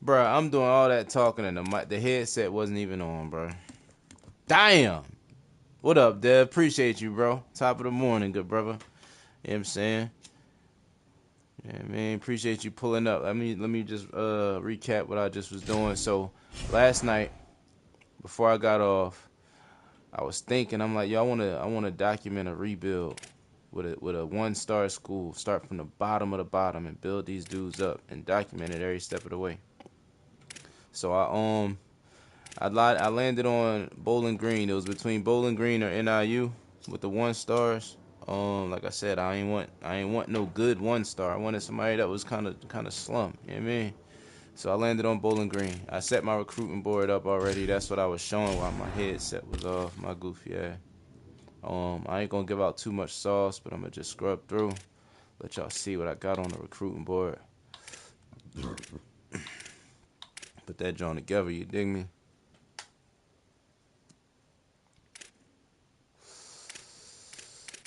Bruh, I'm doing all that talking and the headset wasn't even on, bro. Damn. What up, Dev? Appreciate you, bro. Top of the morning, good brother. You know what I'm saying? Yeah, man, appreciate you pulling up. Let me just recap what I just was doing. So last night, before I got off, I was thinking, I'm like, yo, I wanna document a rebuild with a 1-star school. Start from the bottom of the bottom and build these dudes up and document it every step of the way. So I landed on Bowling Green. It was between Bowling Green or NIU with the 1-stars. Like I said, I ain't want no good 1-star. I wanted somebody that was kind of slum. You know what I mean? So I landed on Bowling Green. I set my recruiting board up already. That's what I was showing while my headset was off. My goofy ass. I ain't gonna give out too much sauce, but I'm gonna just scrub through. Let y'all see what I got on the recruiting board. Put that joint together. You dig me?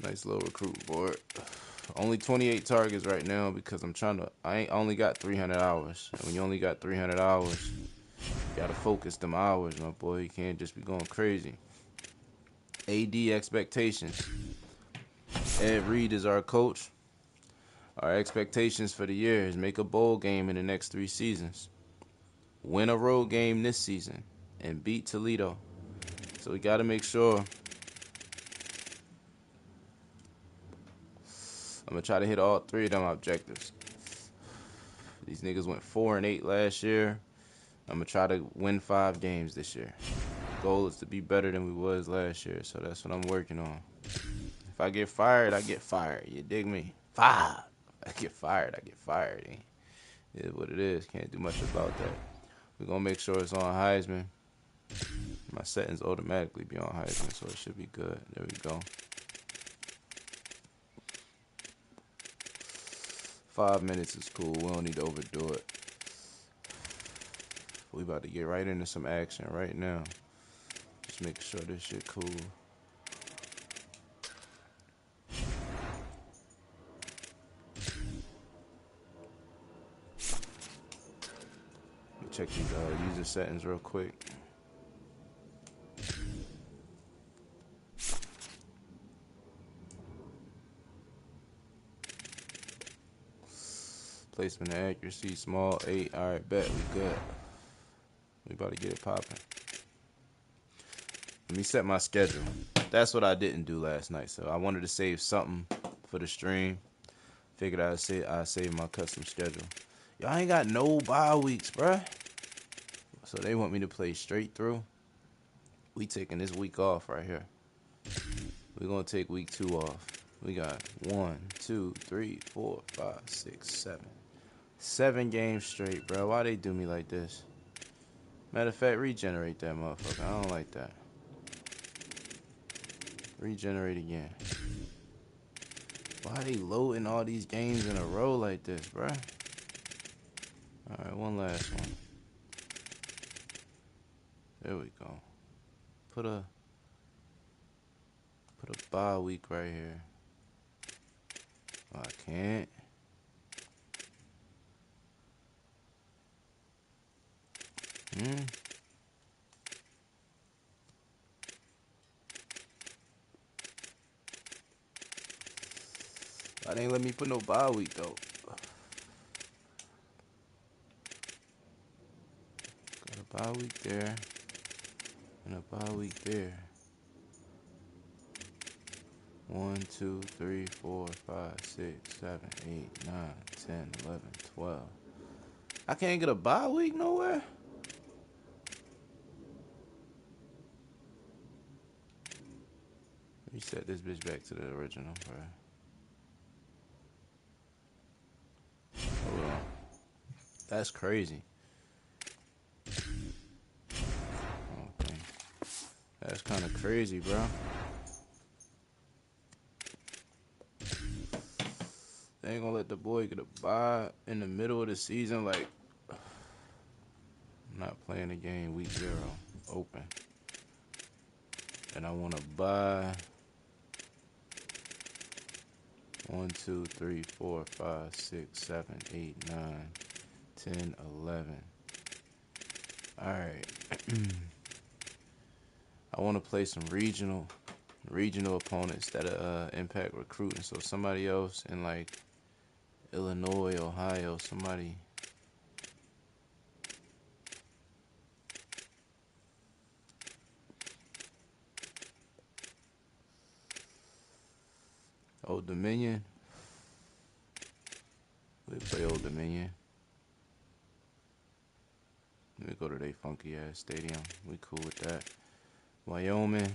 Nice little recruit board. Only 28 targets right now because I only got 300 hours. And when you only got 300 hours, you gotta focus them hours, my boy. You can't just be going crazy. AD expectations. Ed Reed is our coach. Our expectations for the year is make a bowl game in the next 3 seasons. Win a road game this season. And beat Toledo. So we gotta make sure. I'm gonna try to hit all 3 of them objectives. These niggas went 4-8 last year. I'm gonna try to win 5 games this year. The goal is to be better than we was last year, so that's what I'm working on. If I get fired, I get fired. You dig me? 5. I get fired, I get fired. It is what it is. Can't do much about that. We're gonna make sure it's on Heisman. My settings automatically be on Heisman, so it should be good. There we go. 5 minutes is cool. We don't need to overdo it. We about to get right into some action right now. Just making sure this shit cool. Let me check these user settings real quick. Placement and accuracy, small 8. Alright, bet we good. We about to get it popping. Let me set my schedule. That's what I didn't do last night. So I wanted to save something for the stream. Figured I'd save my custom schedule. Y'all ain't got no bye weeks, bruh. So they want me to play straight through. We taking this week off right here. We're gonna take week 2 off. We got 1, 2, 3, 4, 5, 6, 7. 7 games straight, bro. Why they do me like this? Matter of fact, regenerate that motherfucker. I don't like that. Regenerate again. Why they loading all these games in a row like this, bro? Alright, one last one. There we go. Put a bye week right here. Oh, I can't. Why they ain't let me put no bye week though? Got a bye week there. And a bye week there. 1, 2, 3, 4, 5, 6, 7, 8, 9, 10, 11, 12. I can't get a bye week nowhere? Reset this bitch back to the original, bro. Hold on. That's crazy. Okay. That's kind of crazy, bro. They ain't gonna let the boy get a bye in the middle of the season. Like, I'm not playing the game week 0 open. And I want to buy 1, 2, 3, 4, 5, 6, 7, 8, 9, 10, 11. All right. I want to play some regional opponents that impact recruiting. So somebody else in like Illinois, Ohio, somebody. Old Dominion. We play Old Dominion. Let me go to their funky ass stadium. We cool with that. Wyoming.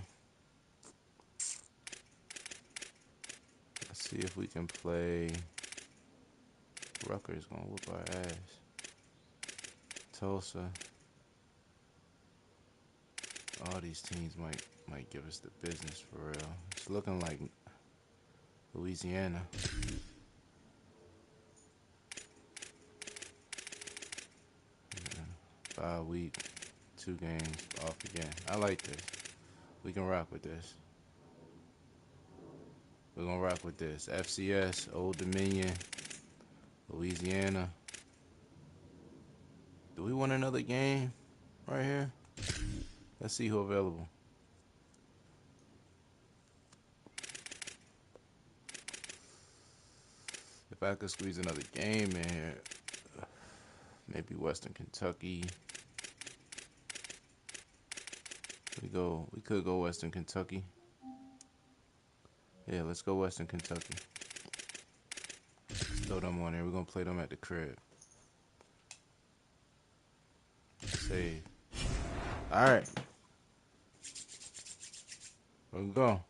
Let's see if we can play. Rutgers gonna whoop our ass. Tulsa. All these teams might give us the business for real. It's looking like Louisiana. Yeah. 5 week, 2 games off again. I like this. We can rock with this. We're gonna rock with this. FCS, Old Dominion, Louisiana. Do we want another game right here? Let's see who available. If I could squeeze another game in here, maybe Western Kentucky. We could go Western Kentucky. Yeah, let's go Western Kentucky. Let's throw them on there. We're gonna play them at the crib. Save. Alright. Where we go?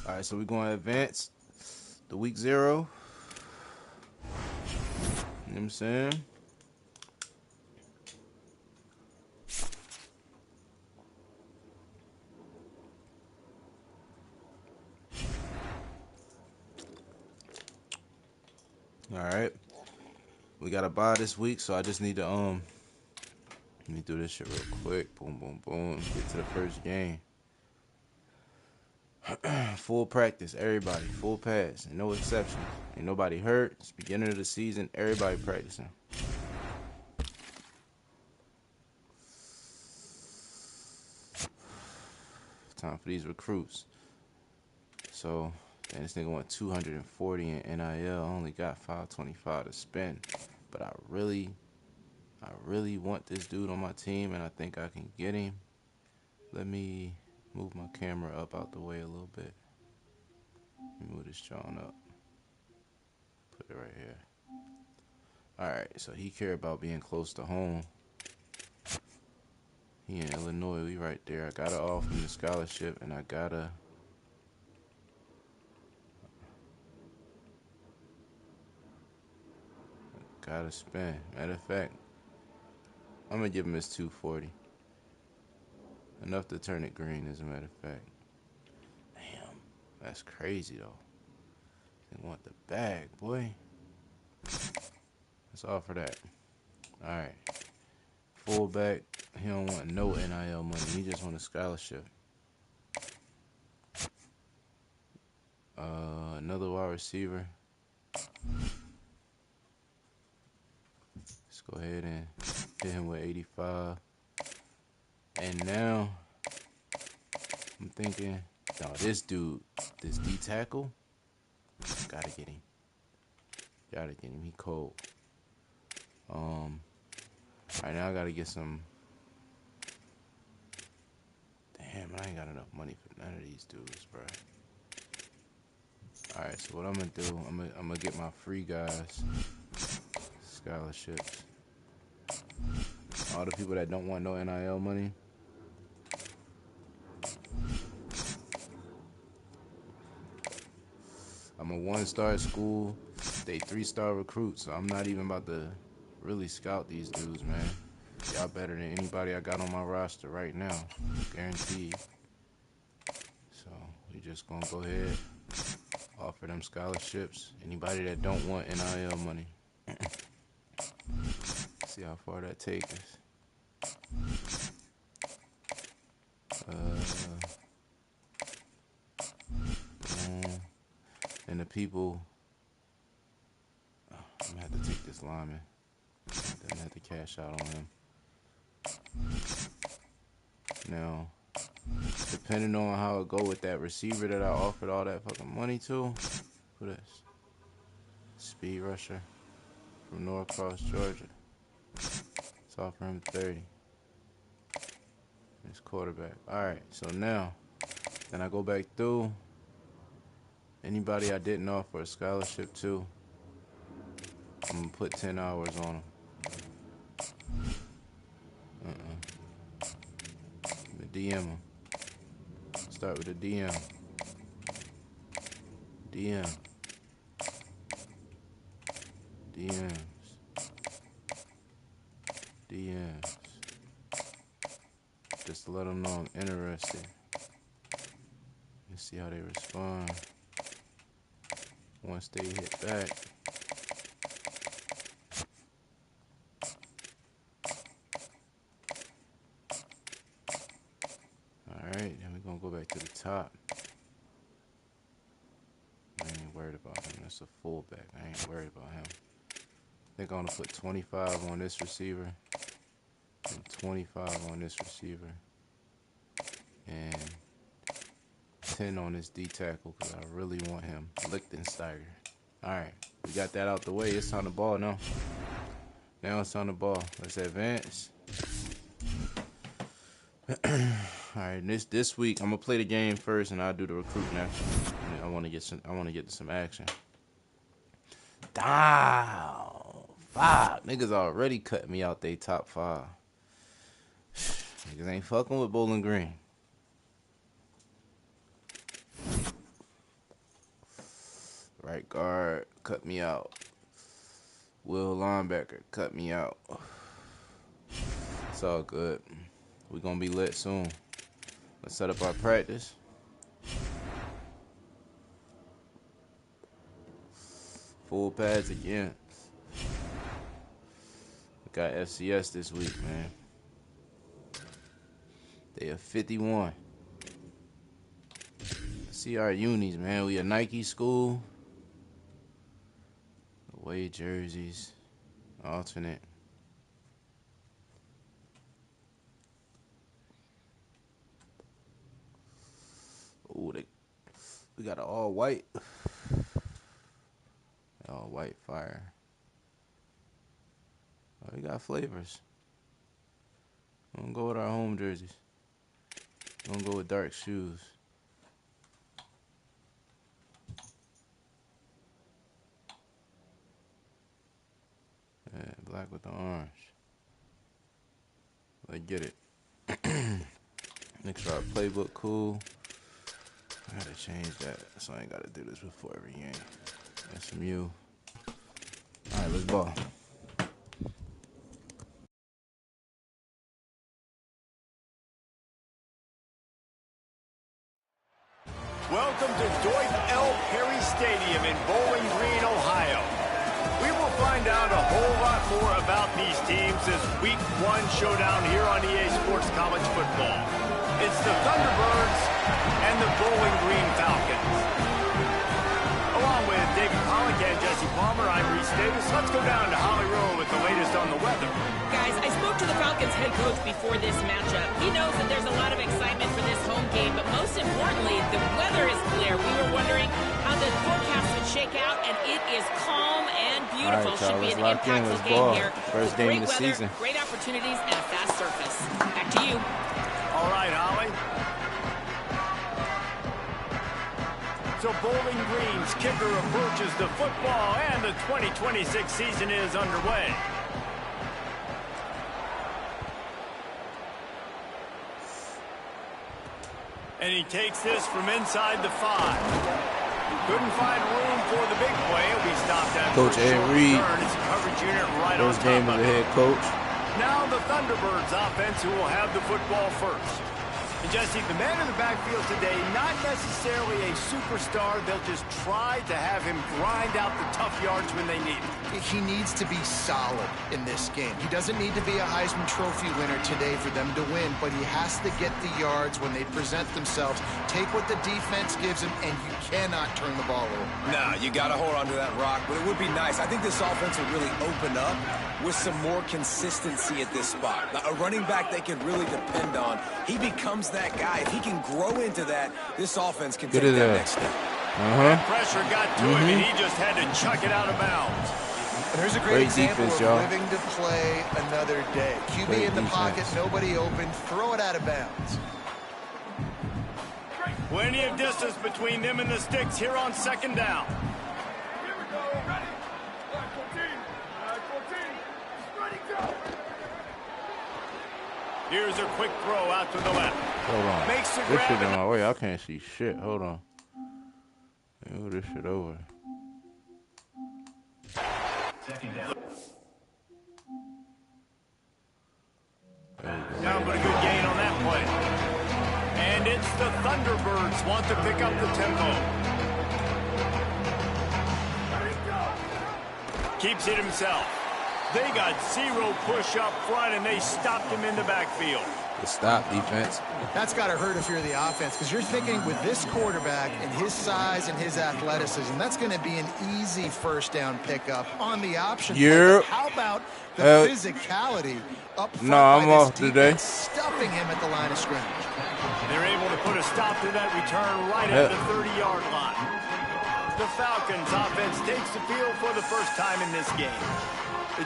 Alright, so we're gonna advance the week 0. You know what I'm saying? Alright. We got a bye this week, so I just need to let me do this shit real quick. Boom, boom, boom. Get to the first game. Full practice, everybody. Full pass. And no exceptions. Ain't nobody hurt. It's beginning of the season. Everybody practicing. Time for these recruits. So, man, this nigga went 240 in NIL. I only got 525 to spend. But I really want this dude on my team, and I think I can get him. Let me move my camera up out the way a little bit. Let me move this John up. Put it right here. Alright, so he care about being close to home. He in Illinois, we right there. I gotta offer him the scholarship, and I gotta spend. Matter of fact, I'm gonna give him his 240. Enough to turn it green, as a matter of fact. Damn, that's crazy though. They want the bag, boy. Let's offer that. Alright. Fullback, he don't want no NIL money. He just want a scholarship. Another wide receiver. Let's go ahead and hit him with 85. And now, I'm thinking, no, this dude, this D tackle, gotta get him. Gotta get him. He cold. Right now I gotta get some. Damn, I ain't got enough money for none of these dudes, bro. Alright, so what I'm gonna do, I'm gonna get my free guys scholarships. All the people that don't want no NIL money. I'm a 1-star school. They 3-star recruits, so I'm not even about to really scout these dudes, man. Y'all better than anybody I got on my roster right now. Guaranteed. So we just gonna go ahead, offer them scholarships. Anybody that don't want NIL money. See how far that takes us. And the people nice lineman. Didn't have to cash out on him. Now, depending on how it go with that receiver that I offered all that fucking money to, who this? Speed rusher from Norcross, Georgia. Let's offer him 30. His quarterback. Alright, so now, then I go back through. Anybody I didn't offer a scholarship to, I'm gonna put 10 hours on them. The DM them. Start with the DM. DM. DMs. DMs. Just to let them know I'm interested. Let's see how they respond. Once they hit back. Alright, then we're gonna go back to the top. I ain't worried about him. That's a fullback. I ain't worried about him. I think I'm gonna put 25 on this receiver. And 25 on this receiver. And 10 on this D tackle because I really want him. Lichtensteiger. Alright, we got that out the way. It's on the ball now. Now it's on the ball. Let's advance. Alright, this week I'm gonna play the game first and I'll do the recruiting after. I wanna get some action. Damn. Fuck. Niggas already cut me out they top 5. Niggas ain't fucking with Bowling Green. Right guard, cut me out. Will linebacker, cut me out. It's all good. We're gonna be lit soon. Let's set up our practice. Full pads again. We got FCS this week, man. They are 51. See our unis, man. We a Nike school. Away jerseys. Alternate. Ooh, we got an all white. All white fire. Oh, we got flavors. We're gonna go with our home jerseys. We're gonna go with dark shoes. Yeah, black with the orange. Let's get it. Make sure our playbook cool. I gotta change that, so I ain't gotta do this before every game. SMU. Alright, let's ball. Welcome to Dwight L. Perry Stadium in Bowling Green, Ohio. We will find out a whole lot more about these teams this Week 1 showdown here on EA Sports College Football. It's the Thunderbirds and the Bowling Green Falcons. Along with David Pollock and Jesse Palmer, I'm Reese Davis. Let's go down to Holly Rowe with the latest on the weather. Guys, I spoke to the Falcons head coach before this matchup. He knows that there's a lot of excitement for this home game, but most importantly, the weather is clear. We were wondering how the forecast would shake out, and it is calm and beautiful. Right, should be an impactful game here. First game of the season. Great opportunities, and a fast surface. Back to you. All right, Holly. So Bowling Green's kicker approaches the football, and the 2026 season is underway. And he takes this from inside the 5. Couldn't find room for the big play. We stopped at Coach Ed Reed. It's a coverage unit right First on top game of the head coach. Now the Thunderbirds offense who will have the football first. And Jesse, the man in the backfield today, not necessarily a superstar. They'll just try to have him grind out the tough yards when they need it. He needs to be solid in this game. He doesn't need to be a Heisman Trophy winner today for them to win, but he has to get the yards when they present themselves. Take what the defense gives him, and you cannot turn the ball over. Nah, you got to hold on to that rock, but it would be nice. I think this offense will really open up with some more consistency at this spot. Now, a running back they can really depend on. He becomes that guy. If he can grow into that, this offense can take that next step. That pressure got to him, and he just had to chuck it out of bounds. And here's a great example defense, of living to play another day. QB Great in the defense. pocket, nobody open, throw it out of bounds. Plenty of distance between them and the sticks here on second down. Here we go. Ready? Black 14. Black 14. Ready, go. Here's a quick throw out to the left. Hold on. Makes the This grab. shit in my way. I can't see shit. Hold on. Move this shit over. Down, but a good gain on that play. And it's the Thunderbirds want to pick up the tempo. Keeps it himself. They got zero push up front, and they stopped him in the backfield. The stop defense. That's got to hurt if you're the offense, because you're thinking with this quarterback and his size and his athleticism, that's going to be an easy first down pickup on the option. Yep. How about the physicality up front? No, I'm by this off today. defense, stuffing him at the line of scrimmage. They're able to put a stop to that return right at the 30-yard line. The Falcons offense takes the field for the first time in this game.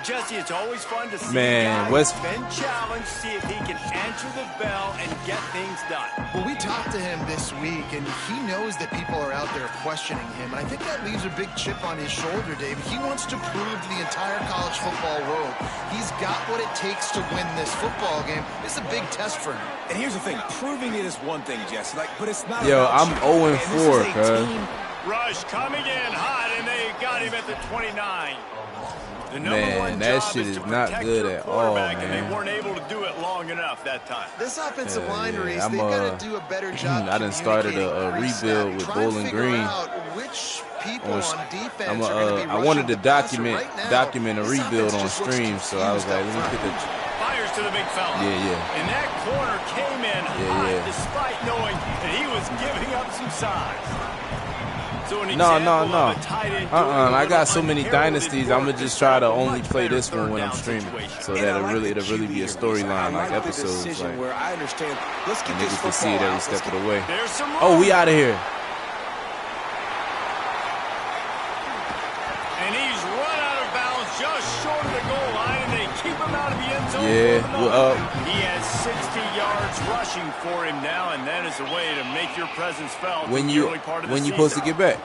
Jesse, it's always fun to see guys been challenged, see if he can answer the bell and get things done. Well, we talked to him this week, and he knows that people are out there questioning him, and I think that leaves a big chip on his shoulder, David. He wants to prove to the entire college football world he's got what it takes to win this football game. It's a big test for him. And here's the thing, proving it is one thing, Jesse, but it's not. Yo, about I'm you. 0-4, cuz. Rush coming in hot, and they got him at the 29. The number one that job shit is is to not protect good your at all, quarterback, and man. they weren't able to do it long enough that time. This offensive line race, I'm, they've got to do a better job. I done started a rebuild with Bowling Green. Which people on defense I wanted to document a rebuild on stream, so I was like, let me put the. Fires to the big fella. Yeah. And that corner came in hot despite knowing that he was giving up some size. So No. I got so many dynasties. I'm gonna just try to only play this one when I'm streaming, so that it'll really be a storyline, like episodes, like where I understand. Let's get niggas can see it every step of the way. There's some room. Oh, we out of here. And he's run out of bounds just short of the goal line, and they keep him out of the end zone. Yeah, we're up. He has 60 yards rushing for him now, and that is a way to make your presence felt When in you the early part of the when you season. supposed to get back?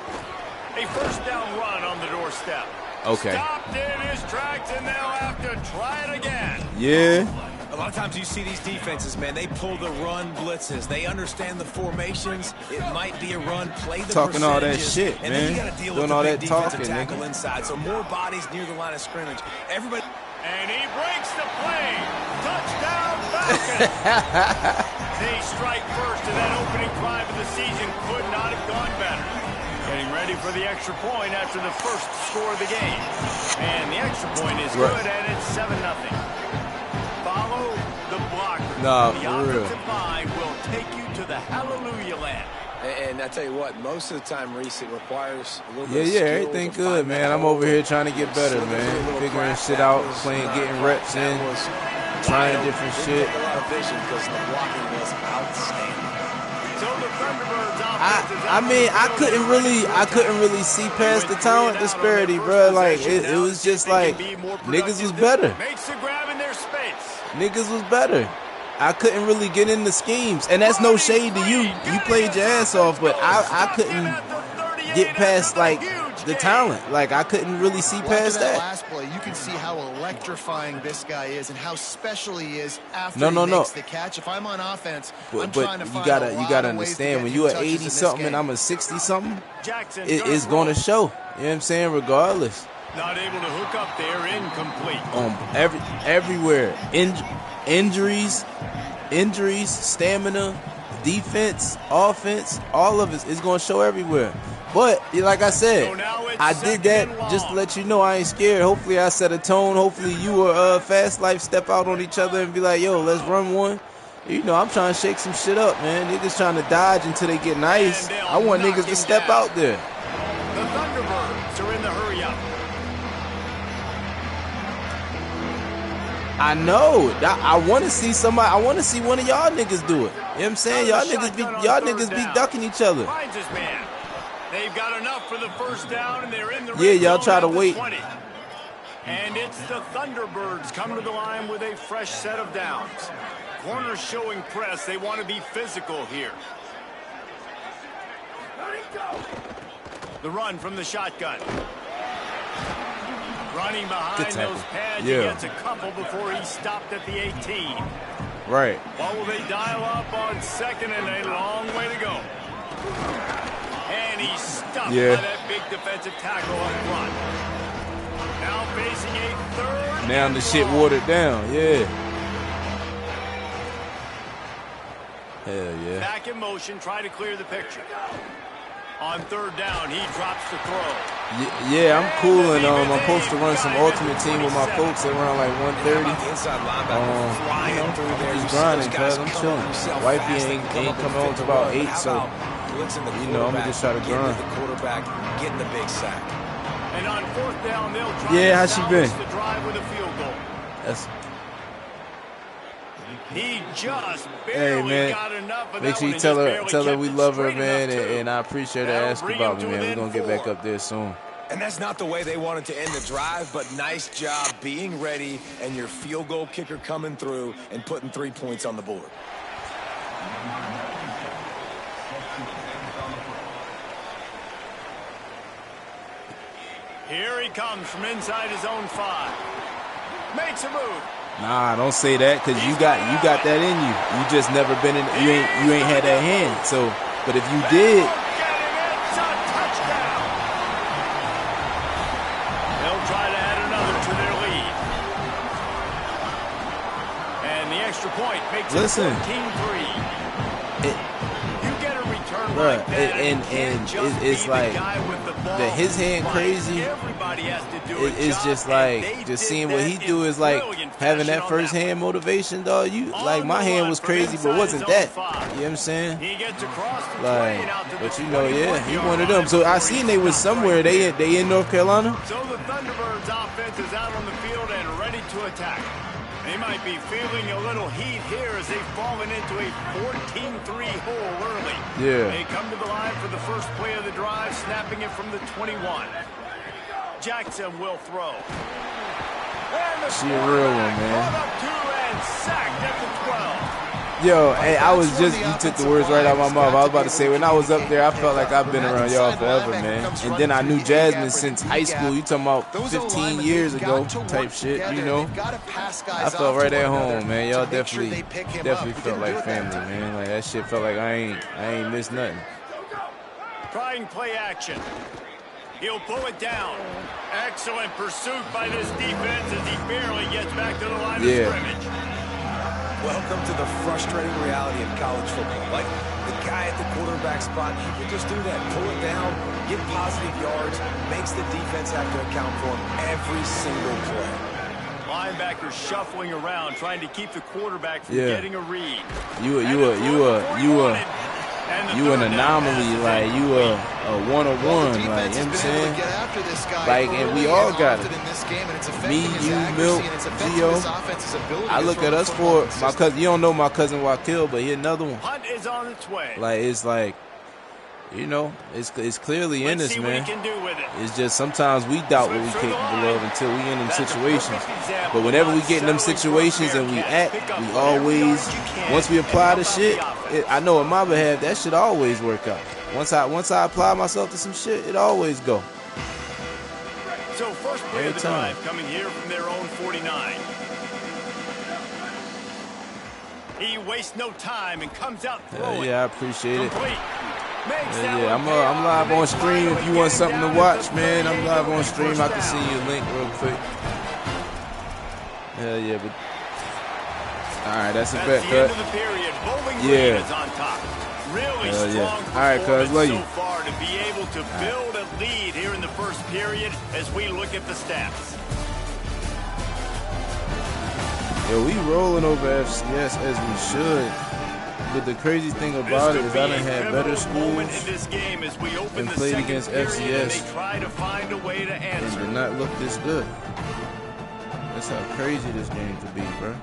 A first down run on the doorstep. Okay. Stopped in his tracks, and they'll have to try it again. Yeah. A lot of times you see these defenses, man, they pull the run blitzes. They understand the formations. It might be a run, play the Talking all that percentages, shit, and then you man. got to deal Doing with the all big that defensive talking, tackle nigga. inside. So more bodies near the line of scrimmage. Everybody. And he breaks the play. Touchdown, Falcons. They strike first, and that opening drive of the season could not have gone better. Getting ready for the extra point after the first score of the game. And the extra point is good, and it's 7-0. Follow the blocker. Nah, the for real. offensive line will take you to the hallelujah land. And I tell you what, most of the time, Reese, it requires a little Yeah, bit of skill everything to good, find man. that I'm hole. over here trying to get better, So there's a man. little Figuring crack. shit That out, was getting not reps right. in, That was trying wide different open. shit. A lot of vision because the blocking was outstanding. So the Thunderbirds offense is I out mean, on the field. I couldn't really see past the talent disparity, bro. Like it was just like niggas was better. Makes the grab in their space. Niggas was better. I couldn't really get in the schemes, and that's no shade to you. You played your ass off, but I couldn't get past like the talent. Like I couldn't really see past that that. last play, you can see how electrifying this guy is and how special he is after No. he makes the catch. If I'm on offense, I'm But trying to you find gotta a lot you gotta of ways to understand get when him you are touches in 80 this something game. and I'm a 60 something, Jackson it's gonna show. You know what I'm saying? Regardless, not able to hook up there, incomplete. everywhere, injuries, stamina, defense, offense, all of it is going to show everywhere. But like I said, I did that just to let you know I ain't scared. Hopefully I set a tone. Hopefully you or Fast Life step out on each other and be like, yo, let's run one. You know, I'm trying to shake some shit up, man. Niggas trying to dodge until they get nice. I want niggas to step out there. The Thunderbirds are in the hurry-up. I know. I want to see somebody. I want to see one of y'all niggas do it. You know what I'm saying? Y'all niggas be ducking each other. Finds his man. They've got enough for the first down, and they're in the Yeah, y'all try to wait. 20. And it's the Thunderbirds come to the line with a fresh set of downs. Corners showing press. They want to be physical here. The run from the shotgun. Running behind those pads, he gets a couple before he's stopped at the 18. Right. What will they dial up on second, and a long way to go. And he's stuffed by that big defensive tackle up front. Now facing a third. Now the shit watered down, yeah. Hell yeah. Back in motion, try to clear the picture. On third down, he drops the throw. Yeah, I'm cool, and I'm supposed to run some ultimate team with my folks around like 1:30. Just grinding, cuz I'm chilling. Wifey ain't coming home until about 8, so you know I'm gonna just try to grind. The quarterback getting the big sack. And on fourth down, they'll try how she been? to drive with a field goal. That's. He just barely got enough of Make sure you tell her we love her, man, and I appreciate her asking about me, man. We're gonna get back up there soon. And that's not the way they wanted to end the drive, but nice job being ready and your field goal kicker coming through and putting 3 points on the board. Here he comes from inside his own 5. Makes a move. Nah, don't say that, cause you got that in you. You just never been in. You ain't had that hand. So, but if you did, it's a touchdown. They'll try to add another to their lead, and the extra point makes it 14-3. You get a return like that, and it's like his hand crazy. It's just like seeing what he do is like having that first hand motivation, dog. Like my hand was crazy, but wasn't that? You know what I'm saying? Like, but you know, yeah, he one of them. So I seen they was somewhere. They in North Carolina. So the Thunderbirds offense is out on the field and ready to attack. They might be feeling a little heat here as they've fallen into a 14-3 hole early. Yeah. They come to the line for the first play of the drive, snapping it from the 21. Jackson will throw. She a real one, man. Up 2 and sacked at the 12. Yo, hey, you took the words right out of my mouth. I was about to say, when I was up there, I felt like I've been around y'all forever, man. And then I knew Jasmine since high school. You talking about 15 years ago type shit, you know? I felt right at home, man. Y'all definitely felt like family, man. Like that shit felt like I ain't missed nothing. Trying play action. He'll pull it down. Excellent pursuit by this defense as he barely gets back to the line of scrimmage. Welcome to the frustrating reality of college football. Like the guy at the quarterback spot, he can just do that. Pull it down, get positive yards, makes the defense have to account for him every single play. Linebackers shuffling around, trying to keep the quarterback from getting a read. You an anomaly, like you a one-on-one, like, you know what I'm saying? Like, and we all got it. Me, you, Milk, Gio. I look at us for my cousin. You don't know my cousin Wakil, but he another one. Hunt is on its way. Like, it's like, you know, it's clearly in us, man. It's just sometimes we doubt what we're capable of until we in them situations. But whenever we get in them situations and we act, we always, once we apply the shit, I know on my behalf, that shit always work out. Once I apply myself to some shit, it always go. So first play of the drive coming here from their own 49. He wastes no time and comes out throwing. Yeah, I appreciate it. Yeah, I'm live on stream. If you want something to watch, man, I'm live on stream. I can send you a link real quick. Hell yeah, but all right, that's a bet, cut. Yeah. really Hell strong yeah. All right, cuz, performance love so you. far to be able to build a lead here in the first period as we look at the stats. Yo, we rolling over FCS as we should. But the crazy thing about it is I done had better schools in this game as we open and the played second against period and FCS they try to find a way to and answer. did not look this good. That's how crazy this game could be, bro.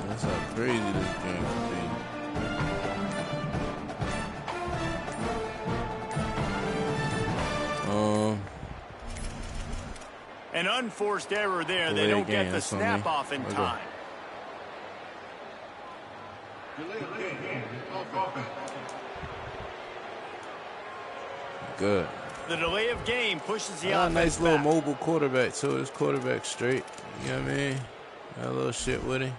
That's how crazy this game could be. An unforced error there. They Delay don't game, get the that's on snap me. off in Okay. time. Good. The delay of game pushes the Got a offense nice little back. mobile quarterback too. This quarterback straight. You know what I mean? Got a little shit with him.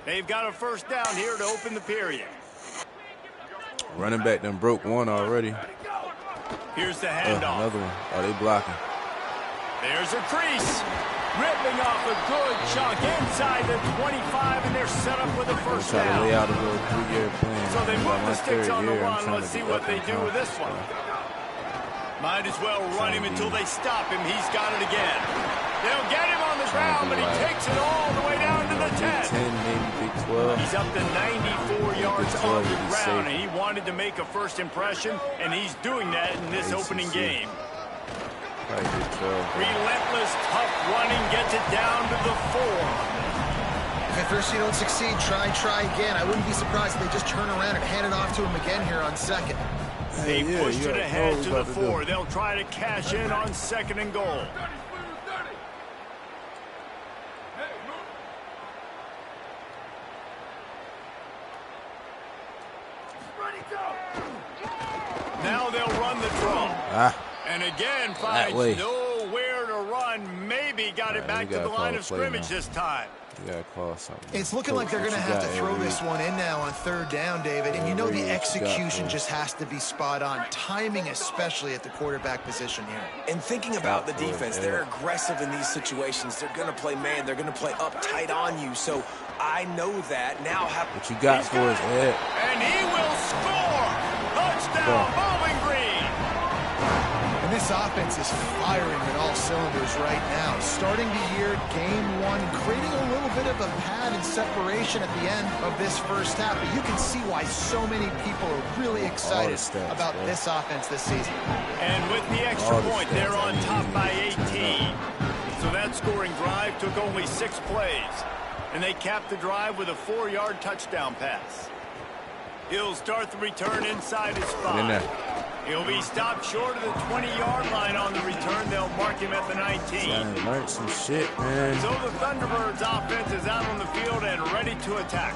They've got a first down here to open the period. Running back done broke one already. Here's the handoff. Another one. Oh, they blocking. There's a crease. Ripping off a good chunk inside the 25, and they're set up with a first Try to lay down. out a little 3-year plan. So they By move my the sticks third on the year, I'm run. trying Let's to see be what up they in do with this conference, one. bro. Might as well run him to until be- they stop him. He's got it again. They'll get him on the Trying to ground, but be he like, takes it all the way down to the Big 10. 10, maybe Big 12. He's up to 94 yards 12 on the would be ground, safe. and he wanted to make a first impression, and he's doing that in this ACC. opening game. Probably Big 12. bro. Relentless, tough running gets it down to the 4. If at first you don't succeed, try again. I wouldn't be surprised if they just turn around and hand it off to him again here on second. They Yeah, pushed you it gotta ahead know to what the we about 4. to do. They'll try to cash in on 2nd and goal. Now they'll run the draw. Ah, And again, That finds way. nowhere to run. Maybe got it Alright, back we to gotta the call line a of play scrimmage now. this time. you gotta call something. It's looking Coach, like they're what going to you have got to throw here, this Reed? one in now on 3rd down, David. And you know the Reed, what you got execution for us? just has to be spot on. Timing, especially at the quarterback position here. And thinking about the Stop for it, defense, yeah. they're aggressive in these situations. They're going to play man. They're going to play up tight on you. So I know that. Now have What you got for us, Ed? And he will score! Touchdown, Bowling Green! And this offense is firing at all cylinders right now. Starting the year, game 1, creating a little bit of a pad and separation at the end of this first half. But you can see why so many people are really excited stats, about bro. this offense this season. And with the extra All the point, stats, they're on I mean, top by you can turn 18. So that scoring drive took only 6 plays. And they capped the drive with a 4-yard touchdown pass. He'll start the return inside his Get in 5. there. He'll be stopped short of the 20-yard line on the return. They'll mark him at the 19. I learned some shit, man. So the Thunderbirds offense is out on the field and ready to attack.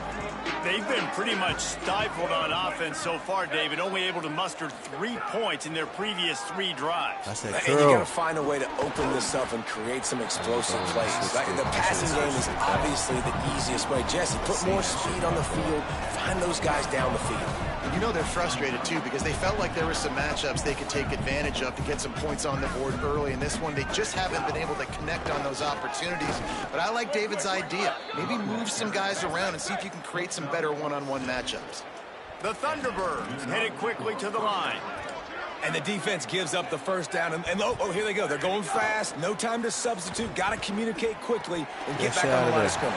They've been pretty much stifled on offense so far, David, only able to muster 3 points in their previous 3 drives. That's that And you got curl. to find a way to open this up and create some explosive plays. Like the passing game is obviously the easiest way. Jesse, put more speed on the field. Find those guys down the field. You know they're frustrated, too, because they felt like there were some matchups they could take advantage of to get some points on the board early. In this one, they just haven't been able to connect on those opportunities. But I like David's idea. Maybe move some guys around and see if you can create some better one-on-one matchups. The Thunderbirds headed quickly to the line. And the defense gives up the first down. And oh, here they go. They're going fast. No time to substitute. Got to communicate quickly and get back on the line of scrimmage.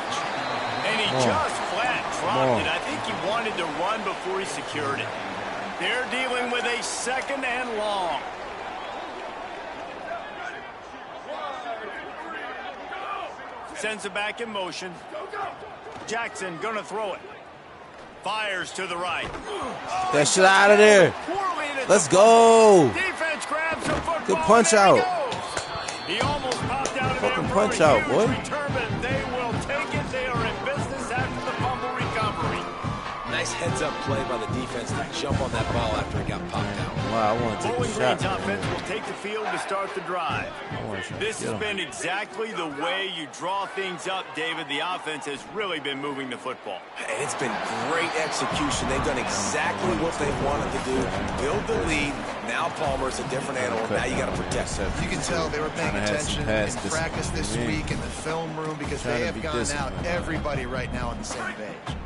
And he just flat dropped it. I think he wanted to run before he secured it. They're dealing with a 2nd and long. Sends it back in motion. Jackson gonna throw it. Fires to the right. That shit out of there. Poorly and it's Let's a go. defense grabs the football. Good punch and there out. he goes. He almost popped out of there Fucking for punch a out, huge boy. return, but they will take it. They are in business after the fumble recovery. Nice heads-up play by the defense to jump on that ball after it got popped out. why I want to take Bowling a shot. Green's offense will take the field to start the drive. This has been exactly the way you draw things up, David. The offense has really been moving the football. And it's been great execution. They've done exactly what they wanted to do. Build the lead. Now Palmer's a different animal. Now you got to protect him. You can tell they were paying attention in practice this week in the film room because they have gotten out everybody right now on the same page.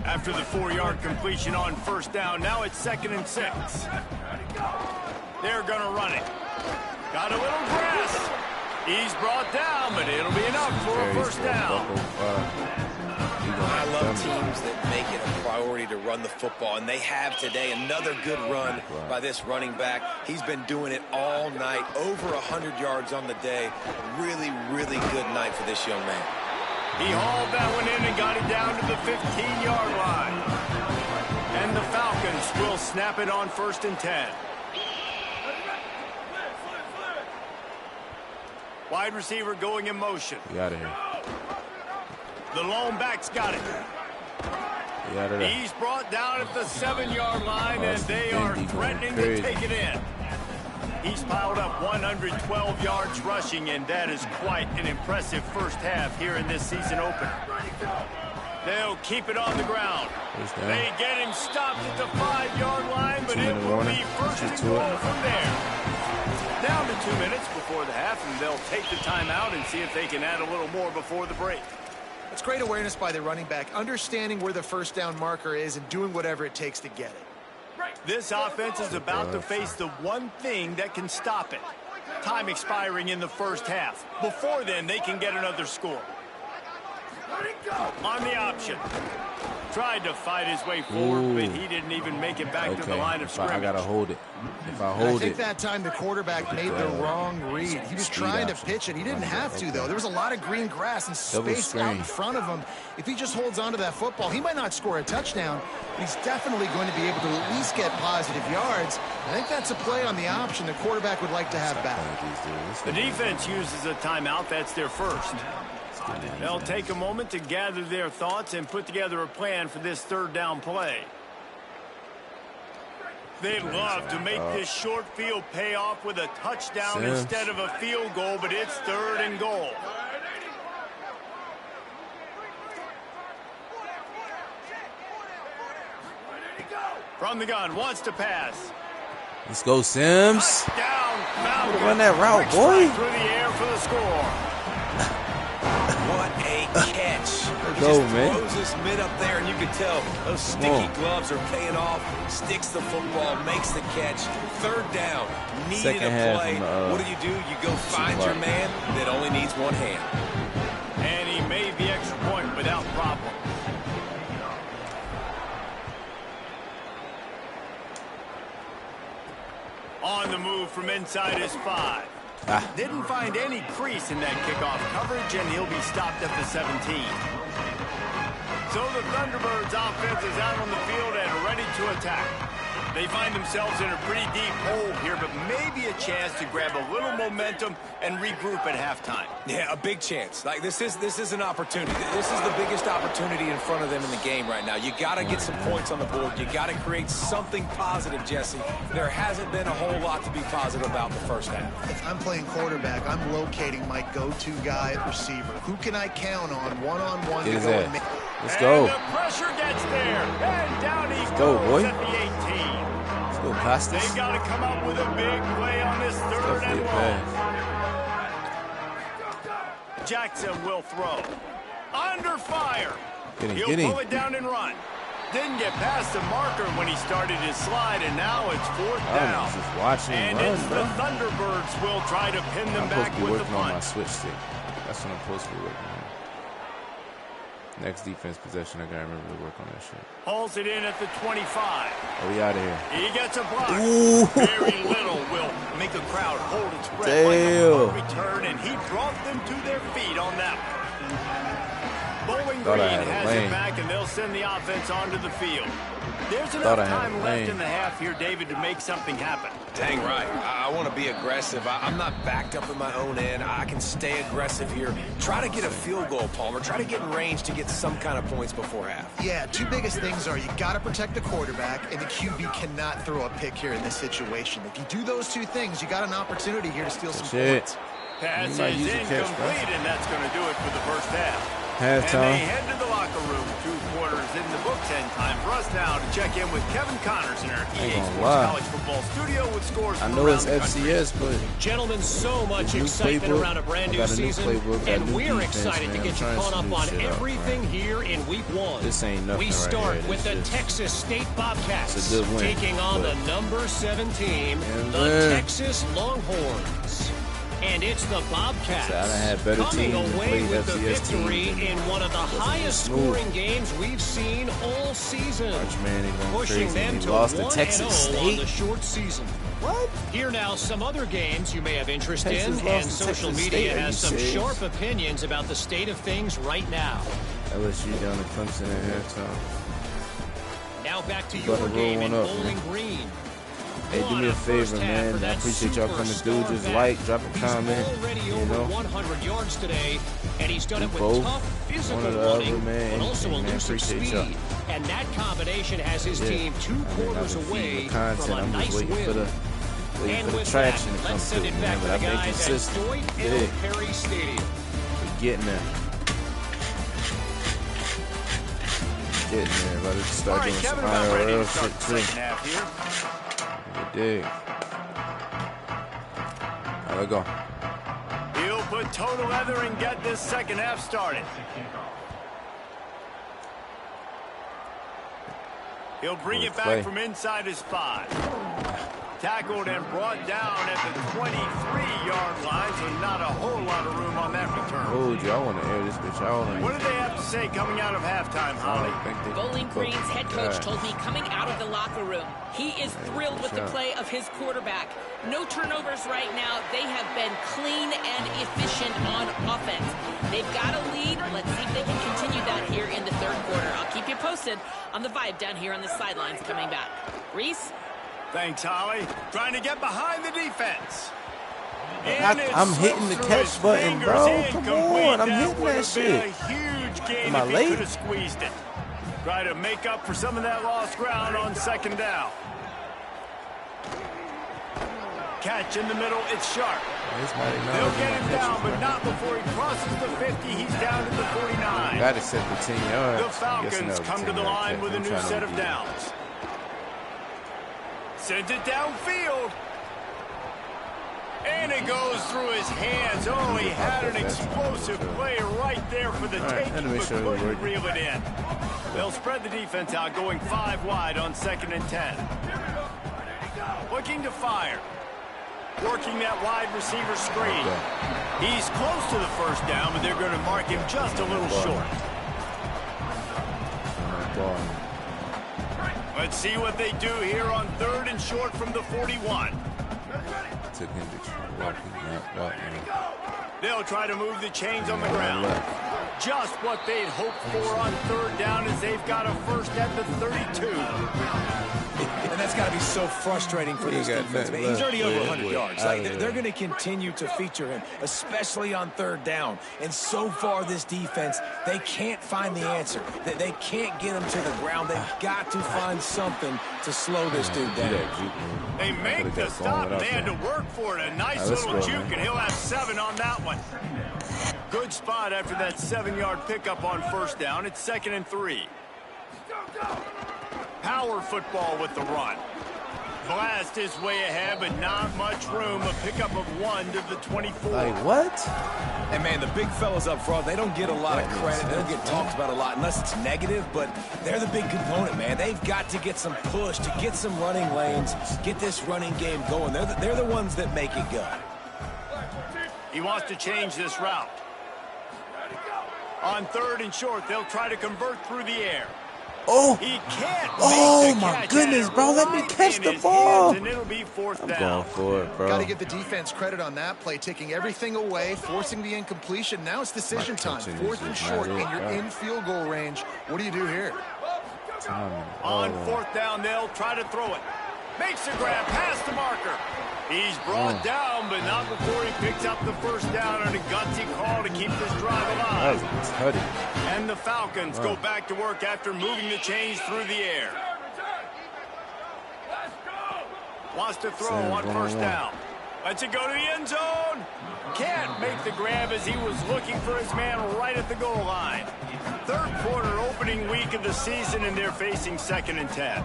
After the 4-yard completion on first down, now it's 2nd and 6. They're going to run it. Got a little grass. He's brought down, but it'll be enough for a first down. I love teams that make it a priority to run the football, and they have today. Another good run by this running back. He's been doing it all night, over 100 yards on the day. Really, really good night for this young man. He hauled that one in and got it down to the 15-yard line. And the Falcons will snap it on 1st and 10. Wide receiver going in motion. Get out of here. The lone back's got it. Get out of there. He's brought down at the 7-yard line, and they are threatening to take it in. He's piled up 112 yards rushing, and that is quite an impressive first half here in this season opener. They'll keep it on the ground. They get him stopped at the 5-yard line, but it will be 1st and goal from there. Down to 2 minutes before the half, and they'll take the timeout and see if they can add a little more before the break. It's great awareness by the running back, understanding where the first down marker is and doing whatever it takes to get it. This offense is about to face the one thing that can stop it. Time expiring in the first half. Before then, they can get another score. On the option. Tried to fight his way forward, but he didn't even make it back to the line of scrimmage. I got to hold it. If I hold it. I think that time the quarterback made the wrong read. He was trying to pitch it. He didn't have to, though. There was a lot of green grass and space out in front of him. If he just holds on to that football, he might not score a touchdown, but he's definitely going to be able to at least get positive yards. I think that's a play on the option the quarterback would like to have back. The defense uses a timeout. That's their first. They'll take a moment to gather their thoughts and put together a plan for this 3rd down play. They'd love to make this short field pay off with a touchdown instead of a field goal, but it's 3rd and goal. From the gun, wants to pass. Let's go, Sims. Down, Falcons. Run that route, boy. Through the air for the score. What a catch. He go, just man. throws his mid up there, and you can tell those sticky gloves are paying off. Sticks the football, makes the catch. 3rd down, needed a play. What do? You go find your man that only needs one hand. And he made the extra point without problem. On the move from inside his 5. Didn't find any crease in that kickoff coverage, and he'll be stopped at the 17. So the Thunderbirds offense is out on the field and ready to attack. They find themselves in a pretty deep hole here, but maybe a chance to grab a little momentum and regroup at halftime. Yeah, a big chance. Like this is an opportunity. This is the biggest opportunity in front of them in the game right now. You got to get some points on the board. You got to create something positive, Jesse. There hasn't been a whole lot to be positive about the first half. If I'm playing quarterback, I'm locating my go-to guy at receiver. Who can I count on one-on-one to go and make? Let's go. And the pressure gets there. And down he Let's goes go, boy. at the 18. Let's go, Costas. They've got to come up with a big play on this 3rd and long. Jackson will throw. Under fire. He'll pull it down and run. Didn't get past the marker when he started his slide, and now it's 4th down. Just watching and run, it's bro. the Thunderbirds will try to pin them back with the I'm supposed to be working on my punt. switch stick. That's what I'm supposed to be working on. Next defense possession, I gotta remember to work on that shit. Hauls it in at the 25. Oh, we out of here. He gets a block. Ooh. Very little will make a crowd hold its breath. Damn. Like a punt return, and he brought them to their feet on that one. Bowling Green has it back, and they'll send the offense onto the field. There's enough time left in the half here, David, to make something happen. Dang right. I want to be aggressive. I'm not backed up in my own end. I can stay aggressive here. Try to get a field goal, Palmer. Try to get in range to get some kind of points before half. Yeah, two biggest things are you got to protect the quarterback, and the QB cannot throw a pick here in this situation. If you do those two things, you got an opportunity here to steal some points. Pass is incomplete, and that's going to do it for the first half. Halftime. And they head to the locker room. 2 quarters in the books, and time for us now to check in with Kevin Connors in our EA Sports College Football Studio with scores I from know it's around the FCS, but gentlemen, so much excitement around a brand new season, and we're excited to get you caught up on everything here in Week 1. This ain't nothing. We start right with the Texas State Bobcats taking on the number 7 team, the Texas Longhorns. And it's the Bobcats coming away with the victory in one of the highest scoring games we've seen all season, pushing them to 1-0 on the short season. What? Here now some other games you may have interest in, and social media has some sharp opinions about the state of things right now. LSU down to Clemson at halftime. Now back to your game in Bowling Green. Hey, do me a favor, man. I appreciate y'all coming through. Just like, drop a comment. You know, 100 yards today, and he's done it with tough physical running, but also elusive speed. And that combination has his team 2 quarters away from a nice win. And with that, let's send it back to the guys at Dwight L. Perry Stadium. We're getting there. Getting there, but it's start doing some IRL shit too. You dig. There we go. He'll put total leather and get this second half started. He'll bring it back from inside his 5. Tackled and brought down at the 23-yard line, so not a whole lot of room on that return. Oh, I want to air this bitch out. What did they have to say coming out of halftime, Holly? Bowling Green's head coach told me coming out of the locker room, he is thrilled with the play of his quarterback. No turnovers right now. They have been clean and efficient on offense. They've got a lead. Let's see if they can continue that here in the 3rd quarter. I'll keep you posted on the vibe down here on the sidelines coming back. Reese? Thanks, Holly. Trying to get behind the defense. I'm hitting the catch button, bro. Come on, I'm hitting that shit. A huge gain Am I if late? he could have squeezed it. Try to make up for some of that lost ground on 2nd down. Catch in the middle, it's sharp. They'll get him down, but not before he crosses the 50. He's down to the 49. Got to set the 10 yards. The Falcons come to the line with a new set of downs. Sends it downfield. And it goes through his hands. Oh, he had an explosive play right there for the taking, but couldn't reel it in. They'll spread the defense out, going 5 wide on 2nd and 10. Looking to fire. Working that wide receiver screen. He's close to the 1st down, but they're going to mark him just a little short. Let's see what they do here on 3rd and short from the 41. Took him to walk. They'll try to move the chains on the ground. Just what they'd hoped for on 3rd down, as they've got a first at the 32. And that's got to be so frustrating for this defense. Man, he's already over 100 yards. Like, they're going to continue to feature him, especially on 3rd down. And so far, this defense, they can't find the answer. They can't get him to the ground. They've got to find something to slow this dude down. They make the stop, and they had to work for it. A nice little juke, and he'll have 7 on that one. Good spot after that 7-yard pickup on 1st down. It's 2nd and 3. Power football with the run. Blast is way ahead, but not much room. A pickup of 1 to the 24. Like what? And man, the big fellas up front, they don't get a lot of credit. They don't get talked about a lot unless it's negative, but they're the big component, man. They've got to get some push, to get some running lanes, get this running game going. They're the ones that make it go. He wants to change this route. On 3rd and short, they'll try to convert through the air. Oh, he can't oh make the my catch. goodness, bro. Let me Right catch in the his ball. hands, and it'll be fourth I'm down. going for it, bro. Got to give the defense credit on that play, taking everything away, forcing the incompletion. Now it's decision time. Fourth and short, and you're in field goal range. What do you do here? On fourth down, they'll try to throw it. Makes the grab past the marker. He's brought down, but not before he picks up the first down on a gutsy call to keep this drive alive. That was tutty. And the Falcons go back to work after moving the chains through the air. Wants to throw on first down. Lets it go to the end zone. Can't make the grab as he was looking for his man right at the goal line. Third quarter, opening week of the season, and they're facing 2nd and 10.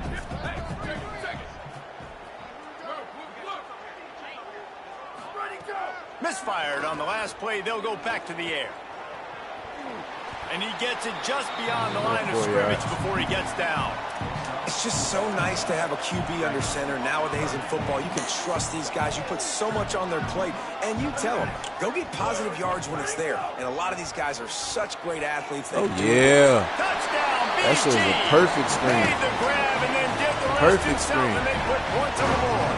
Misfired on the last play. They'll go back to the air. And he gets it just beyond the line of scrimmage before he gets down. It's just so nice to have a QB under center. Nowadays in football, you can trust these guys. You put so much on their plate, and you tell them, go get positive yards when it's there. And a lot of these guys are such great athletes. Yeah. Touchdown, BG. That was a perfect screen. Made the grab and then did the rest Perfect himself, screen. and they put points on the board.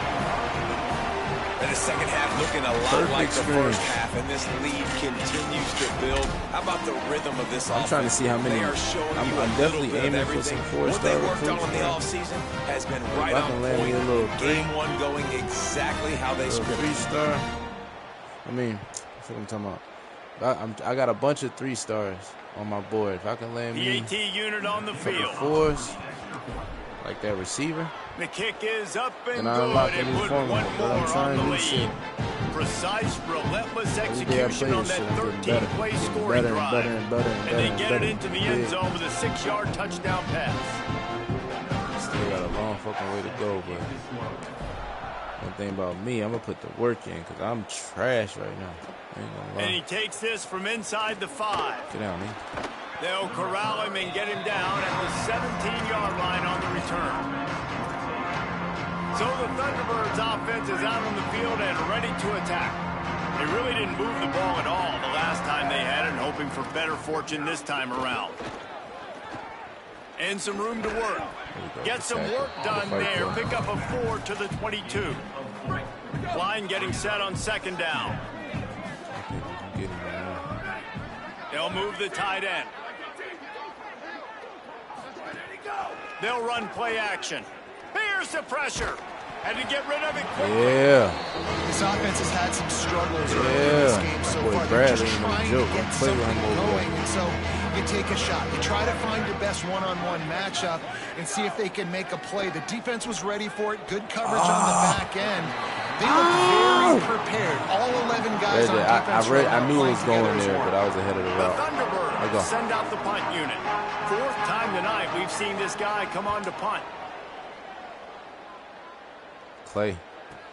And the second half looking a lot like the first half, and this lead continues to build. How about the rhythm of this offense? I'm trying to see how many. They are showing I'm you a definitely little bit of aiming for everything. some 4-star What they worked on recruits, in the man. offseason has been right I on can land me point. a little Game one going exactly how they scripted. 3-star. I mean, that's what I'm talking about. I got a bunch of 3-stars on my board. If I can land me PAT unit on the field. 4s, like that receiver. The kick is up and I good, unlock and any put formula, one but I'm more trying on the new shit. lead. Precise, relentless Every day I play execution on this that shit, I'm getting better. 13-play Getting scoring better and drive. better and better and And they better get and it into the better. end zone with a 6-yard touchdown pass. Still got a long fucking way to go, but one thing about me, I'm gonna put the work in because I'm trash right now. I ain't gonna lie. And he takes this from inside the 5. Get down, man. They'll corral him and get him down at the 17-yard line on the return. So the Thunderbirds offense is out on the field and ready to attack. They really didn't move the ball at all the last time they had it, hoping for better fortune this time around. And some room to work. Get some work done there. Pick up a 4 to the 22. Line getting set on 2nd down. They'll move the tight end. They'll run play action. Here's the pressure. Had to get rid of it quickly. Yeah. This offense has had some struggles early in this game so far. They're just trying to get something going. And so you take a shot. You try to find your best one-on-one matchup and see if they can make a play. The defense was ready for it. Good coverage on the back end. They look very prepared. All 11 guys on defense I knew it was going there, but I was ahead of the The route. Thunderbirds send out the punt unit. 4th time tonight we've seen this guy come on to punt. Clay,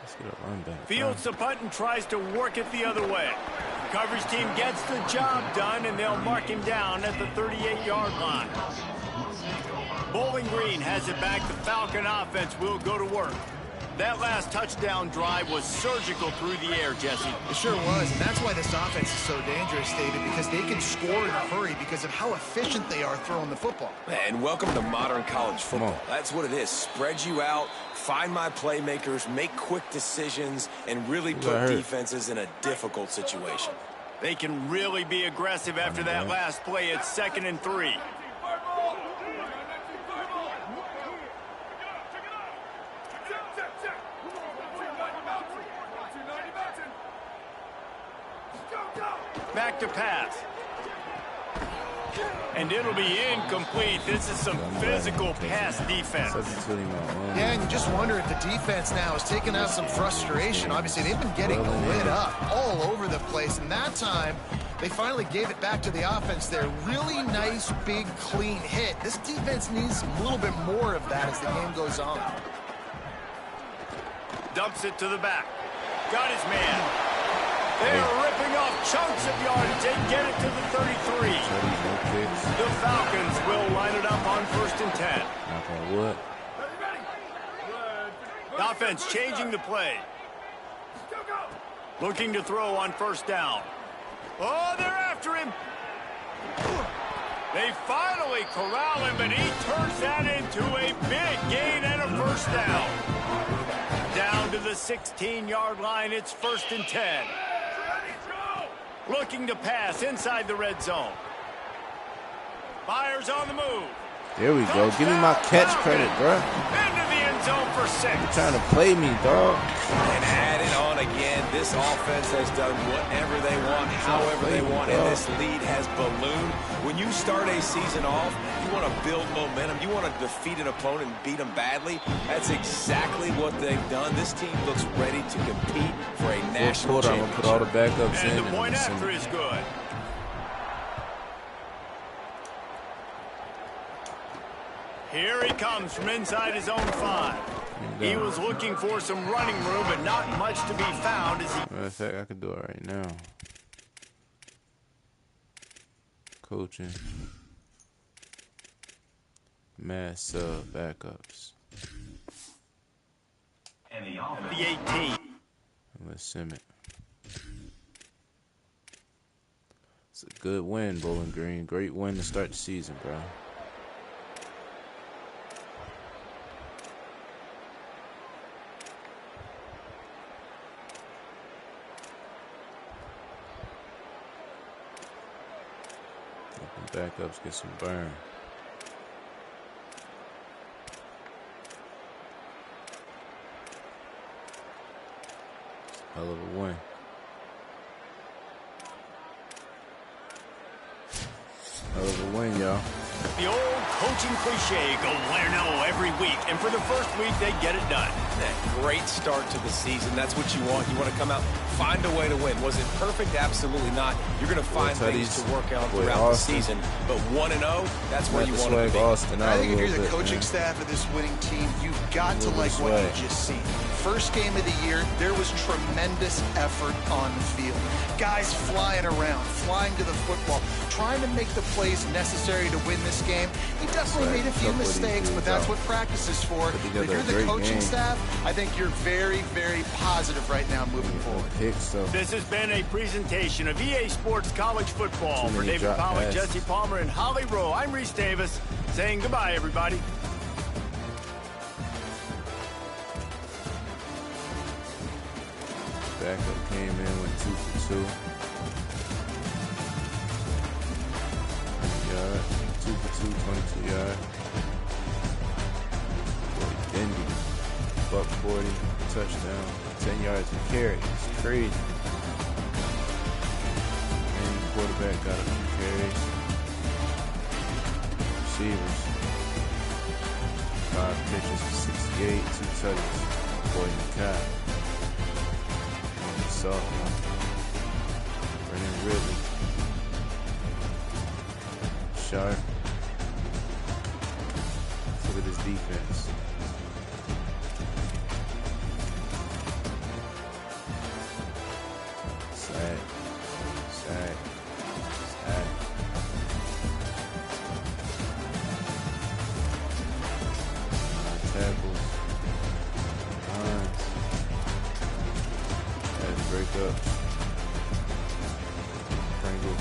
let's get a run back. Fields the punt and tries to work it the other way. Coverage team gets the job done, and they'll mark him down at the 38-yard line. Bowling Green has it back. The Falcon offense will go to work. That last touchdown drive was surgical through the air, Jesse. It sure was, and that's why this offense is so dangerous, David, because they can score in a hurry because of how efficient they are throwing the football. And welcome to modern college football. That's what it is. Spread you out, find my playmakers, make quick decisions, and really put defenses in a difficult situation. They can really be aggressive after that last play. It's 2nd and 3. Back to pass. And it'll be incomplete. This is some physical pass defense. Yeah, and you just wonder if the defense now is taking out some frustration. Obviously, they've been getting lit up all over the place, and that time they finally gave it back to the offense there. Really nice, big, clean hit. This defense needs a little bit more of that as the game goes on. Dumps it to the back. Got his man. They're ripping off chunks of yardage. They get it to the 33. The Falcons will line it up on 1st and 10. Knock on wood. Offense changing the play. Looking to throw on 1st down. Oh, they're after him. They finally corral him, but he turns that into a big gain and a first down. Down to the 16-yard line, it's 1st and 10. Looking to pass inside the red zone. Fires on the move. There we go. Give me my catch credit, bro. Into the end zone for 6. You're trying to play me, dog. And add it on again. This offense has done whatever they want, however they want, and this lead has ballooned. When you start a season off, you want to build momentum. You want to defeat an opponent and beat them badly. That's exactly what they've done. This team looks ready to compete for a national championship. I'm going to put all the backups in. And the point after is good. Here he comes from inside his own 5. He was looking for some running room, but not much to be found. Matter of fact, I can do it right now. Coaching. Mass sub backups. And the 18. Let's sim it. It's a good win, Bowling Green. Great win to start the season, bro. Backups get some burn. Hell of a win. Hell of a win, y'all. The old coaching cliche, go win-0 every week. And for the first week, they get it done. Great start to the season. That's what you want. You want to come out, find a way to win. Was it perfect? Absolutely not. You're going to find things to work out throughout the season. But 1-0, that's where you want to be. I think if you're the coaching staff of this winning team, you've got to like what you just seen. First game of the year, there was tremendous effort on the field. Guys flying around, flying to the football, trying to make the plays necessary to win this game. He definitely made a few mistakes, but that's what practice is for. If you're the coaching staff, I think you're very, very positive right now moving forward. This has been a presentation of EA Sports College Football. For David Pollack, Jesse Palmer, and Holly Rowe, I'm Reese Davis, saying goodbye, everybody. Backup came in, went 2 for 2. Yard, 2 for 2, 22 yard. Boy, Bendy, buck 40, touchdown, 10 yards and carry. It's crazy. And the quarterback got a few carries. Receivers, 5 pitches for 68, 2 touchdowns. Boy, McCall. Sophomore, Brennan Ridley, Sharp. Look at this defense. Sack. Tackles. Break up. Pringle.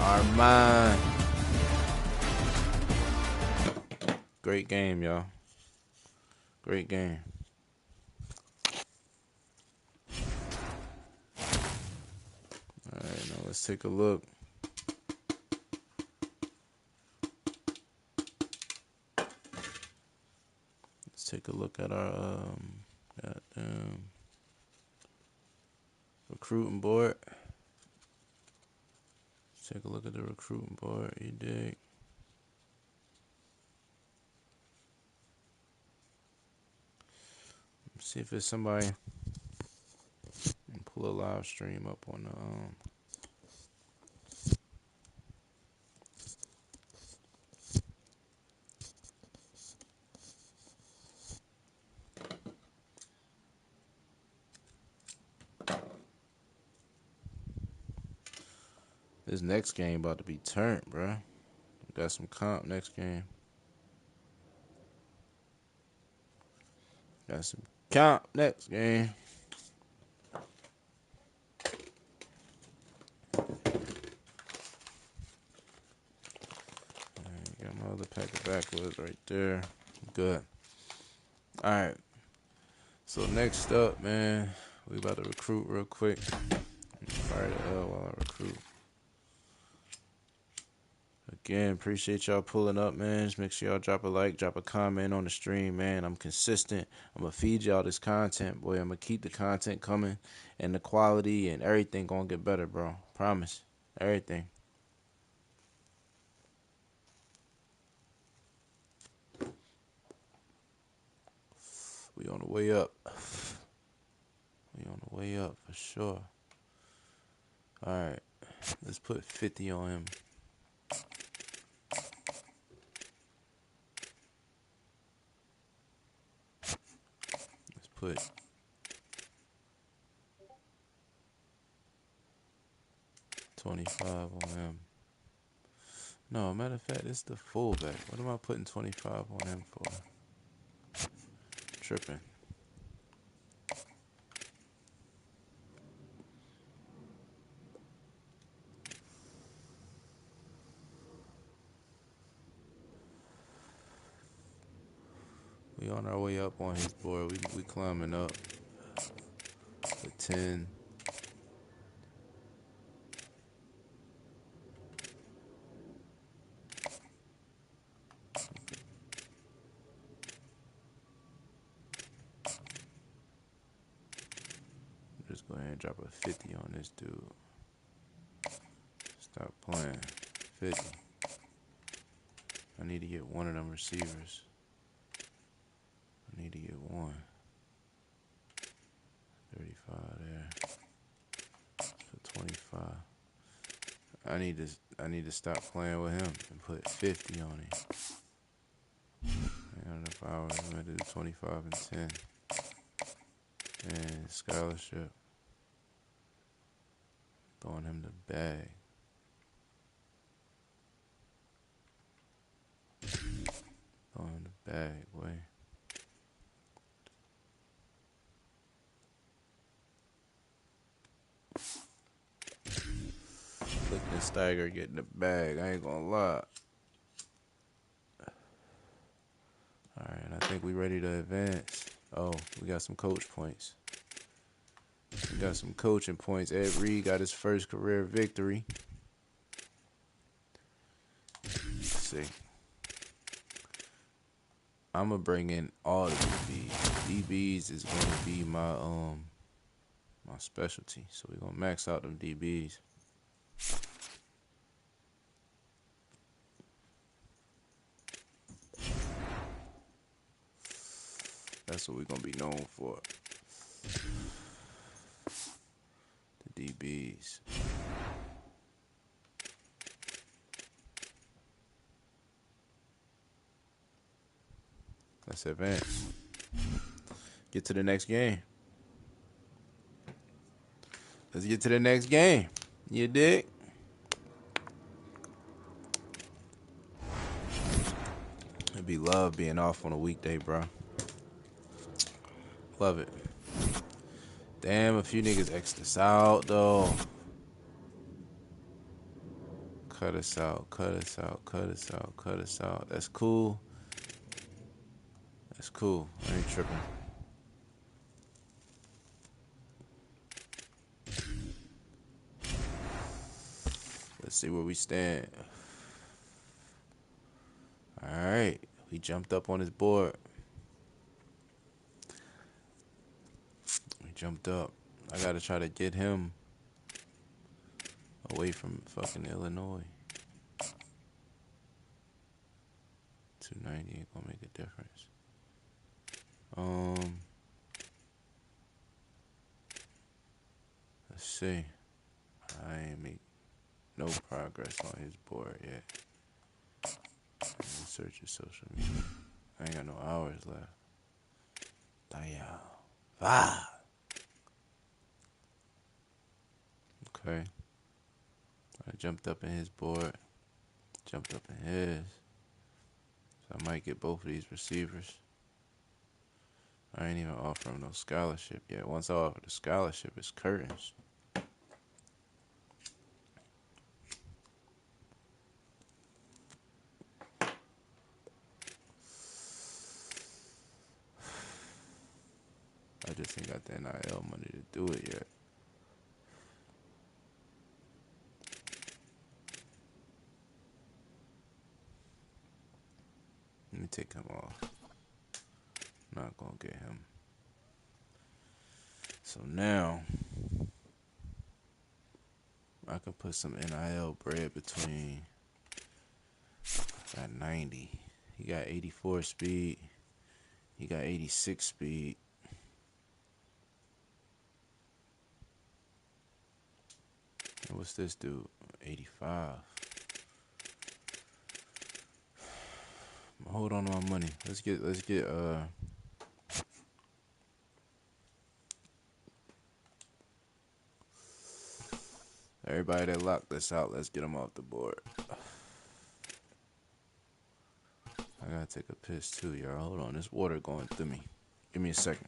Armand. Great game, y'all. Great game. Alright, now let's take a look. Take a look at our recruiting board. Take a look at the recruiting board. You dig? See if there's somebody. Pull a live stream up on the This next game about to be turned, bro. Got some comp next game. Got some comp next game. another pack of backwoods right there. Good. All right. So next up, man, we about to recruit real quick. Fire the L while I recruit. Again, appreciate y'all pulling up, man. Just make sure y'all drop a like, drop a comment on the stream, man. I'm consistent. I'm going to feed y'all this content, boy. I'm going to keep the content coming, and the quality and everything going to get better, bro. Promise. Everything. We on the way up. We on the way up for sure. All right. Let's put 50 on him. Let's put 25 on him. No, matter of fact, it's the fullback. What am I putting 25 on him for? Tripping. We on our way up on his board. We climbing up. Put 10. Just go ahead and drop a 50 on this dude. Stop playing. 50. I need to get one of them receivers. I need to get one. 35 there. Put 25. I need to stop playing with him and put 50 on him. I got enough hours. I'm gonna do 25 and 10. And scholarship. Throwing him the bag. Throwing him the bag, boy. Steiger getting the bag. I ain't gonna lie. Alright, I think we ready to advance. Oh, we got some coach points. We got some coaching points. Ed Reed got his first career victory. Let's see. I'm gonna bring in all the DBs. DBs is gonna be my my specialty. So we're gonna max out them DBs. That's what we're gonna be known for. The DBs. Let's advance. Get to the next game. Let's get to the next game. You dig? It'd be love being off on a weekday, bro. Love it. Damn, a few niggas X'd us out, though. Cut us out, cut us out, cut us out, cut us out. That's cool. That's cool. I ain't tripping. Let's see where we stand. Alright. We jumped up on his board. We jumped up. I gotta try to get him away from fucking Illinois. 290 ain't gonna make a difference. Let's see. I ain't make no progress on his board yet. Search his social media. I ain't got no hours left. Damn. Ah. Okay. I jumped up in his board. Jumped up in his. So I might get both of these receivers. I ain't even offering no scholarship yet. Once I offer the scholarship, it's curtains. I just ain't got the NIL money to do it yet. Let me take him off. Not gonna get him. So now I can put some NIL bread between. Got 90. He got 84 speed. He got 86 speed. And what's this dude? 85. Hold on to my money. Let's get everybody that locked this out, let's get them off the board. I gotta take a piss too, y'all. Hold on, this water going through me. Give me a second.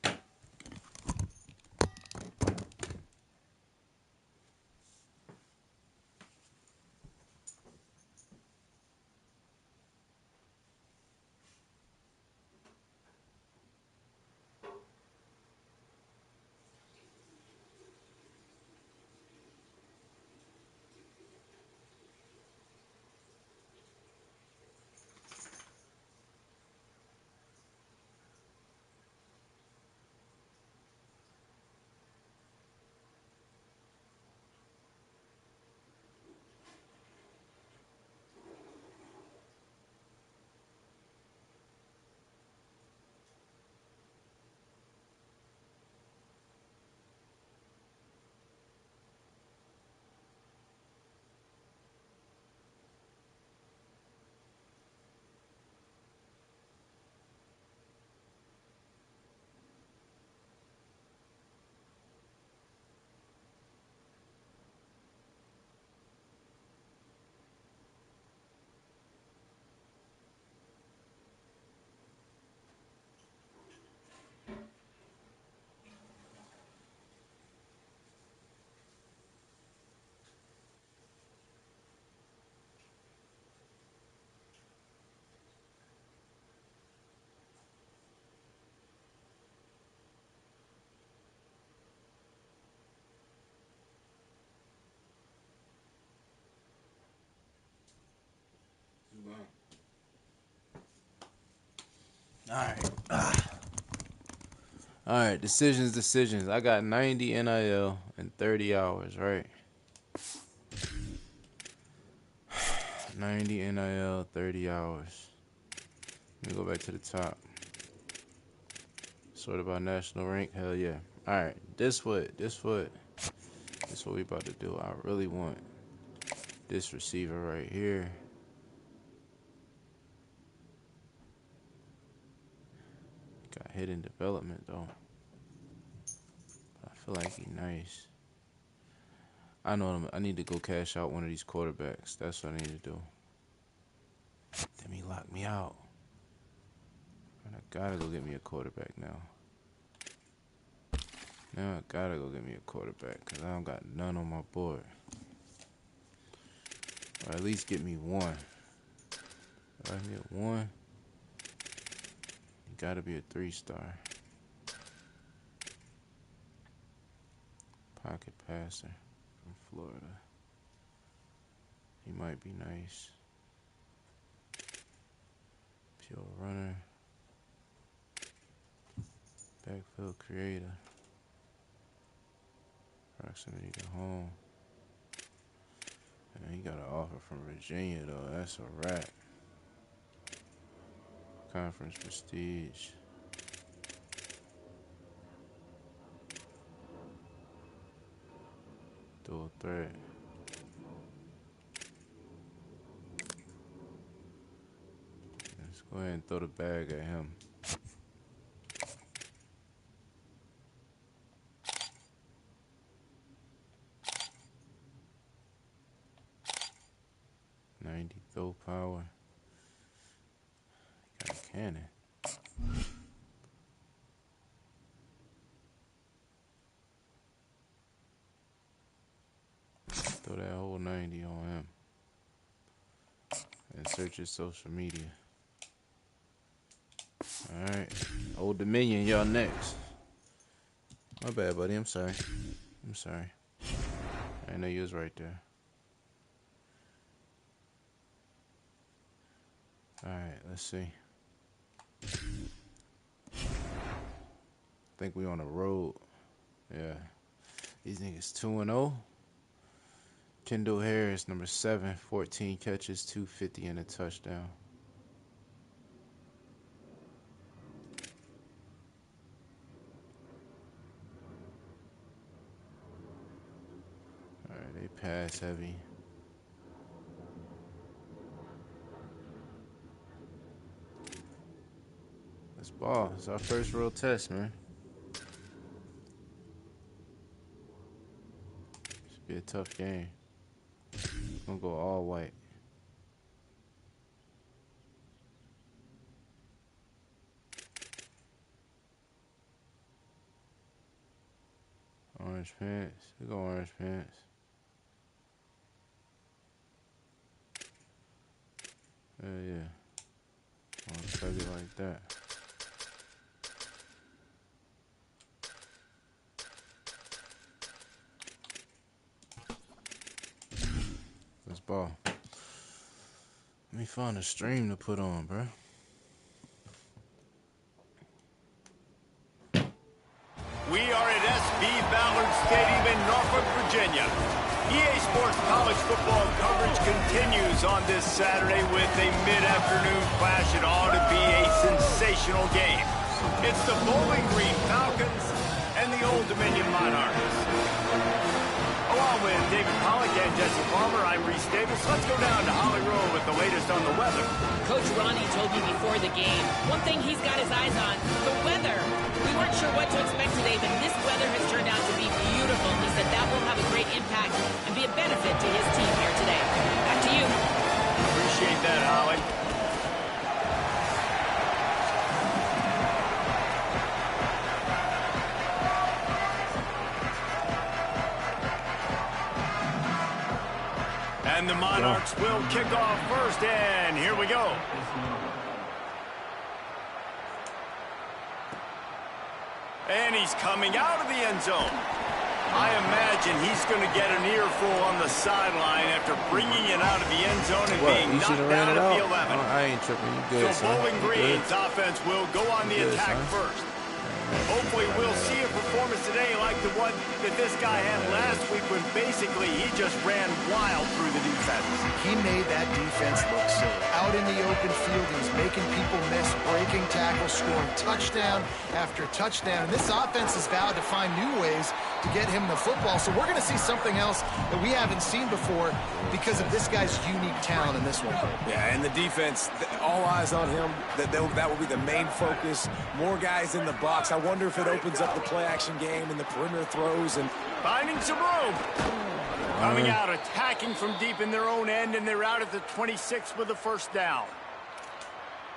All right, decisions. I got 90 NIL in 30 hours, right? 90 NIL, 30 hours. Let me go back to the top. Sort about national rank, hell yeah. All right, this what we about to do. I really want this receiver right here. Got hidden development though. I feel like he nice. I know I need to go cash out one of these quarterbacks. That's what I need to do. Then he locked me out. And I gotta go get me a quarterback now. Now I gotta go get me a quarterback because I don't got none on my board. Or at least get me one. If I get one, you gotta be a 3-star. Pocket passer from Florida. He might be nice. Pure runner. Backfield creator. Proximity to home. And he got an offer from Virginia though. That's a wrap. Conference prestige. Dual threat. Let's go ahead and throw the bag at him. Throw power. Got a cannon. Throw that whole 90 on him. And search his social media. Alright. Old Dominion, y'all next. My bad, buddy. I'm sorry. I'm sorry. I didn't know you was right there. All right, let's see. I think we on the road. Yeah. These niggas 2-0. Kendall Harris, number 7, 14 catches, 250 and a touchdown. All right, they pass heavy. Let's ball. It's our first real test, man. Should be a tough game. Gonna go all white. Orange pants. We go orange pants. Yeah. I'll tug it like that. Let's ball. Let me find a stream to put on, bro. We are at SB Ballard Stadium in Norfolk, Virginia. EA Sports college football coverage continues on this Saturday with a mid-afternoon clash. It ought to be a sensational game. It's the Bowling Green Falcons and the Old Dominion Monarchs. Along with David Pollack and Jesse Palmer, I'm Reese Davis. Let's go down to Holly Road with the latest on the weather. Coach Ronnie told me before the game, one thing he's got his eyes on, the weather. We weren't sure what to expect today, but this weather has turned out to be beautiful. He said that will have a great impact and be a benefit to his team here today. Back to you. Appreciate that, Holly. And the Monarchs will kick off first, and here we go. And he's coming out of the end zone. I imagine he's going to get an earful on the sideline after bringing it out of the end zone and being knocked down at the 11. I ain't tripping. You good, so Bowling Green's offense will go on the attack first. Hopefully we'll see a performance today like the one that this guy had last week when basically he just ran wild through the defense. He made that defense look silly. Out in the open field, he's making people miss, breaking tackles, scoring touchdown after touchdown. And this offense has vowed to find new ways to get him the football. So we're going to see something else that we haven't seen before because of this guy's unique talent in this one. Yeah, and the defense, all eyes on him. That will be the main focus. More guys in the box. I wonder if it opens up the play-action game and the perimeter throws. And finding some room. Coming out, attacking from deep in their own end, and they're out at the 26 with the first down.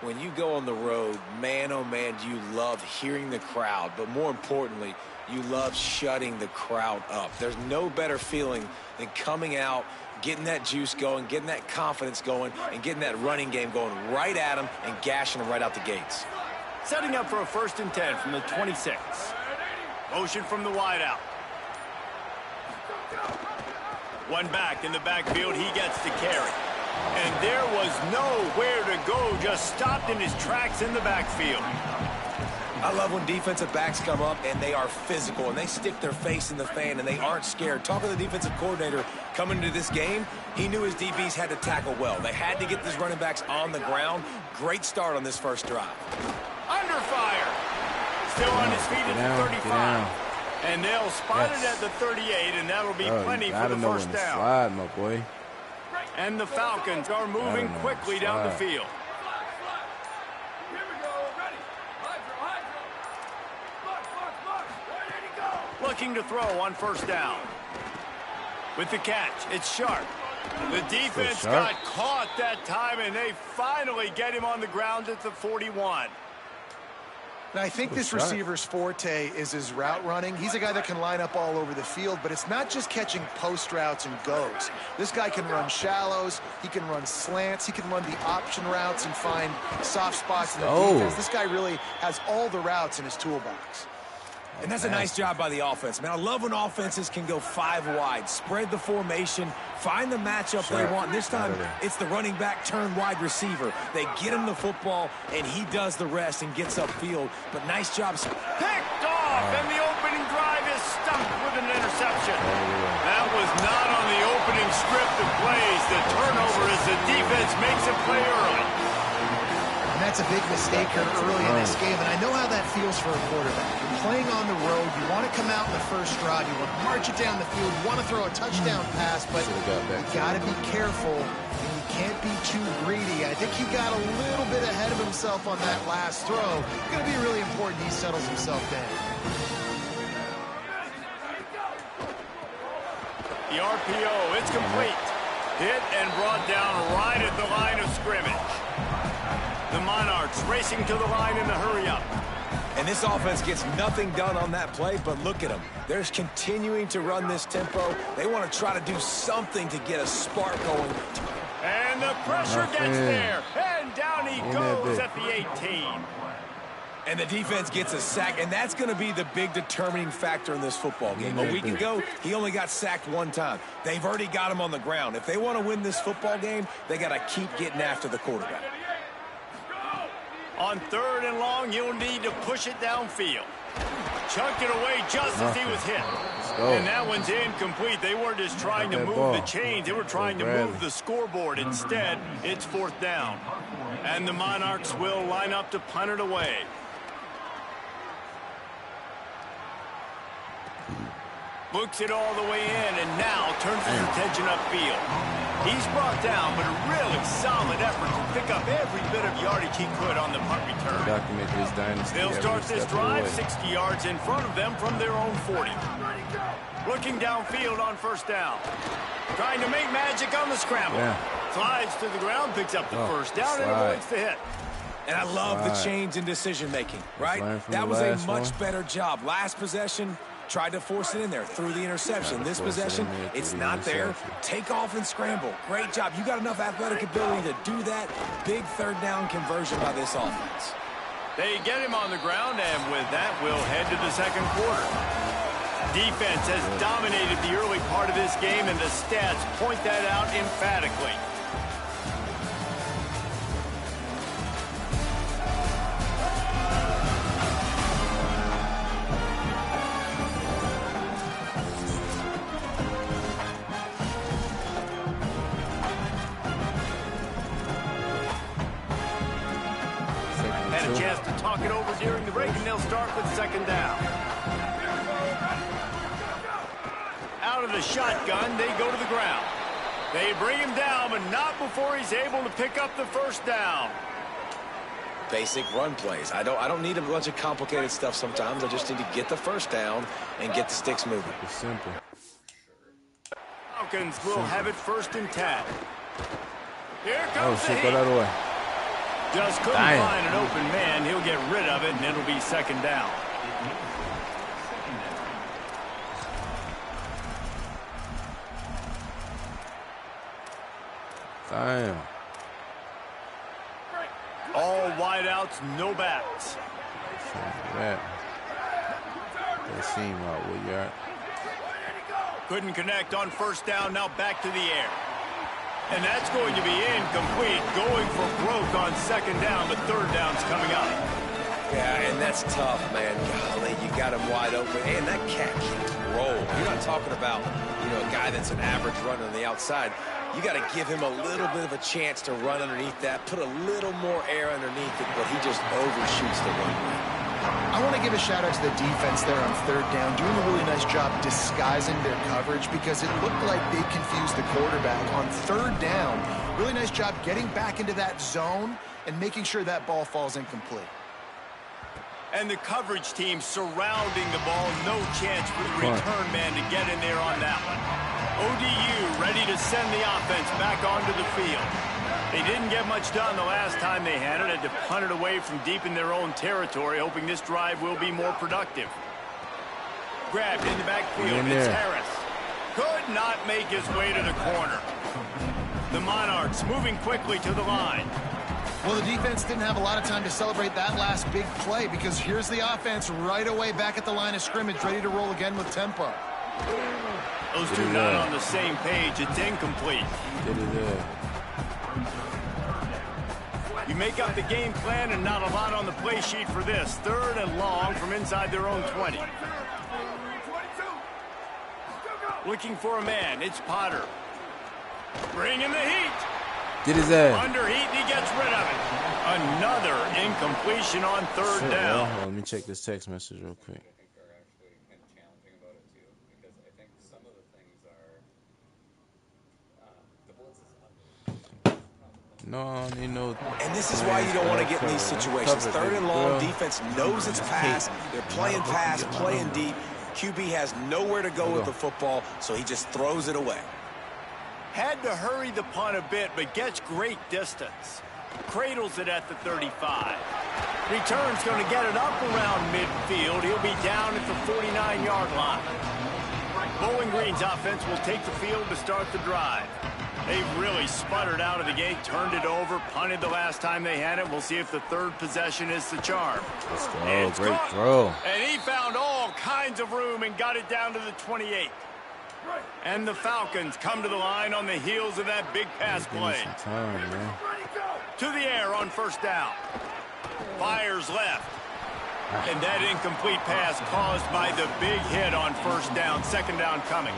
When you go on the road, man, oh man, do you love hearing the crowd. But more importantly, you love shutting the crowd up. There's no better feeling than coming out, getting that juice going, getting that confidence going, and getting that running game going right at them and gashing them right out the gates. Setting up for a 1st and 10 from the 26. Motion from the wideout. One back in the backfield, he gets to carry. And there was nowhere to go, just stopped in his tracks in the backfield. I love when defensive backs come up and they are physical and they stick their face in the fan and they aren't scared. Talking to the defensive coordinator coming into this game, he knew his DBs had to tackle well. They had to get these running backs on the ground. Great start on this first drive. Under fire. Still on his feet at the 35. And they'll spot it at the 38, and that'll be plenty for the first down. Slide, my boy. And the Falcons are moving quickly down the field. Here we go. Ready. Hydro. Box. Looking to throw on first down. With the catch, it's Sharp. The defense got caught that time, and they finally get him on the ground at the 41. And I think this receiver's forte is his route running. He's a guy that can line up all over the field, but it's not just catching post routes and goes. This guy can run shallows, he can run slants, he can run the option routes and find soft spots in the defense. This guy really has all the routes in his toolbox. And that's a nice job by the offense. Man, I love when offenses can go 5 wide, spread the formation, find the matchup they want. This time, it's the running back turned wide receiver. They get him the football, and he does the rest and gets upfield. But nice job. Picked off, and the opening drive is stuck with an interception. That was not on the opening script of plays. The turnover as the defense makes a play early. And that's a big mistake here early in this game, and I know how that feels for a quarterback. You're playing on the road. You want to come out in the first drive. You want to march it down the field. You want to throw a touchdown pass, but you got to be careful, and you can't be too greedy. I think he got a little bit ahead of himself on that last throw. It's going to be really important he settles himself down. The RPO, it's complete. Hit and brought down right at the line of scrimmage. The Monarchs racing to the line in a hurry-up. And this offense gets nothing done on that play, but look at them. They're continuing to run this tempo. They want to try to do something to get a spark going. And the pressure gets there. And down he goes at the 18. And the defense gets a sack, and that's going to be the big determining factor in this football game. A week ago, he only got sacked 1 time. They've already got him on the ground. If they want to win this football game, they got to keep getting after the quarterback. On 3rd and long, you'll need to push it downfield. Chunked it away just as he was hit. And that one's incomplete. They weren't just trying to move the chains. They were trying to move the scoreboard. Instead, it's 4th down. And the Monarchs will line up to punt it away. Looks it all the way in, and now turns his attention upfield. He's brought down, but a really solid effort to pick up every bit of yardage he could on the punt return. Document this dynasty. They'll start this drive 60 yards in front of them from their own 40. Looking downfield on 1st down. Trying to make magic on the scramble. Slides to the ground, picks up the 1st down, and avoids the hit. And I love the change in decision-making, right? That was a much better job. Last possession, tried to force it in there through the interception. This possession, it's not there. Take off and scramble. Great job. You got enough athletic ability to do that. Big 3rd down conversion by this offense. They get him on the ground, and with that, we'll head to the 2nd quarter. Defense has dominated the early part of this game, and the stats point that out emphatically. Had a chance to talk it over during the break, and they'll start with 2nd down. Out of the shotgun, they go to the ground. They bring him down, but not before he's able to pick up the 1st down. Basic run plays. I don't need a bunch of complicated stuff sometimes. I just need to get the 1st down and get the sticks moving. It's simple. Falcons will have it 1st and 10. Here comes the heat. Go that way. Just couldn't find an open man. He'll get rid of it, and it'll be 2nd down. Damn. All wideouts, no backs. That seam out where you're at. Couldn't connect on 1st down. Now back to the air. And that's going to be incomplete. Going for broke on 2nd down, but 3rd down's coming up. Yeah, and that's tough, man. Golly, you got him wide open. And that cat can roll. You're not talking about, a guy that's an average runner on the outside. You got to give him a little bit of a chance to run underneath that, put a little more air underneath it, but he just overshoots the runway. I want to give a shout-out to the defense there on 3rd down, doing a really nice job disguising their coverage because it looked like they confused the quarterback. On 3rd down, really nice job getting back into that zone and making sure that ball falls incomplete. And the coverage team surrounding the ball. No chance for the return man to get in there on that one. ODU ready to send the offense back onto the field. They didn't get much done the last time they had it. Had to punt it away from deep in their own territory, hoping this drive will be more productive. Grabbed in the backfield. It's Harris. Could not make his way to the corner. The Monarchs moving quickly to the line. Well, the defense didn't have a lot of time to celebrate that last big play because here's the offense right away back at the line of scrimmage, ready to roll again with tempo. Those two not on the same page. It's incomplete. You make up the game plan and not a lot on the play sheet for this. 3rd and long from inside their own 20. Looking for a man. It's Potter. Bringing the heat. Get his ass. Under heat, he gets rid of it. Another incompletion on 3rd down. Let me check this text message real quick. No, you know. And this is why you don't want to get in these situations. 3rd and long, defense knows it's pass. They're playing pass, playing deep. QB has nowhere to go with the football, so he just throws it away. Had to hurry the punt a bit, but gets great distance. Cradles it at the 35. Return's going to get it up around midfield. He'll be down at the 49-yard line. Bowling Green's offense will take the field to start the drive. They've really sputtered out of the gate, turned it over, punted the last time they had it. We'll see if the 3rd possession is the charm. Let's go. Great throw. And he found all kinds of room and got it down to the 28. And the Falcons come to the line on the heels of that big pass play. To the air on 1st down. Fires left. And that incomplete pass caused by the big hit on 1st down. 2nd down coming.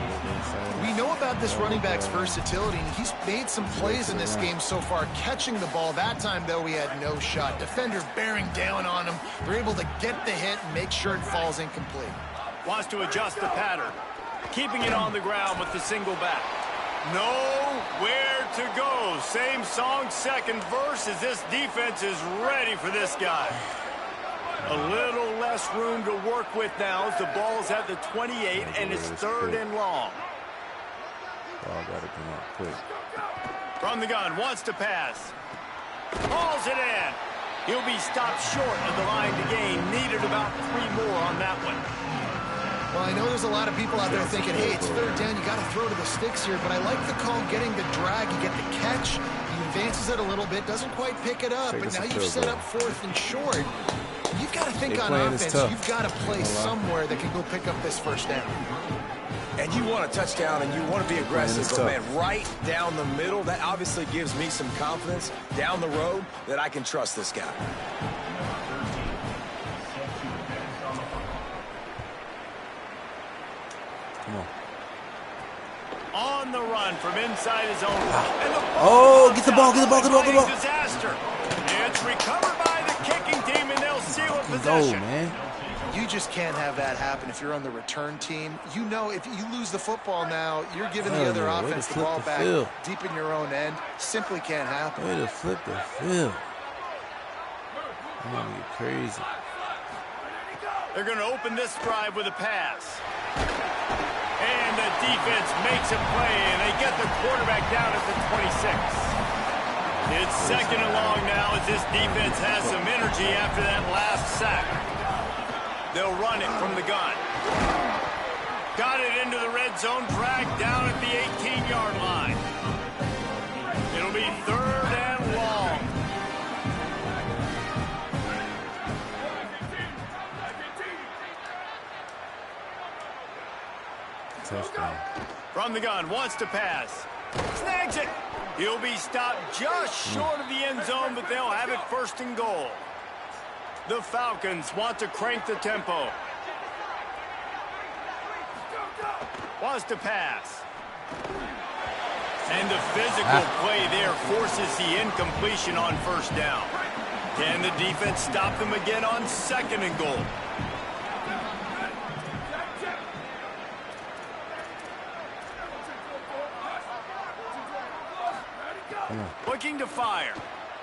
We know about this running back's versatility, and he's made some plays in this game so far, catching the ball. That time, though, he had no shot. Defender bearing down on him. They're able to get the hit and make sure it falls incomplete. Wants to adjust the pattern. Keeping it on the ground with the single back. Nowhere to go. Same song, 2nd verse, as this defense is ready for this guy. A little less room to work with now as the ball's at the 28 and it's 3rd and long. Ball got to come out quick. From the gun, wants to pass. Hauls it in. He'll be stopped short of the line to gain. Needed about 3 more on that one. Well, I know there's a lot of people out there thinking, hey, it's 3rd down, you got to throw to the sticks here, but I like the call getting the drag, you get the catch, he advances it a little bit, doesn't quite pick it up, but now you've set up 4th and short. You've got to think on offense, you've got to play somewhere that can go pick up this 1st down. And you want a touchdown and you want to be aggressive, but man, right down the middle, that obviously gives me some confidence down the road that I can trust this guy. Come on. On the run from inside his own. And the get the ball. Disaster. It's recovered by the kicking team, and they'll seal a possession. Man. You just can't have that happen if you're on the return team. You know, if you lose the football now, you're giving the other offense the ball back deep in your own end. Simply can't happen. Way to flip the field. I'm going to get crazy. They're going to open this drive with a pass. And the defense makes a play, and they get the quarterback down at the 26. It's 2nd and long now as this defense has some energy after that last sack. They'll run it from the gun. Got it into the red zone, dragged down at the 18-yard line. It'll be 3rd and long. Touchdown. From the gun, wants to pass. Snags it. He'll be stopped just short of the end zone, but they'll have it 1st and goal. The Falcons want to crank the tempo. Wants to pass. And the physical play there forces the incompletion on 1st down. Can the defense stop them again on 2nd and goal? Looking to fire.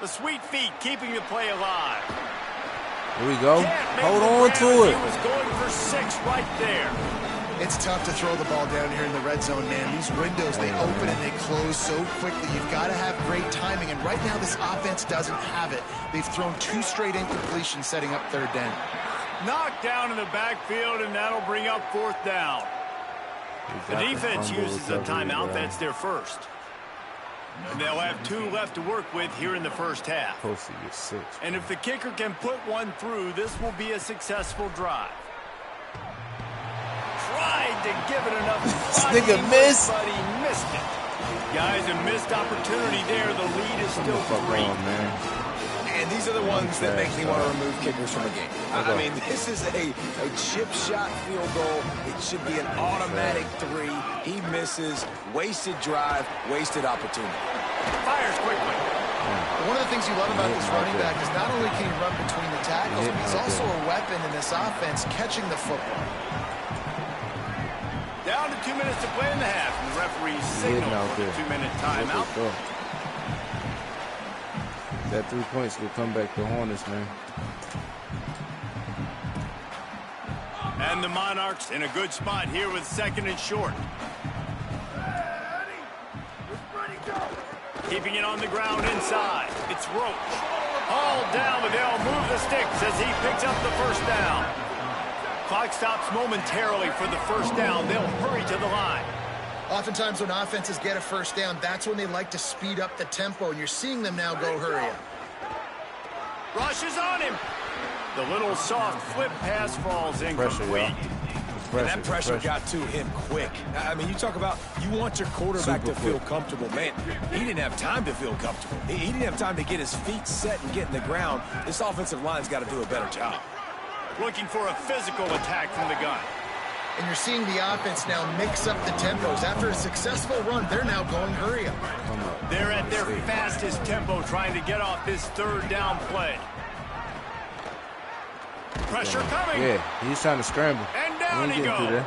The sweet feet keeping the play alive. Here we go. Hold on to it. He was going for 6 right there. It's tough to throw the ball down here in the red zone, man. These windows, they open and they close so quickly. You've got to have great timing, and right now this offense doesn't have it. They've thrown 2 straight incompletions, setting up 3rd down. Knocked down in the backfield, and that'll bring up 4th down. The defense uses a timeout. That's their first. And they'll have 2 left to work with here in the first half. Supposed to get 6. And if the kicker can put one through, this will be a successful drive. Tried to give it enough. Nigga missed. But he missed it. Guys, a missed opportunity there. The lead is still 3. Man. And these are the ones that make me want to remove kickers from a game. I mean, this is a chip shot field goal. It should be an automatic 3. He misses. Wasted drive. Wasted opportunity. Fires quickly. One of the things you love about this running back is not only can he run between the tackles, but he's also a weapon in this offense catching the football. Down to 2 minutes to play in the half. And the referee signaled for the 2-minute timeout. That 3 points will come back to Hornets, man. And the Monarchs in a good spot here with 2nd and short. Keeping it on the ground inside. It's Roach. Hauled down, but they'll move the sticks as he picks up the first down. Clock stops momentarily for the first down. They'll hurry to the line. Oftentimes when offenses get a first down, that's when they like to speed up the tempo, and you're seeing them now go hurry up. Rushes on him. The little soft flip pass falls incomplete. And that pressure got to him quick. I mean, you talk about you want your quarterback to feel comfortable. Man, he didn't have time to feel comfortable. He didn't have time to get his feet set and get in the ground. This offensive line's got to do a better job. Looking for a physical attack from the gun. And you're seeing the offense now mix up the tempos. After a successful run, they're now going hurry up. They're at their fastest tempo trying to get off this 3rd down play. Pressure coming. Yeah, he's trying to scramble. And down he goes.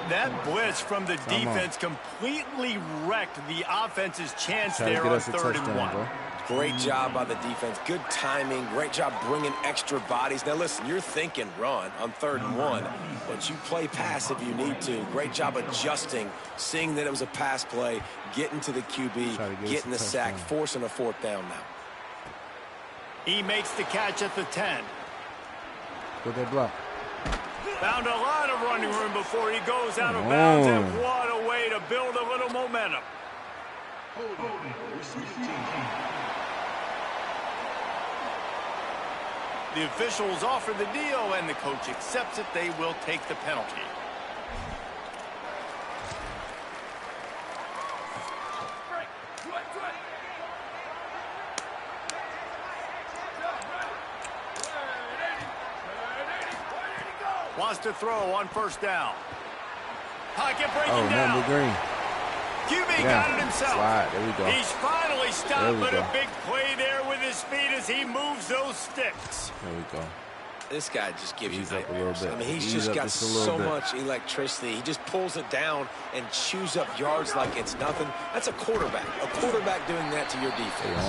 That blitz from the defense completely wrecked the offense's chance there on 3rd and 1. Bro. Great job by the defense. Good timing. Great job bringing extra bodies. Now, listen, you're thinking run on 3rd and 1, but you play pass if you need to. Great job adjusting, seeing that it was a pass play, getting to the QB, getting the sack, forcing a 4th down now. He makes the catch at the 10. Put that block. Found a lot of running room before he goes out of bounds, and what a way to build a little momentum. The officials offer the deal, and the coach accepts it. They will take the penalty. Wants to throw on 1st down. Pocket breaking down. Green. QB got it himself. Slide. There we go. He's finally stopped, but a big play there with his feet as he moves those sticks. There we go. This guy just gives you nightmares. I mean, he's just got so much electricity. He just pulls it down and chews up yards like it's nothing. That's a quarterback. A quarterback doing that to your defense.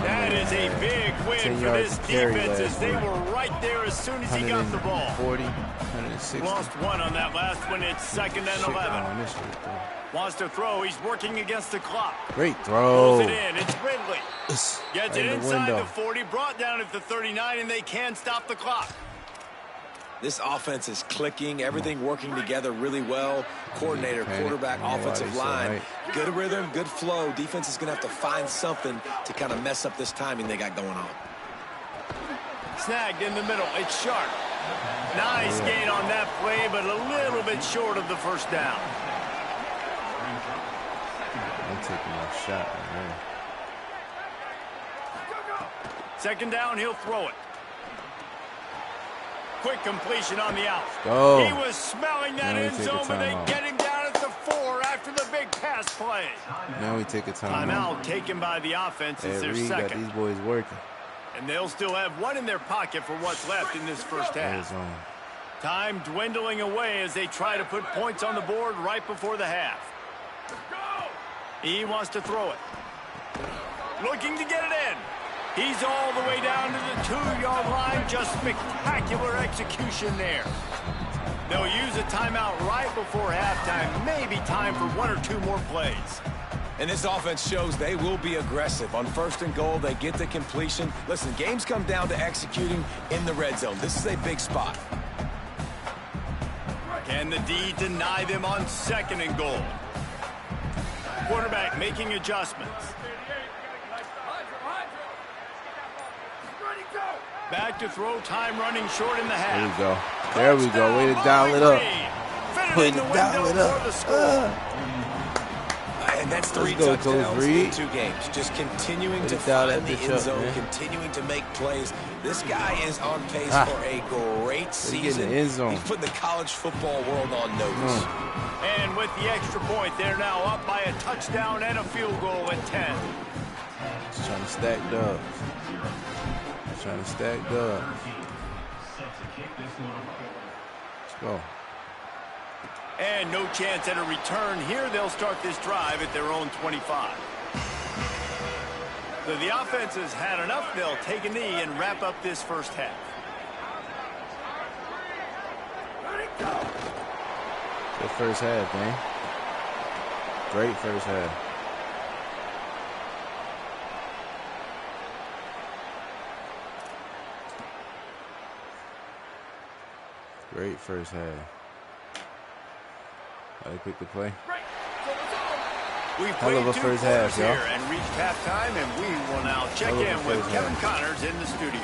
That is a big win for this defense as they were right there as soon as he got the ball. 40, 160. Lost 1 on that last one. It's 2nd and 11. Wants to throw. He's working against the clock. Great throw. Pulls it in. It's Ridley. Gets it inside the 40. Brought down at the 39, and they can stop the clock. This offense is clicking. Everything working together really well. Coordinator, quarterback, offensive line. Good rhythm, good flow. Defense is going to have to find something to kind of mess up this timing they got going on. Snagged in the middle. It's Sharp. Nice gain on that play, but a little bit short of the 1st down. I'm taking my shot right here. 2nd down, he'll throw it. Quick completion on the out. Oh. He was smelling that end zone, but they get him down at the 4 after the big pass play. Now we take a timeout. Taken by the offense as their 2nd. Got these boys working. And they'll still have 1 in their pocket for what's left in this first half. Time dwindling away as they try to put points on the board right before the half. He wants to throw it. Looking to get it in. He's all the way down to the 2-yard line. Just spectacular execution there. They'll use a timeout right before halftime. Maybe time for 1 or 2 more plays. And this offense shows they will be aggressive. On 1st and goal, they get the completion. Listen, games come down to executing in the red zone. This is a big spot. Can the D deny them on 2nd and goal? Quarterback making adjustments. Back to throw, time running short in the half. There we go. Way to dial it up. Way to dial it up. And that's 3 touchdowns in 2 games. Just continuing to find the end zone, continuing to make plays. This guy is on pace for a great season. He's putting the college football world on notice. And with the extra point, they're now up by a touchdown and a field goal at 10. Just trying to stack dubs. Trying to stack dubs. Let's go. And no chance at a return here. They'll start this drive at their own 25. So the offense has had enough. They'll take a knee and wrap up this first half. Good first half, man. Great first half. Great first half. I picked the play. We've Hell of a first half, y'all. And reached halftime, and we will now check in with Kevin Connors in the studio.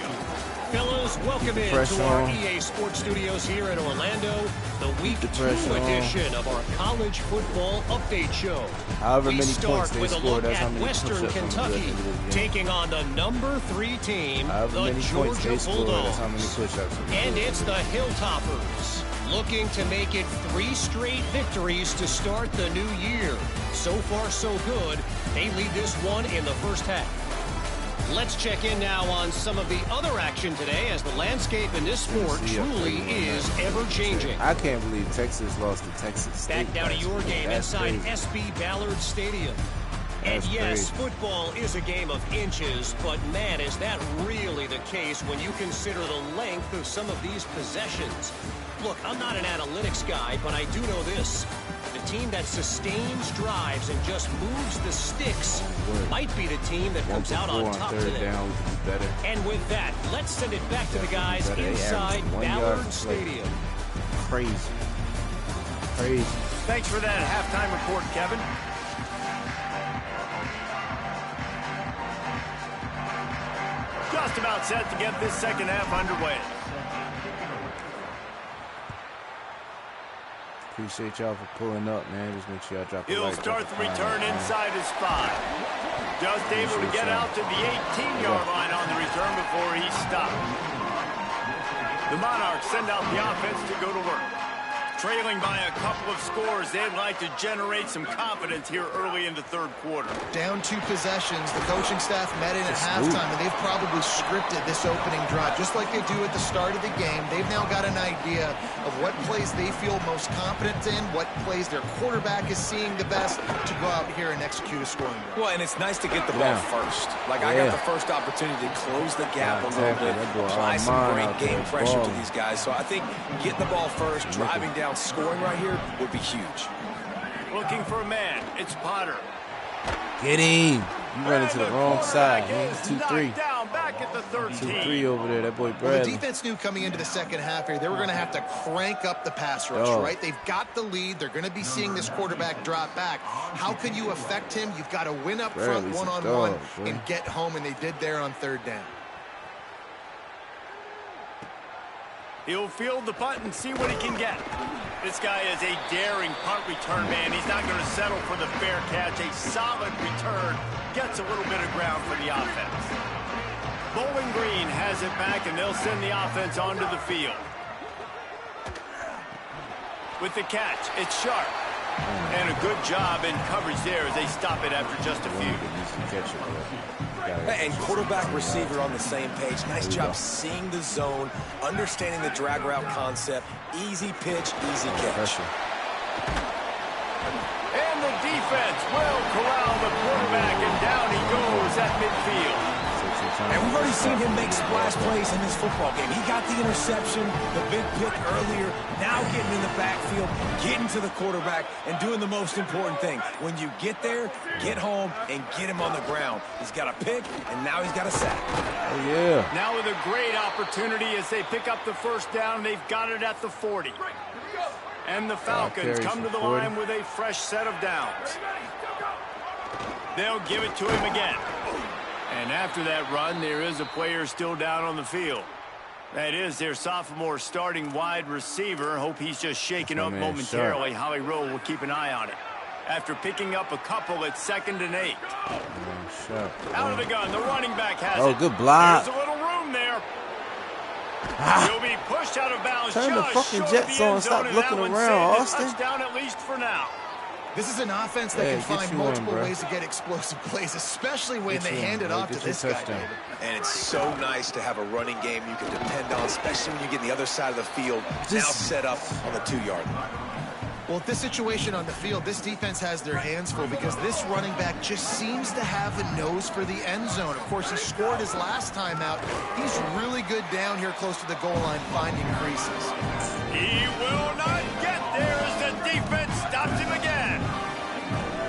Fellas, welcome in to our EA Sports Studios here in Orlando, the Week 2 edition of our College Football Update Show. However many points they scored, that's how many Western Kentucky taking on the number 3 team, the Georgia Bulldogs. And it's the Hilltoppers, looking to make it 3 straight victories to start the new year. So far, so good. They lead this one in the first half. Let's check in now on some of the other action today, as the landscape in this sport truly is ever-changing. I can't believe Texas lost to Texas State. Back down to your game inside SB Ballard Stadium. And yes, football is a game of inches, but man, is that really the case when you consider the length of some of these possessions. Look, I'm not an analytics guy, but I do know this. The team that sustains drives and just moves the sticks might be the team that comes out on top today. And with that, let's send it back to the guys inside Ballard Stadium. Crazy. Crazy. Thanks for that halftime report, Kevin. Just about set to get this second half underway. Appreciate y'all for pulling up, man. Just make sure y'all drop a like. He'll start the return inside his spot. Just able to get out to the 18-yard line on the return before he stopped. The Monarchs send out the offense to go to work. Trailing by a couple of scores, they'd like to generate some confidence here early in the third quarter. Down 2 possessions, the coaching staff met in at halftime, and they've probably scripted this opening drive, just like they do at the start of the game. They've now got an idea of what plays they feel most confident in, what plays their quarterback is seeing the best to go out here and execute a scoring drive. Well, and it's nice to get the ball first. Like, I got the first opportunity to close the gap a little bit, apply some great game pressure to these guys. So I think getting the ball first, driving down, scoring right here would be huge. Looking for a man. It's Potter. Get him. You running to the wrong side. 2-3. Back at the 2-3 over there. That boy Bradley. Well, the defense knew coming into the second half here they were going to have to crank up the pass rush, right? They've got the lead. They're going to be seeing this quarterback drop back. How can you affect him? You've got to win up front one-on-one and get home, and they did there on third down. He'll field the punt and see what he can get. This guy is a daring punt return man. He's not going to settle for the fair catch. A solid return. Gets a little bit of ground for the offense. Bowling Green has it back, and they'll send the offense onto the field. With the catch, it's Sharp. And a good job in coverage there as they stop it after just a few. And quarterback receiver on the same page. Nice job seeing the zone, understanding the drag route concept. Easy pitch, easy catch. And the defense will corral the quarterback, and down he goes at midfield. And we've already seen him make splash plays in this football game. He got the interception, the big pick earlier, now getting in the backfield, getting to the quarterback, and doing the most important thing. When you get there, get home, and get him on the ground. He's got a pick, and now he's got a sack. Oh, yeah. Now with a great opportunity as they pick up the first down, they've got it at the 40. And the Falcons come to the line with a fresh set of downs. They'll give it to him again. And after that run, there is a player still down on the field. That is their sophomore starting wide receiver. Hope he's just shaken up momentarily. Holly Rowe will keep an eye on it. After picking up a couple at 2nd and 8. Out of the gun, the running back has it. Good block. There's a little room there. He'll be pushed out of bounds. Turn the fucking Jets on. Stop looking around, Austin. Touchdown at least for now. This is an offense that can find multiple ways to get explosive plays, especially when they hand it off to this guy, David. And it's so nice to have a running game you can depend on, especially when you get on the other side of the field, now set up on the 2-yard line. Well, this situation on the field, this defense has their hands full because this running back just seems to have a nose for the end zone. Of course, he scored his last time out. He's really good down here close to the goal line, finding creases. He will not get there as the defense stops him again.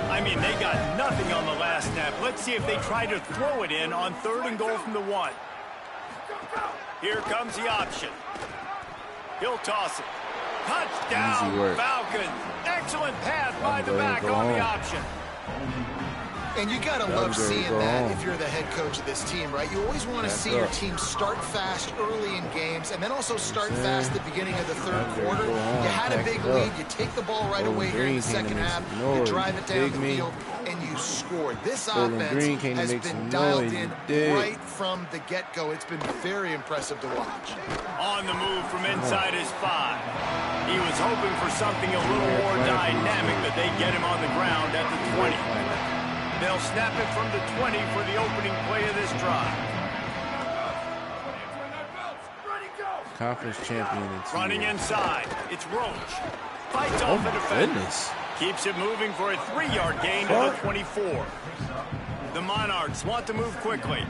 I mean, they got nothing on the last snap. Let's see if they try to throw it in on 3rd and goal from the 1. Here comes the option. He'll toss it. Touchdown, Falcons. Excellent pass by the back on the option. And you got to love seeing that if you're the head coach of this team, right? You always want to see your team start fast early in games and then also start fast at the beginning of the 3rd quarter. You had a big lead. You take the ball right away here in the 2nd half. You drive it down the field, and you score. This offense has been dialed in right from the get-go. It's been very impressive to watch. On the move from inside his 5. He was hoping for something a little more dynamic, but they get him on the ground at the 20. They'll snap it from the 20 for the opening play of this drive. Conference champion. Running inside. It's Roach. Fights off the defender. Keeps it moving for a 3-yard gain to the 24. The Monarchs want to move quickly.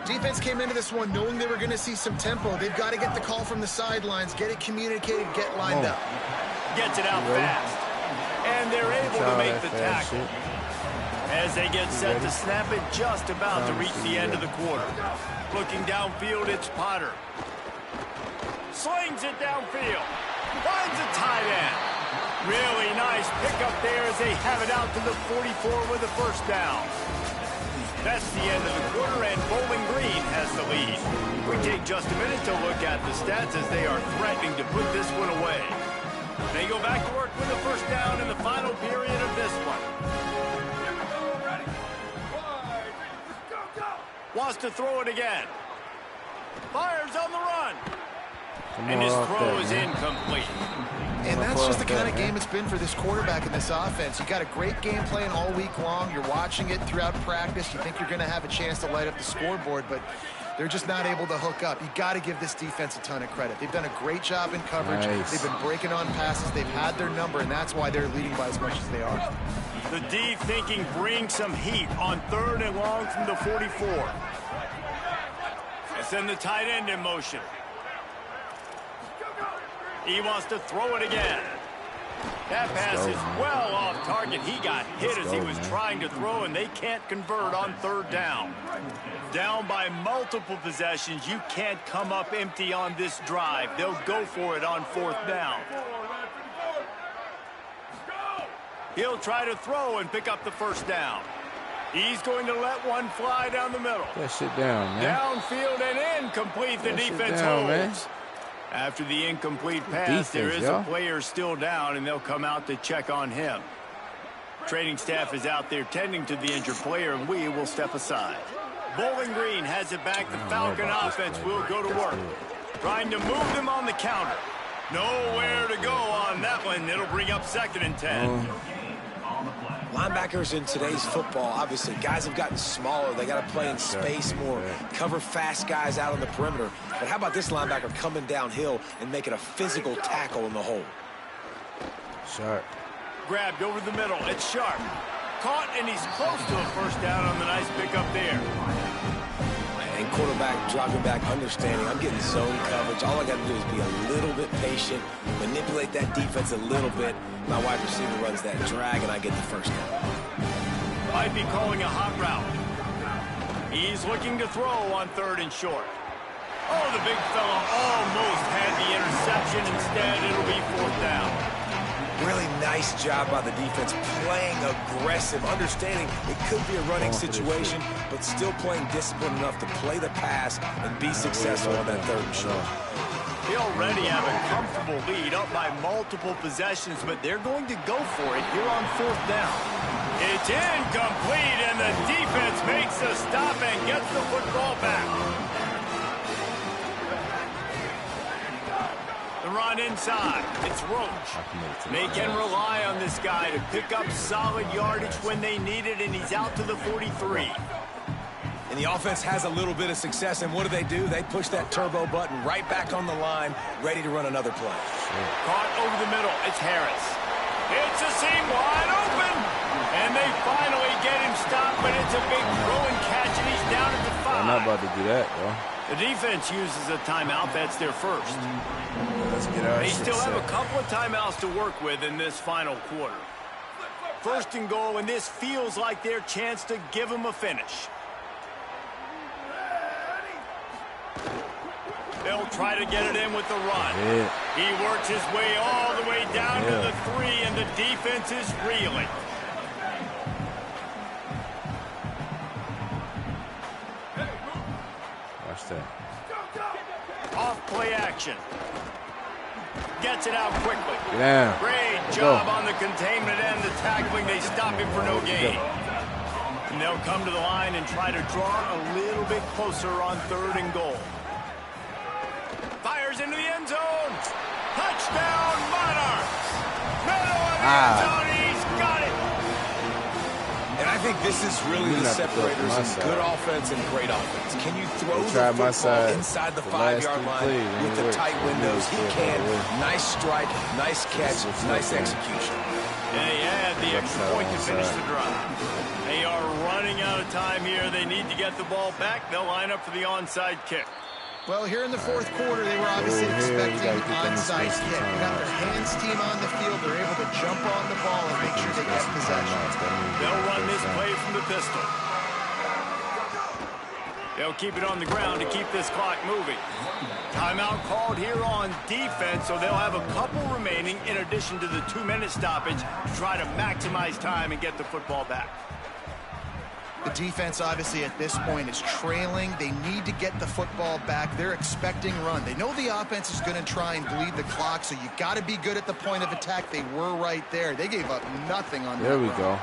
Defense came into this one knowing they were going to see some tempo. They've got to get the call from the sidelines, get it communicated, get lined up. Gets it out fast. And they're able to make the tackle. As they get set to snap it just about to reach the end of the quarter. Looking downfield, it's Potter. Slings it downfield. Finds a tight end. Really nice pickup there as they have it out to the 44 with a 1st down. That's the end of the quarter, and Bowling Green has the lead. We take just a minute to look at the stats as they are threatening to put this one away. They go back to work with a 1st down in the final period of this one. Wants to throw it again. Fires on the run. And his throw is incomplete. And that's just the kind of game it's been for this quarterback in this offense. You got a great game plan all week long. You're watching it throughout practice. You think you're going to have a chance to light up the scoreboard, but they're just not able to hook up. You got to give this defense a ton of credit. They've done a great job in coverage. They've been breaking on passes. They've had their number, and that's why they're leading by as much as they are. The D thinking bring some heat on 3rd and long from the 44. And send the tight end in motion. He wants to throw it again. That pass is well off target. He got hit as he was trying to throw, and they can't convert on 3rd down. Down by multiple possessions. You can't come up empty on this drive. They'll go for it on 4th down. He'll try to throw and pick up the 1st down. He's going to let one fly down the middle. That shit down, man. Downfield and incomplete. The defense holds. After the incomplete pass, there is a player still down, and they'll come out to check on him. Training staff is out there tending to the injured player, and we will step aside. Bowling Green has it back. The Falcon offense will go to work, trying to move them on the counter. Nowhere to go on that one. It'll bring up 2nd and 10. Linebackers in today's football, obviously, guys have gotten smaller. They got to play in space more, cover fast guys out on the perimeter. But how about this linebacker coming downhill and making a physical tackle in the hole? Sharp. Grabbed over the middle. It's Sharp. Caught, and he's close to a 1st down on the nice pickup there. And quarterback dropping back, understanding I'm getting zone coverage. All I got to do is be a little bit patient, manipulate that defense a little bit. My wide receiver runs that drag, and I get the 1st down. Might be calling a hot route. He's looking to throw on 3rd and short. Oh, the big fella almost had the interception. Instead, it'll be 4th down. Really nice job by the defense, playing aggressive, understanding it could be a running situation, but still playing disciplined enough to play the pass and be successful on that 3rd and short. They already have a comfortable lead up by multiple possessions, but they're going to go for it here on 4th down. It's incomplete, and the defense makes the stop and gets the football back. The run inside. It's Roach. They can rely on this guy to pick up solid yardage when they need it, and he's out to the 43. And the offense has a little bit of success, and what do? They push that turbo button right back on the line, ready to run another play. Caught over the middle. It's Harris. It's a seam wide open. And they finally get him stopped, but it's a big throw and catch, and he's down at the 5. I'm not about to do that, bro. The defense uses a timeout. That's their first. Let's get our They shit still have set. a couple of timeouts to work with in this final quarter. 1st and goal, and this feels like their chance to give them a finish. They'll try to get it in with the run. Yeah. He works his way all the way down to the 3, and the defense is reeling. Watch that. Off play action. Gets it out quickly. Yeah. Great job on the containment and the tackling. They stop him for no gain. And they'll come to the line and try to draw a little bit closer on 3rd and goal. Fires into the end zone. Touchdown, Monarchs. Middle of the end zone. He's got it. And I think this is really the separators in good offense and great offense. Can you throw the football inside the 5-yard line with the tight windows? He can. Nice strike, nice catch, nice execution. And they had the extra point to finish the drive. They are running out of time here. They need to get the ball back. They'll line up for the onside kick. Well, here in the 4th quarter, they were obviously expecting onside kick. They got their hands team on the field. They're able to jump on the ball and make sure they get possession. They'll run this play from the pistol. They'll keep it on the ground to keep this clock moving. Timeout called here on defense, so they'll have a couple remaining in addition to the 2-minute stoppage to try to maximize time and get the football back. The defense, obviously, at this point is trailing. They need to get the football back. They're expecting run. They know the offense is going to try and bleed the clock, so you got to be good at the point of attack. They were right there. They gave up nothing on that. There we go.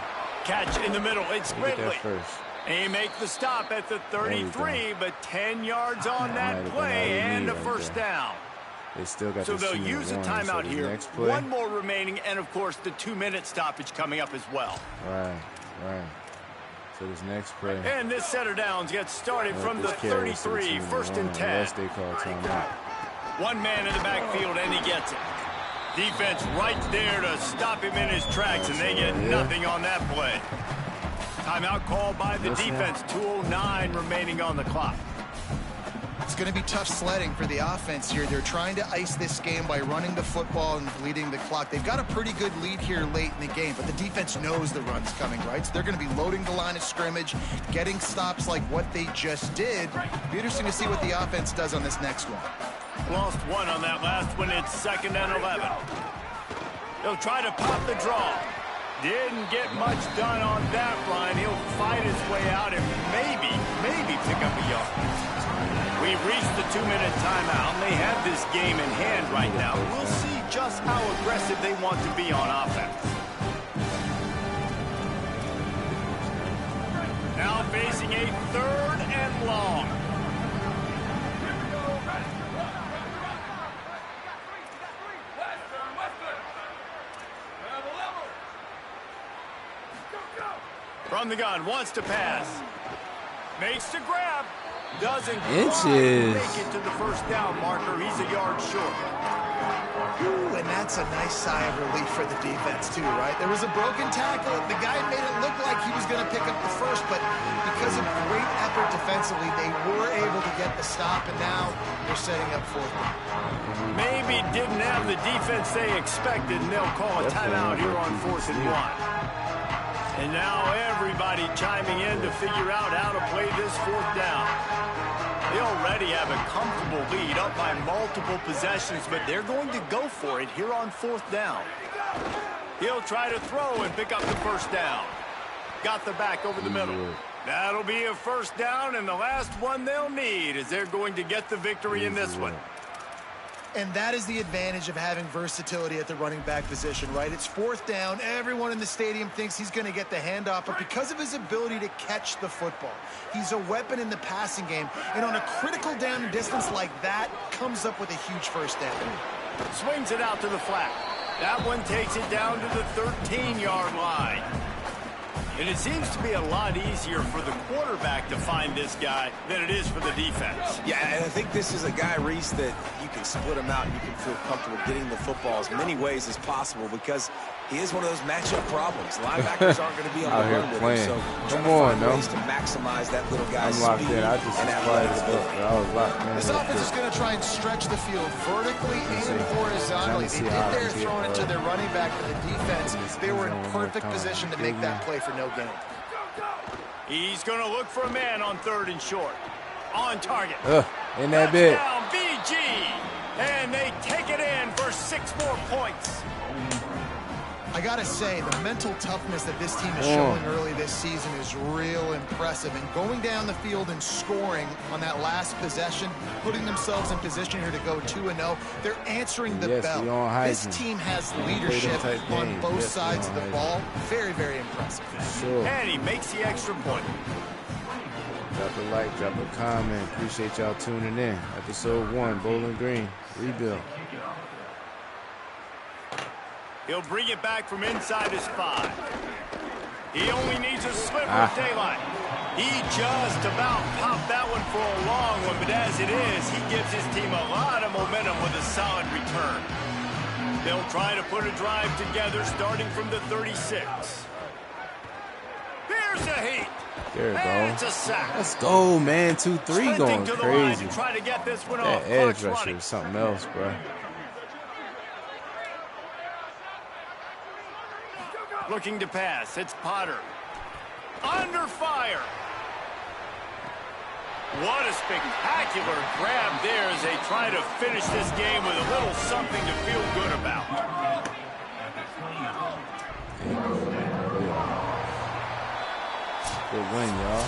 Catch in the middle. It's Ridley. First. They make the stop at the 33, but 10 yards on that play and a first down. They still got so they'll use a timeout here. One more remaining, and, of course, the 2-minute stoppage coming up as well. Right. So this next play. And this set of downs gets started from the 33, 1st and 10. They call timeout. One man in the backfield, and he gets it. Defense right there to stop him in his tracks, and they get nothing on that play. Timeout called by the defense, 2:09 remaining on the clock. It's going to be tough sledding for the offense here. They're trying to ice this game by running the football and bleeding the clock. They've got a pretty good lead here late in the game, but the defense knows the run's coming, right? So they're going to be loading the line of scrimmage, getting stops like what they just did. Be interesting to see what the offense does on this next one. Lost one on that last one. It's 2nd and 11. He'll try to pop the draw. Didn't get much done on that line. He'll fight his way out and maybe pick up a yard. We've reached the 2-minute timeout, and they have this game in hand right now. We'll see just how aggressive they want to be on offense. Now facing a 3rd and long. From the gun, wants to pass. Makes the grab. Doesn't quite make it to the first down marker. He's a yard short. Ooh, and that's a nice sigh of relief for the defense, too, right? There was a broken tackle. The guy made it look like he was going to pick up the first, but because of great effort defensively, they were able to get the stop, and now they're setting up 4th down. Maybe didn't have the defense they expected, and they'll call a timeout here on 4th and 1. And now everybody chiming in to figure out how to play this 4th down. They already have a comfortable lead up by multiple possessions, but they're going to go for it here on 4th down. He'll try to throw and pick up the first down. Got the back over the middle. That'll be a first down, and the last one they'll need as they're going to get the victory in this one. And that is the advantage of having versatility at the running back position, right? It's fourth down. Everyone in the stadium thinks he's going to get the handoff, but because of his ability to catch the football, he's a weapon in the passing game. And on a critical down and distance like that, comes up with a huge first down. Swings it out to the flat. That one takes it down to the 13-yard line. And it seems to be a lot easier for the quarterback to find this guy than it is for the defense. Yeah, and I think this is a guy, Reese, that you can split him out and you can feel comfortable getting the football as many ways as possible because he is one of those matchup problems. Linebackers aren't going to be on the run with him, so come on, no. ways to maximize that little guy's I'm locked speed in. I just and athletic ability. I was locked in. This offense is going to try and stretch the field vertically and horizontally. They did their throwing it to their running back for the defense. They were in perfect position to make that play for no gain. He's going to look for a man on 3rd and short. On target. In that bit. Down BG. And they take it in for 6 more points. I got to say, the mental toughness that this team is showing early this season is real impressive. And going down the field and scoring on that last possession, putting themselves in position here to go 2-0, they're answering the bell. This team has leadership on both sides of the ball. Very, very impressive. Sure. And he makes the extra point. Drop a like, drop a comment. Appreciate y'all tuning in. Episode 1, Bowling Green, rebuild. He'll bring it back from inside his 5. He only needs a sliver of daylight. He just about popped that one for a long one, but as it is, he gives his team a lot of momentum with a solid return. They'll try to put a drive together starting from the 36. Here's a heat. There we and go. it's a sack. Let's go, man. 2-3 going to the crazy. line to try to get this one That off. edge rusher is something else, bro. Looking to pass. It's Potter. Under fire. What a spectacular grab there as they try to finish this game with a little something to feel good about. Good win, y'all.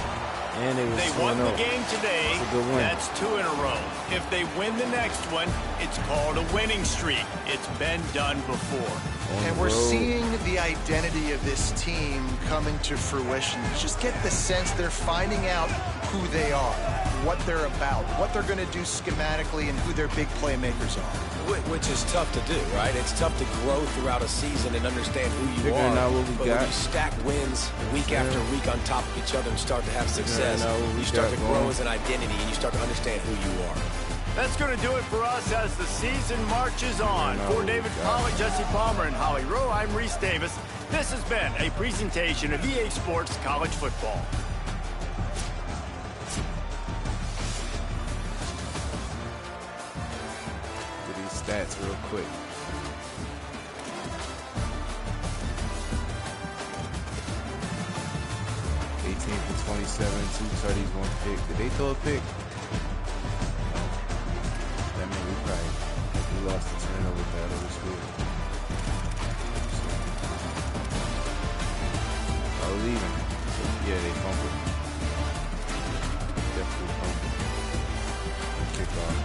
And they won the game today. That's a good win. That's 2 in a row. If they win the next one, it's called a winning streak. It's been done before. And we're seeing the identity of this team coming to fruition. You just get the sense they're finding out who they are, what they're about, what they're going to do schematically, and who their big playmakers are. Which is tough to do, right? It's tough to grow throughout a season and understand who you are. Out what we but got. when you stack wins week after week on top of each other and start to have success, you start to grow as an identity and you start to understand who you are. That's going to do it for us as the season marches on. For David Pollack, Jesse Palmer, and Holly Rowe, I'm Reese Davis. This has been a presentation of EA Sports College Football. Look at these stats real quick. For 27, 2 tutties, 1 pick. Did they throw a pick? No. That means we lost the turnover battle this week. I was even. So, yeah, they fumbled. Definitely fumbled. Kickoff.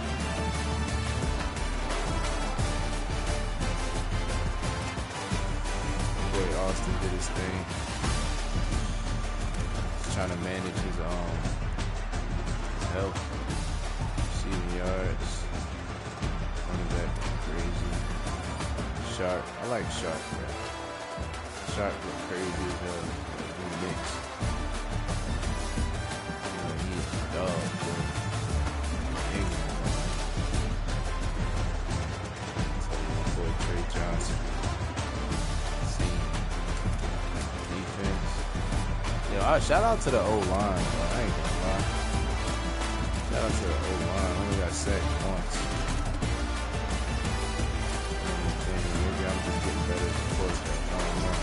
Boy, Austin did his thing. Trying to manage his health, receiving yards, running back crazy. Sharp, I like Sharp, bro. Sharp look crazy as hell in the mix. You know, he's a dog, bro. My boy Trey Johnson. Defense. Yo, shout out to the O-line, bro. I ain't gonna lie. Shout out to the O-line. Only got sacked once. Maybe I'm just getting better at the quarterback. I don't know.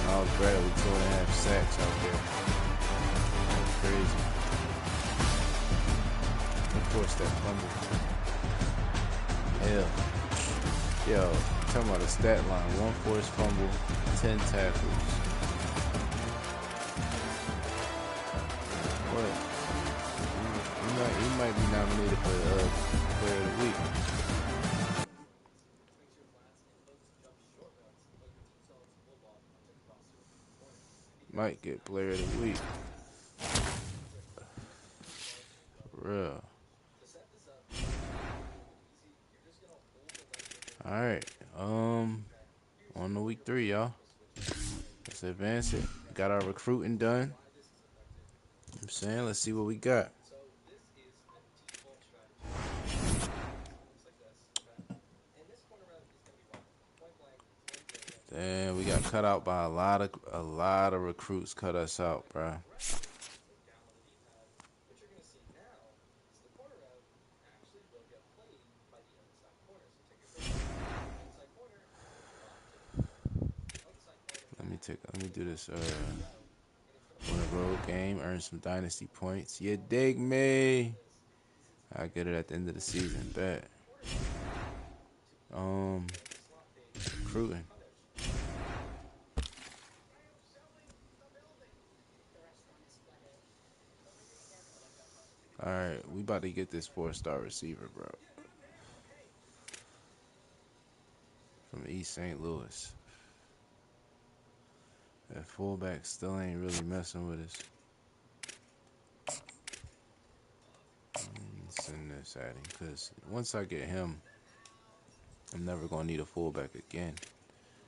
I was barely 2.5 sacks out there. That's crazy. Of course, that fumble. Hell. Yo, talking about a stat line. 1 forced fumble, 10 tackles. What? He might be nominated for Player of the Week. Might get Player of the Week. For real. Alright. On to week 3, y'all. Let's advance it. Got our recruiting done. I'm saying, let's see what we got. Damn, we got cut out by a lot of recruits. Cut us out, bro. Let me do this. Win a road game, earn some dynasty points. You dig me? I get it at the end of the season. Bet. Recruiting. All right, we about to get this 4-star receiver, bro. From East St. Louis. That fullback still ain't really messing with us. Send this at him, because once I get him, I'm never going to need a fullback again.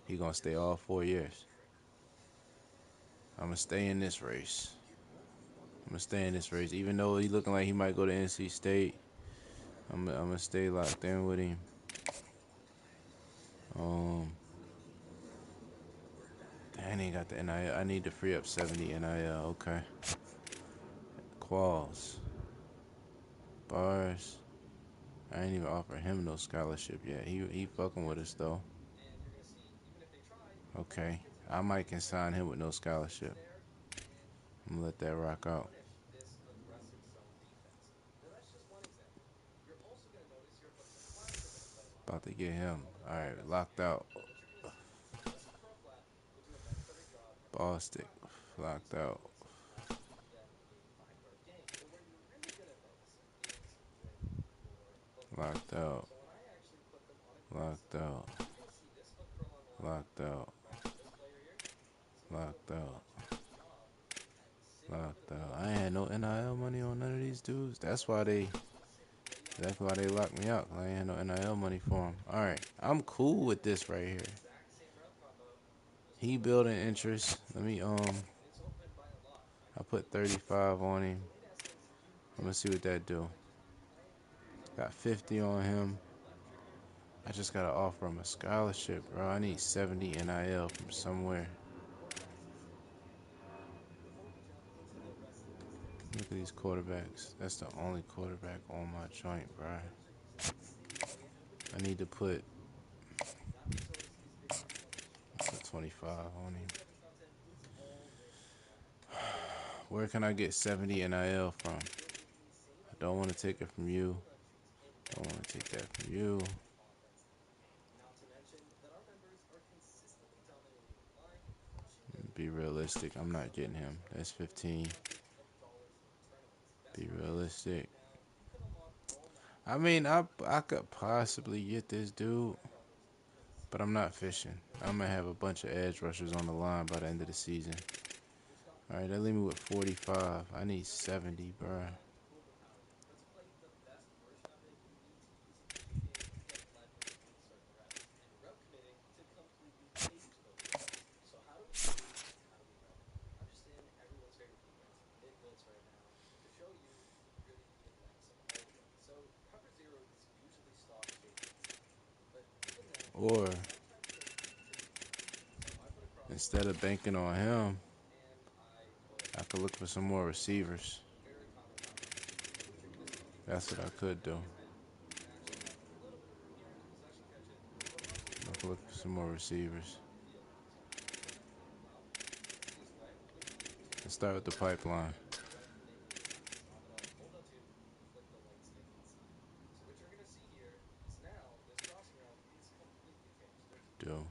He going to stay all 4 years. I'm going to stay in this race. Even though he looking like he might go to NC State, I'm going to stay locked in with him. I ain't got the NIL. I need to free up 70 NIL. Okay. Qualls. Bars. I ain't even offer him no scholarship yet. He fucking with us though. Okay. I might can sign him with no scholarship. I'm gonna let that rock out. About to get him. Alright, locked out. Ball stick. Locked out. Locked out. Locked out. Locked out. Locked out. Locked out. I ain't had no NIL money on none of these dudes. That's why they locked me up. I ain't had no NIL money for them. Alright. I'm cool with this right here. He building interest. Let me I put 35 on him. I'm gonna see what that do. Got 50 on him. I just gotta offer him a scholarship, bro. I need 70 NIL from somewhere. Look at these quarterbacks. That's the only quarterback on my joint, bro. I need to put 25 on him. Where can I get 70 NIL from? I don't want to take it from you. Don't want to take that from you. Be realistic. I'm not getting him. That's 15. Be realistic. I mean, I could possibly get this dude, but I'm not fishing. I'm going to have a bunch of edge rushers on the line by the end of the season. All right, that leave me with 45. I need 70, bro. Or instead of banking on him, I could look for some more receivers. That's what I could do. I could look for some more receivers. Let's start with the pipeline. Do.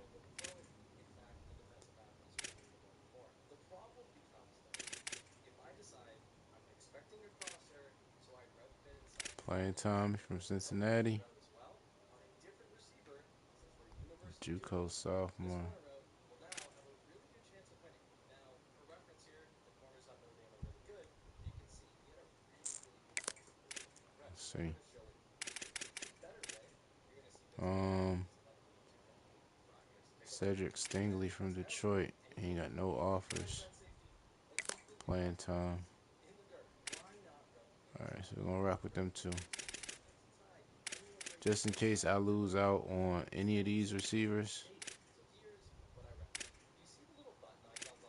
Playing time from Cincinnati. JUCO sophomore. Let's see. Cedric Stingley from Detroit. He ain't got no offers. Playing time. Alright, so we're gonna rock with them two. Just in case I lose out on any of these receivers.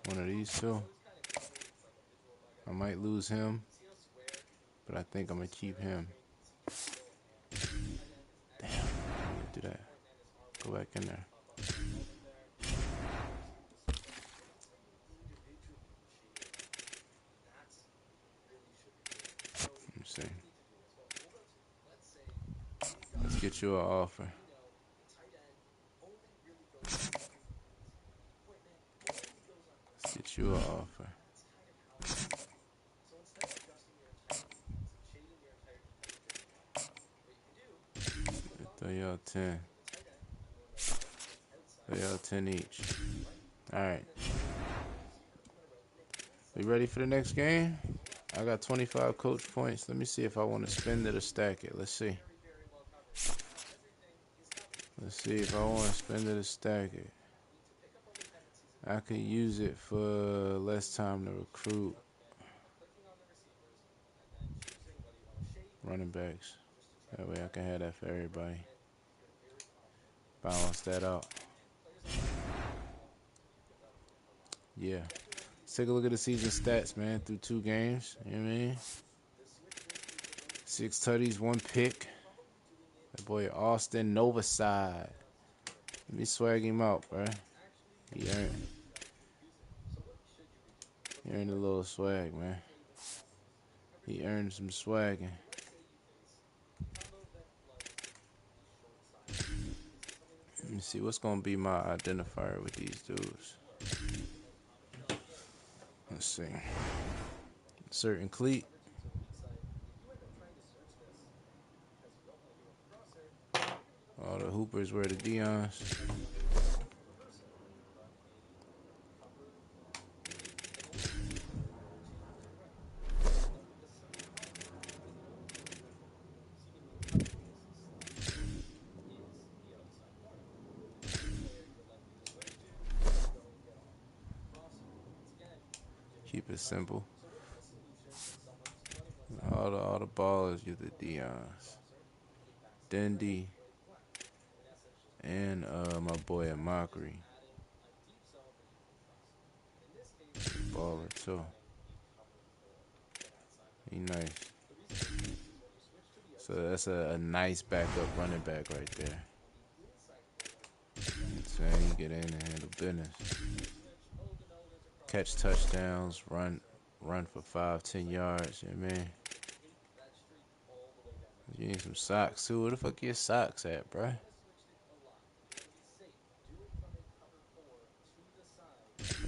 One of these two. I might lose him, but I think I'm gonna keep him. Damn, do that. Go back in there. Let me see. Let's get you an offer. Let's get you an offer. Throw y'all 10. Throw y'all 10 each. Alright. We ready for the next game? I got 25 coach points. Let me see if I want to spend it or stack it. Let's see. Let's see if I want to spend it or stack it. I could use it for less time to recruit running backs. That way I can have that for everybody. Balance that out. Yeah. Let's take a look at the season stats, man, through 2 games. You know what I mean? 6 tutties, 1 pick. That boy Austin Novaside. Let me swag him out, bro. He earned a little swag, man. He earned some swagging. Let me see what's gonna be my identifier with these dudes. Let's see. Certain cleat. All the hoopers wear the Deons. Keep it simple. All the ballers get the Deons. Dendy and my boy at Mockery. Baller too. He nice. So that's a nice backup running back right there. So he get in and handle business. Catch touchdowns, run for 5-10 yards, you know what I mean? You need some socks too. Where the fuck your socks at, bruh?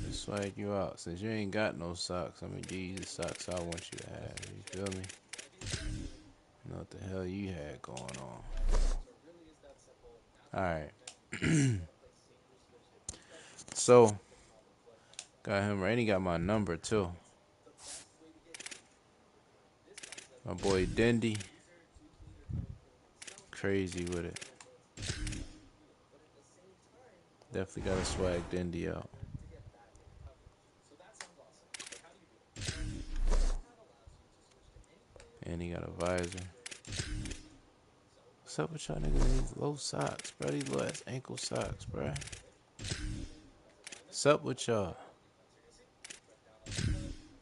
Let's swag you out. Since you ain't got no socks, I'm gonna give you the socks I want you to have. You feel me? You know what the hell you had going on. Alright. So, got him right. He got my number too. My boy Dendy. Crazy with it. Definitely gotta swag Dendy out. And he got a visor. What's up with y'all niggas in these low socks, bro? These little ass ankle socks, bro. What's up with y'all?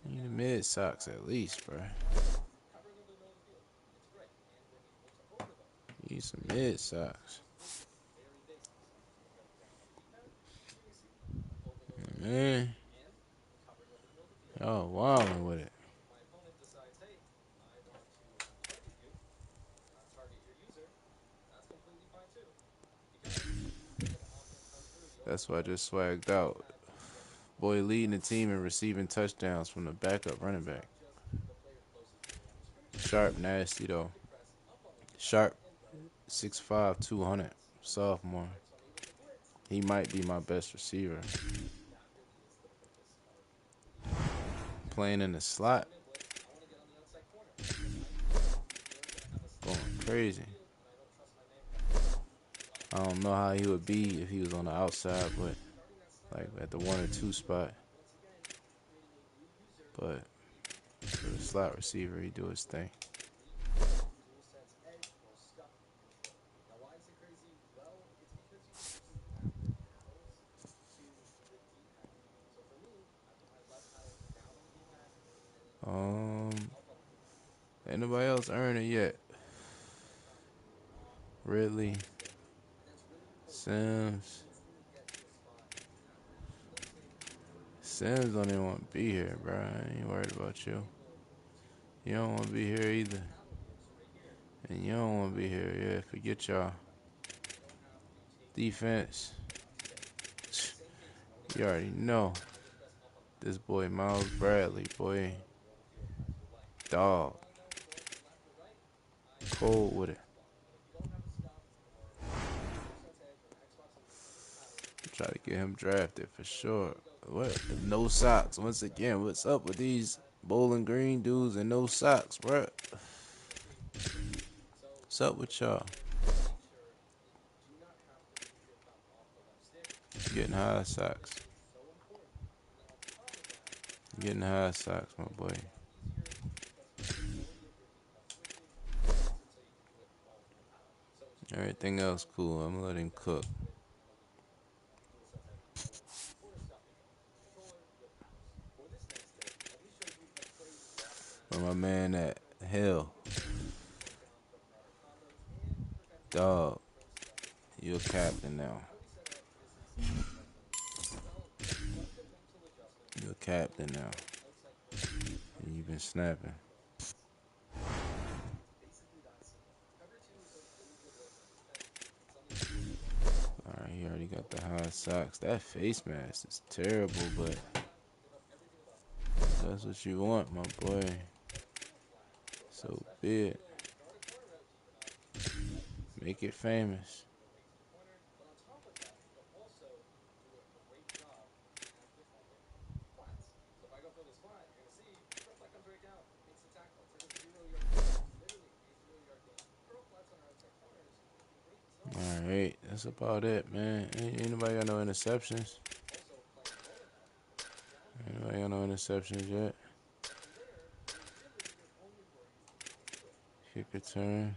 You need mid socks at least, bro. You need some mid socks. Man. Y'all wildin' with it. That's why I just swagged out. Boy leading the team in receiving touchdowns from the backup running back. Sharp, nasty though. Sharp, 6'5", 200, sophomore. He might be my best receiver. Playing in the slot. Going crazy. I don't know how he would be if he was on the outside, but like at the 1 or 2 spot. But for the slot receiver, he do his thing. Ain't nobody else earned it yet. Ridley, Sims. Sims don't even want to be here, bro. I ain't worried about you. You don't want to be here either. And you don't want to be here. Yeah, forget y'all. Defense. You already know. This boy, Miles Bradley, boy. Dog. Cold with it. Try to get him drafted for sure. What? No socks. Once again, what's up with these Bowling Green dudes and no socks, bro? What's up with y'all? Getting high socks. Getting high socks, my boy. Everything else cool. I'm gonna let him cook. Where my man at? Hell. Dog. You a captain now. You a captain now. And you been snapping. Alright, he already got the high socks. That face mask is terrible, but that's what you want, my boy. So be it. Make it famous. Alright, that's about it, man. Ain't nobody got no interceptions. Ain't nobody got no interceptions yet. Kick return.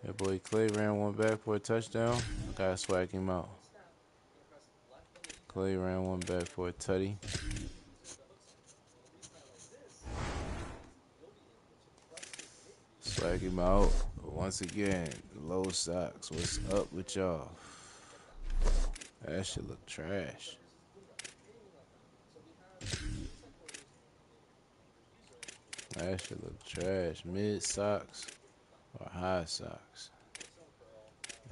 That boy Clay ran one back for a touchdown. I gotta swag him out. Clay ran one back for a tutty. Swag him out. Once again, low socks. What's up with y'all? That shit look trash. That shit look trash. Mid socks or high socks.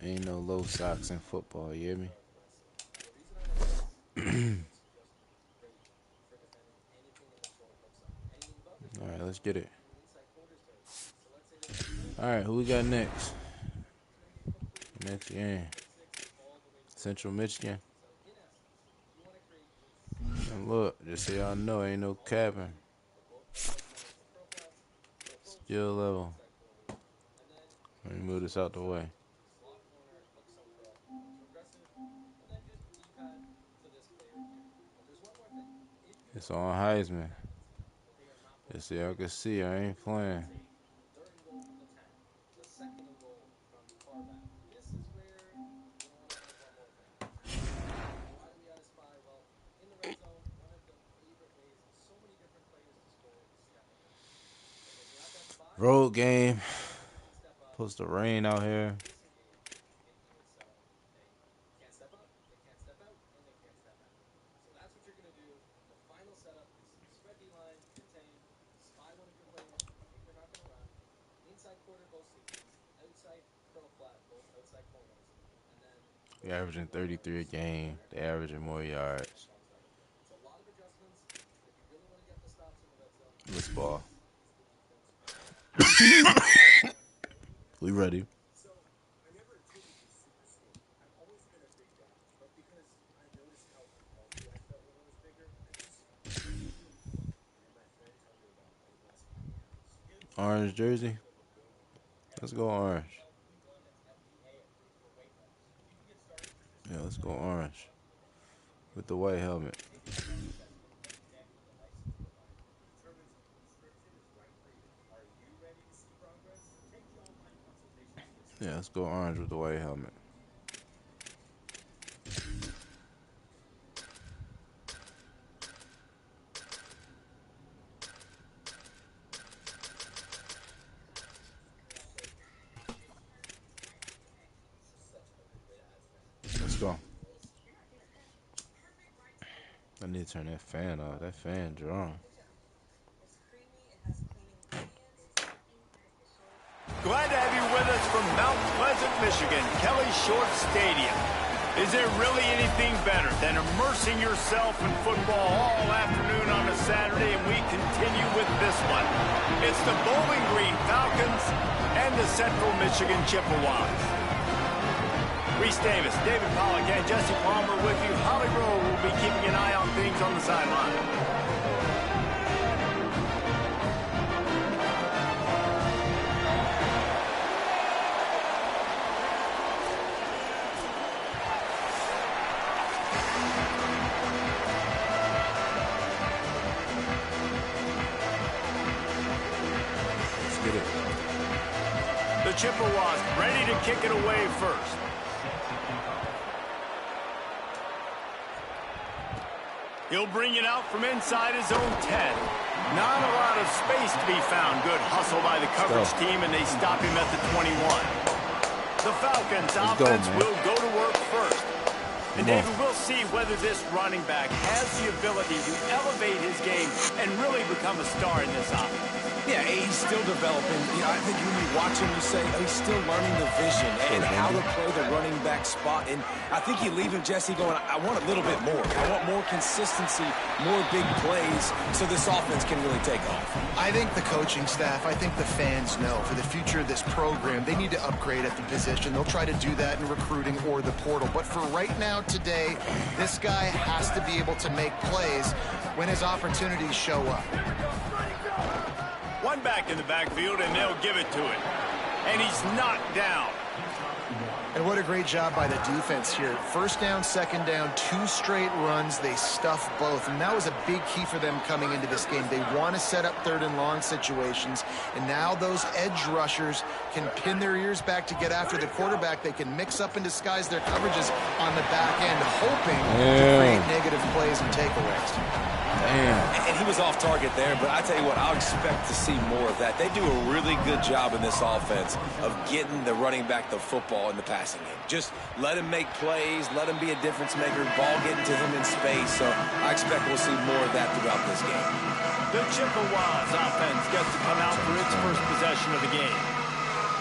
Ain't no low socks in football, you hear me? Alright, let's get it. Alright, who we got next? Next game. Central Michigan. And look, just so y'all know, ain't no capping. Skill level. Let me move this out the way. It's on Heisman. Just so y'all can see, I ain't playing. Road game. Supposed to rain out here. We're averaging 33 a game. They're averaging more yards. Let's ball. We ready. Orange jersey. Let's go orange. Yeah, let's go orange. With the white helmet. Yeah, let's go orange with the white helmet. Let's go. I need to turn that fan off. That fan drawn. Glad to have you with us from Mount Pleasant, Michigan, Kelly Short Stadium. Is there really anything better than immersing yourself in football all afternoon on a Saturday? And we continue with this one. It's the Bowling Green Falcons and the Central Michigan Chippewas. Reese Davis, David Pollack, and Jesse Palmer with you. Holly Rowe will be keeping an eye on things on the sideline. The Chippewas ready to kick it away first. He'll bring it out from inside his own 10. Not a lot of space to be found. Good hustle by the coverage team, and they stop him at the 21. The Falcons offense will go to work first. And David, we'll see whether this running back has the ability to elevate his game and really become a star in this offense. Yeah, he's still developing. You know, I think when you watch him, you say, oh, he's still learning the vision and how to play the running back spot. And I think you leave him, Jesse, going, I want a little bit more. I want more consistency, more big plays, so this offense can really take off. I think the coaching staff, I think the fans know for the future of this program, they need to upgrade at the position. They'll try to do that in recruiting or the portal. But for right now, today, this guy has to be able to make plays when his opportunities show up. One back in the backfield, and they'll give it to him. And he's knocked down. And what a great job by the defense here. First down, second down, 2 straight runs. They stuffed both. And that was a big key for them coming into this game. They want to set up 3rd and long situations. And now those edge rushers can pin their ears back to get after the quarterback. They can mix up and disguise their coverages on the back end, hoping to create negative plays and takeaways. And he was off target there, but I tell you what, I'll expect to see more of that. They do a really good job in this offense of getting the running back the football in the passing game. Just let him make plays, let him be a difference maker, ball getting to him in space. So I expect we'll see more of that throughout this game. The Chippewas offense gets to come out for its first possession of the game.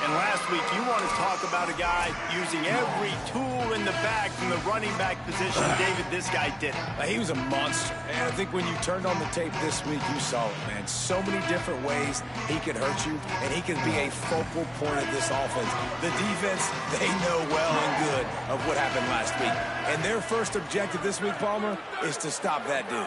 And last week, you want to talk about a guy using every tool in the bag from the running back position. David, this guy did it. He was a monster. And I think when you turned on the tape this week, you saw it, man. So many different ways he could hurt you, and he could be a focal point of this offense. The defense, they know well and good of what happened last week. And their first objective this week, Palmer, is to stop that dude.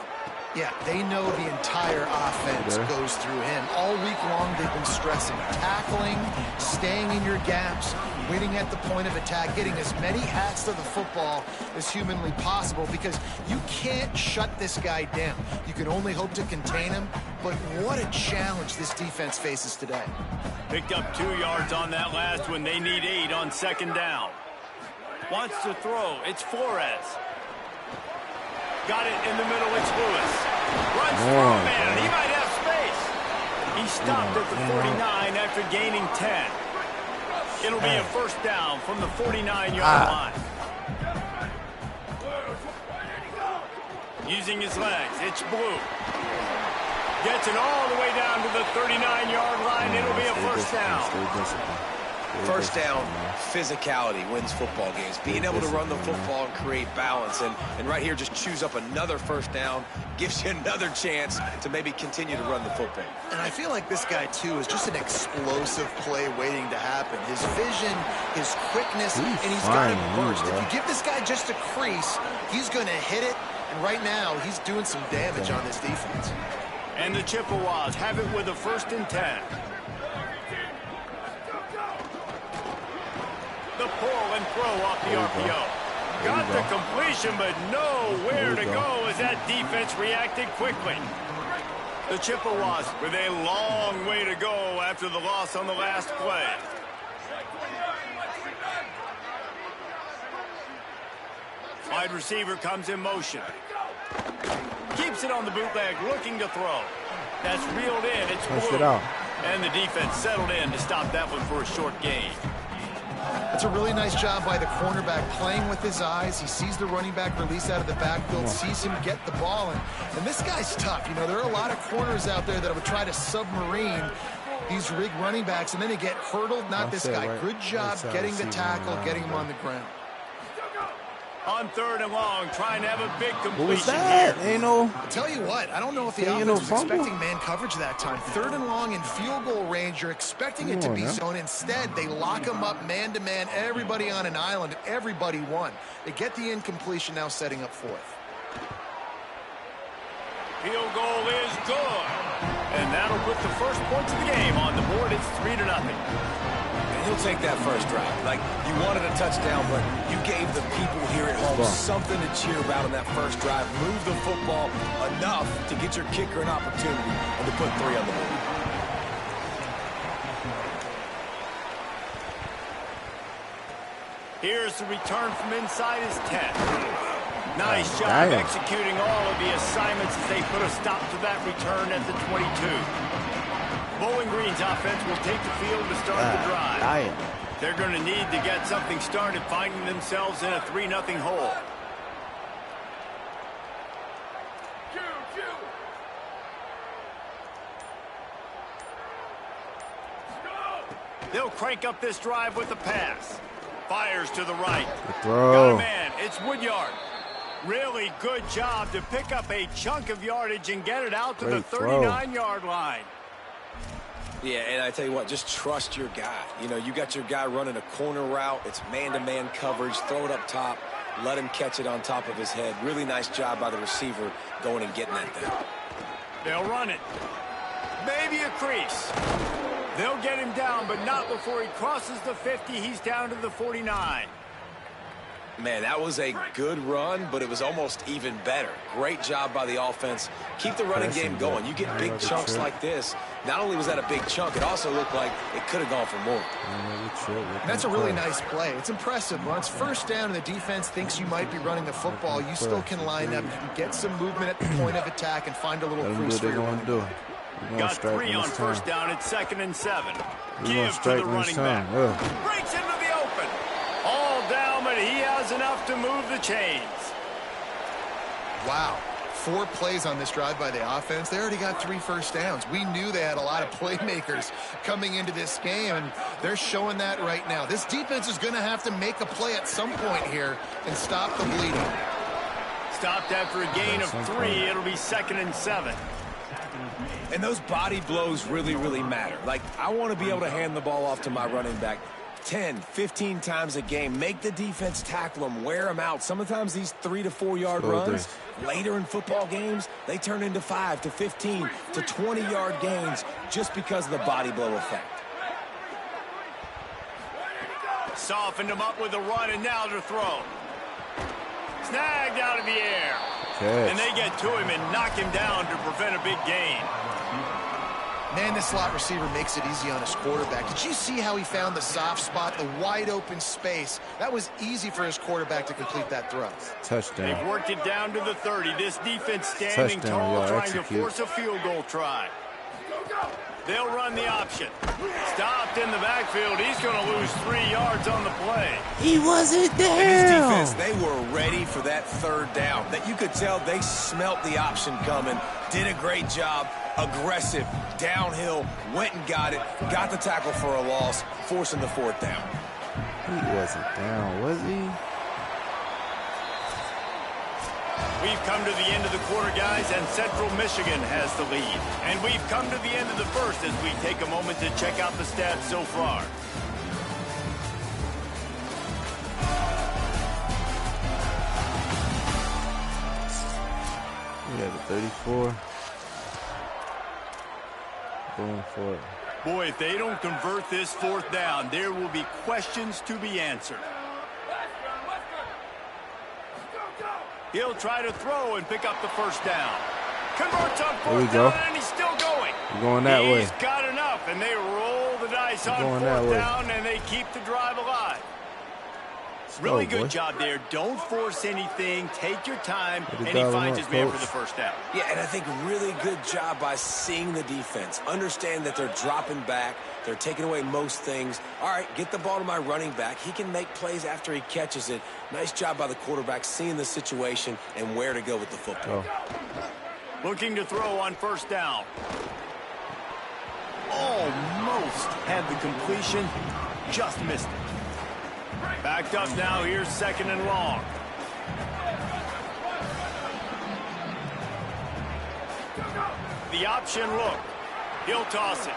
Yeah, they know the entire offense goes through him. All week long, they've been stressing tackling, staying in your gaps, winning at the point of attack, getting as many hats to the football as humanly possible, because you can't shut this guy down. You can only hope to contain him, but what a challenge this defense faces today. Picked up 2 yards on that last one. They need 8 on second down. Wants to throw. It's Flores. Got it in the middle. It's Lewis. Runs through a man. He might have space. He stopped at the 49 after gaining 10. It'll be a first down from the 49-yard line. Using his legs. It's Blue. Gets it all the way down to the 39-yard line. It'll be a first down. First down, physicality wins football games. Being able to run the football and create balance. And right here, just choose up another first down, gives you another chance to maybe continue to run the football. And I feel like this guy, too, is just an explosive play waiting to happen. His vision, his quickness, and he's got a burst. If you give this guy just a crease, he's going to hit it. And right now, he's doing some damage on this defense. And the Chippewas have it with a 1st and 10. The pull and throw off the RPO. Got the completion, but nowhere to go as that defense reacted quickly. The Chippewas with a long way to go after the loss on the last play. Wide receiver comes in motion. Keeps it on the bootleg, looking to throw. That's reeled in. It's blue. And the defense settled in to stop that one for a short gain. It's a really nice job by the cornerback playing with his eyes. He sees the running back release out of the backfield, sees him get the ball. And this guy's tough. You know, there are a lot of corners out there that would try to submarine these rig running backs, and then they get hurtled. Not this guy. Good job getting the tackle, getting him on the ground. On 3rd and long, trying to have a big completion. What was that? Here. Ain't no. I'll tell you what, I don't know if the offense was expecting man coverage that time. 3rd and long in field goal range, you're expecting it to be zone. Instead, they lock him up man-to-man, everybody on an island, and everybody won. They get the incompletion, now setting up 4th. Field goal is good. And that'll put the first points of the game on the board. It's 3-0. He'll take that first drive. Like, you wanted a touchdown, but you gave the people here at home something to cheer about on that first drive. Move the football enough to get your kicker an opportunity and to put 3 on the board. Here's the return from inside his 10. Nice job executing all of the assignments as they put a stop to that return at the 22. Bowling Green's offense will take the field to start the drive. They're going to need to get something started, finding themselves in a 3-0 hole. They'll crank up this drive with the pass. Fires to the right. Got a man. It's Woodyard. Really good job to pick up a chunk of yardage and get it out to the 39-yard line. Yeah, and I tell you what, just trust your guy. You know, you got your guy running a corner route. It's man-to-man coverage. Throw it up top. Let him catch it on top of his head. Really nice job by the receiver going and getting that down. They'll run it. Maybe a crease. They'll get him down, but not before he crosses the 50. He's down to the 49. Man, that was a good run, but it was almost even better. Great job by the offense. Keep the running game going. You get big chunks like this. Not only was that a big chunk, it also looked like it could have gone for more. That's a really nice play. It's impressive. When it's first down and the defense thinks you might be running the football, you still can line up. You can get some movement at the point of attack and find a little crease for your running back. Got 3 on first down at 2nd and 7. Give to the running back. Breaks into the open. All down, but he has enough to move the chains. Wow. 4 plays on this drive by the offense. They already got 3 first downs. We knew they had a lot of playmakers coming into this game, and they're showing that right now. This defense is going to have to make a play at some point here and stop the bleeding. Stopped after a gain of 3. It'll be 2nd and 7. And those body blows really, really matter. Like, I want to be able to hand the ball off to my running back 10, 15 times a game. Make the defense tackle them, wear them out. Sometimes these 3 to 4 yard runs, later in football games, they turn into 5 to 15 to 20 yard gains just because of the body blow effect. Softened him up with a run, and now to throw. Snagged out of the air. And they get to him and knock him down to prevent a big gain. Man, this slot receiver makes it easy on his quarterback. Did you see how he found the soft spot, the wide open space? That was easy for his quarterback to complete that throw. Touchdown. They've worked it down to the 30. This defense standing tall, trying to force a field goal try. They'll run the option. Stopped in the backfield. He's going to lose 3 yards on the play. He wasn't there. And his defense, they were ready for that 3rd down. That you could tell they smelt the option coming, did a great job, aggressive, downhill, went and got it, got the tackle for a loss, forcing the 4th down. He wasn't down, was he? We've come to the end of the quarter, guys, and Central Michigan has the lead. And we've come to the end of the first as we take a moment to check out the stats so far. We have a 34. Going for it. Boy, if they don't convert this 4th down, there will be questions to be answered. He'll try to throw and pick up the 1st down. Converts on 4th down, and he's still going. We're going that way. He's got enough, and they roll the dice on 4th down, and they keep the drive alive. Really good job there. Don't force anything. Take your time, and he finds his man for the 1st down. Yeah, and I think really good job by seeing the defense. Understand that they're dropping back. They're taking away most things. All right, get the ball to my running back. He can make plays after he catches it. Nice job by the quarterback seeing the situation and where to go with the football. Looking to throw on 1st down. Almost had the completion. Just missed it. Backed up now. Here's 2nd and long. The option look. He'll toss it.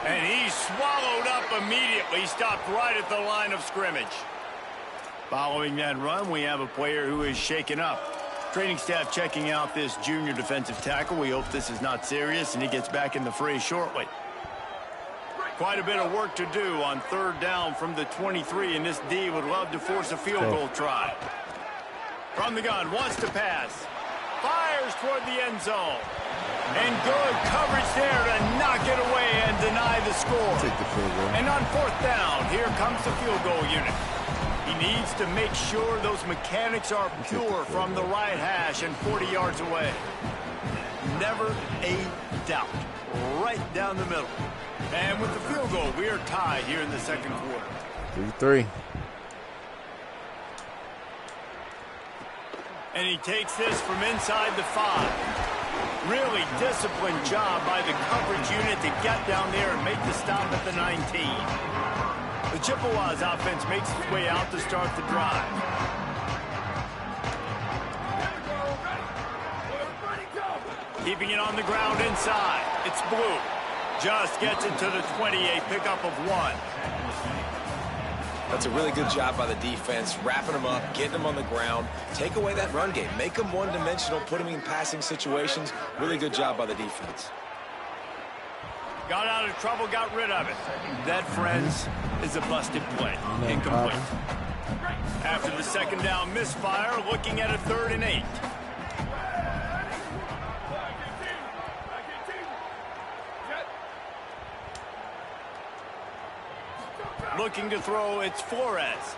And he's swallowed up immediately. Stopped right at the line of scrimmage. Following that run, we have a player who is shaken up. Training staff checking out this junior defensive tackle. We hope this is not serious and he gets back in the fray shortly. Quite a bit of work to do on 3rd down from the 23, and this D would love to force a field goal try. From the gun, wants to pass. Fires toward the end zone. And good coverage there to knock it away and deny the score. Take the field goal. And on 4th down, here comes the field goal unit. He needs to make sure those mechanics are pure from the right hash and 40 yards away. Never a doubt. Right down the middle. And with the field goal, we are tied here in the 2nd quarter. 3-3. And he takes this from inside the 5. Really disciplined job by the coverage unit to get down there and make the stop at the 19. The Chippewas offense makes its way out to start the drive. Keeping it on the ground inside. It's Blue. Just gets it to the 28, pickup of 1. That's a really good job by the defense, wrapping them up, getting them on the ground, take away that run game, make them one-dimensional, put them in passing situations. Really good job by the defense. Got out of trouble, got rid of it. That, friends, is a busted play. Incomplete. After the 2nd down misfire, looking at a 3rd and 8. Looking to throw, it's Flores.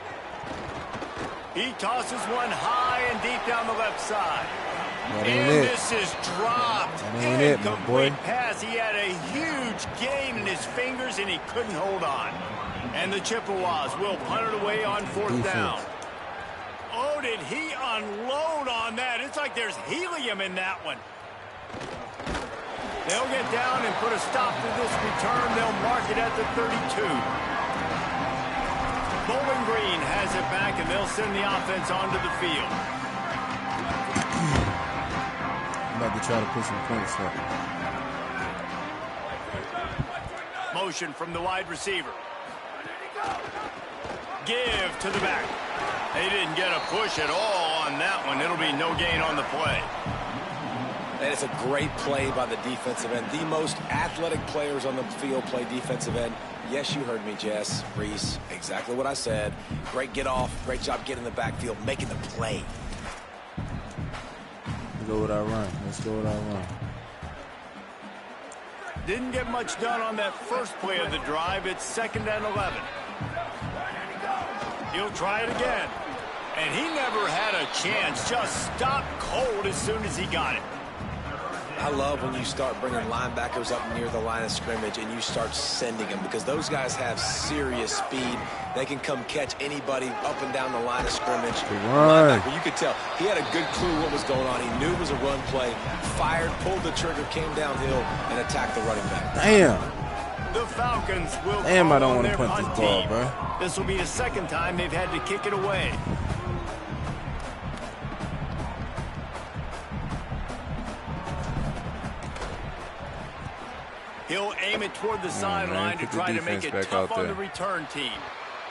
He tosses one high and deep down the left side. And this is dropped. Incomplete pass. He had a huge gain in his fingers, and he couldn't hold on. And the Chippewas will punt it away on 4th down. Oh, did he unload on that? It's like there's helium in that one. They'll get down and put a stop to this return. They'll mark it at the 32. Bowling Green has it back, and they'll send the offense onto the field. I'm about to try to put some points up. Motion from the wide receiver. Give to the back. They didn't get a push at all on that one. It'll be no gain on the play. And it's a great play by the defensive end. The most athletic players on the field play defensive end. Yes, you heard me, Jess, Reese. Exactly what I said. Great get off. Great job getting in the backfield, making the play. Let's go with our run. Let's go with our run. Didn't get much done on that first play of the drive. It's 2nd and 11. He'll try it again. And he never had a chance. Just stopped cold as soon as he got it. I love when you start bringing linebackers up near the line of scrimmage and you start sending them, because those guys have serious speed. They can come catch anybody up and down the line of scrimmage. Linebacker, you could tell he had a good clue what was going on. He knew it was a run play, fired, pulled the trigger, came downhill, and attacked the running back. Damn. The Falcons will Damn, I don't want to punt punt this ball, bro. This will be the second time they've had to kick it away. He'll aim it toward the sideline to try to make it tough on the return team.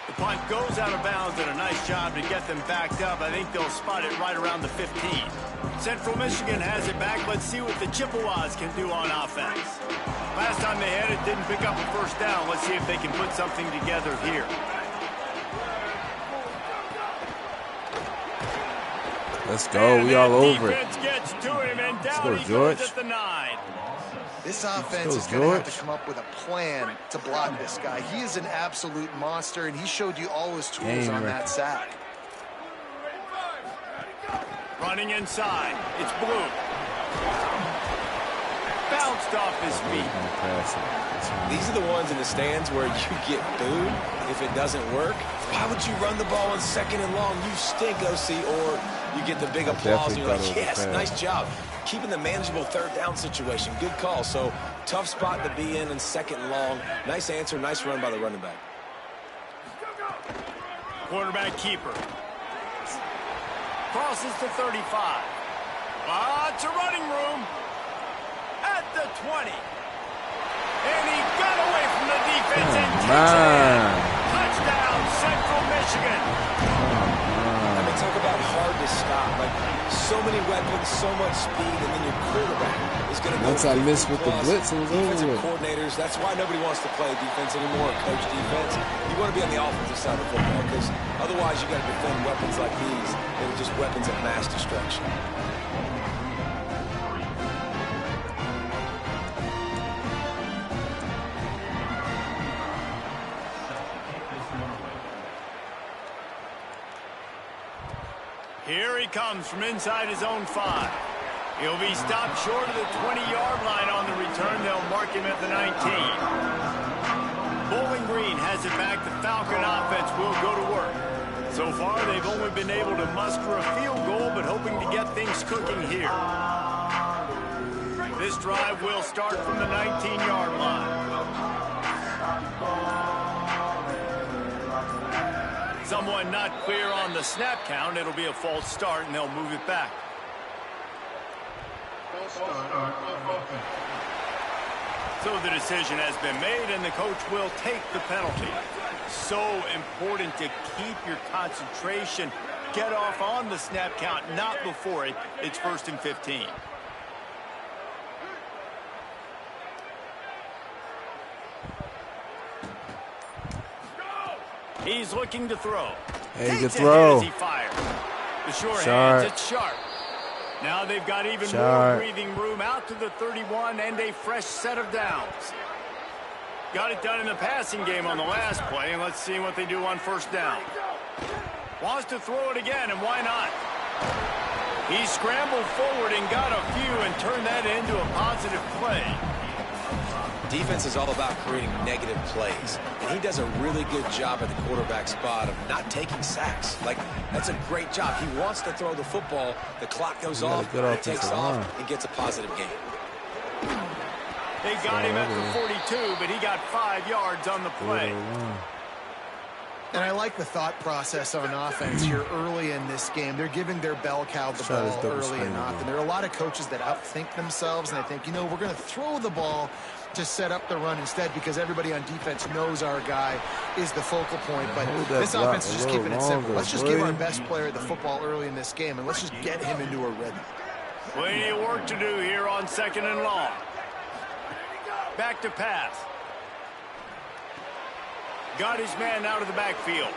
The punt goes out of bounds, and a nice job to get them backed up. I think they'll spot it right around the 15. Central Michigan has it back. Let's see what the Chippewas can do on offense. Last time they had it, didn't pick up a first down. Let's see if they can put something together here. Let's go. We all over it. Gets to him, and down go, he George. goes at the 9. This offense is going to have to come up with a plan to block this guy. He is an absolute monster, and he showed you all his tools on that sack. Running inside. It's Blue. Bounced off his feet. These are the ones in the stands where you get booed if it doesn't work. Why would you run the ball on 2nd and long? You stink, OC. Or you get the big applause and you're like, yes, nice job. Keeping the manageable 3rd down situation. Good call. So tough spot to be in 2nd and long. Nice answer, nice run by the running back. Quarterback keeper. Crosses to 35. Lots of running room. At the 20. And he got away from the defense and takes it. Touchdown, Central Michigan. I mean, talk about hard to stop. Like, so many weapons, so much speed, and then your quarterback is going to go. Once I missed with the blitz, it was over. Coordinators, that's why nobody wants to play defense anymore, coach defense. You want to be on the offensive side of football, because otherwise you got to defend weapons like these that are just weapons of mass destruction. Here he comes from inside his own 5. He'll be stopped short of the 20-yard line on the return. They'll mark him at the 19. Bowling Green has it back. The Falcon offense will go to work. So far, they've only been able to muster a field goal, but hoping to get things cooking here. This drive will start from the 19-yard line. Someone not clear on the snap count. It'll be a false start, and they'll move it back. So the decision has been made, and the coach will take the penalty. So important to keep your concentration. Get off on the snap count, not before it. It's 1st and 15. He's looking to throw. Hey, good throw. As he fires. The short hands, it's Sharp. Now they've got even more breathing room out to the 31 and a fresh set of downs. Got it done in the passing game on the last play, and let's see what they do on 1st down. Wants to throw it again, and why not? He scrambled forward and got a few and turned that into a positive play. Defense is all about creating negative plays, and he does a really good job at the quarterback spot of not taking sacks. Like, that's a great job. He wants to throw the football. The clock goes off, he takes off, and gets a positive gain. They got him at the 42, but he got 5 yards on the play. And I like the thought process on offense here early in this game. They're giving their bell cow the ball early and often. There are a lot of coaches that outthink themselves, and they think, you know, we're going to throw the ball to set up the run instead because everybody on defense knows our guy is the focal point. But this offense is just keeping it simple. Let's just give our best player the football early in this game, and let's just get him into a rhythm. Plenty of work to do here on 2nd and long. Back to pass. Got his man out of the backfield.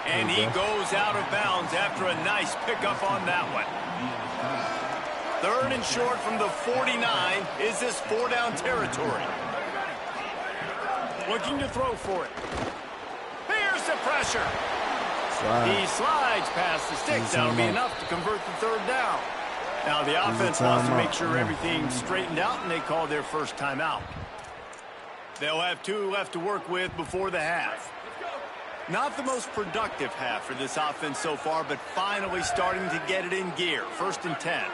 And he goes out of bounds after a nice pickup on that one. 3rd and short from the 49. Is this 4-down territory? Looking to throw for it. Here's the pressure. He slides past the sticks. That'll be enough to convert the 3rd down. Now the offense wants to make sure everything's straightened out, and they call their first timeout. They'll have 2 left to work with before the half. Not the most productive half for this offense so far, but finally starting to get it in gear. 1st and 10.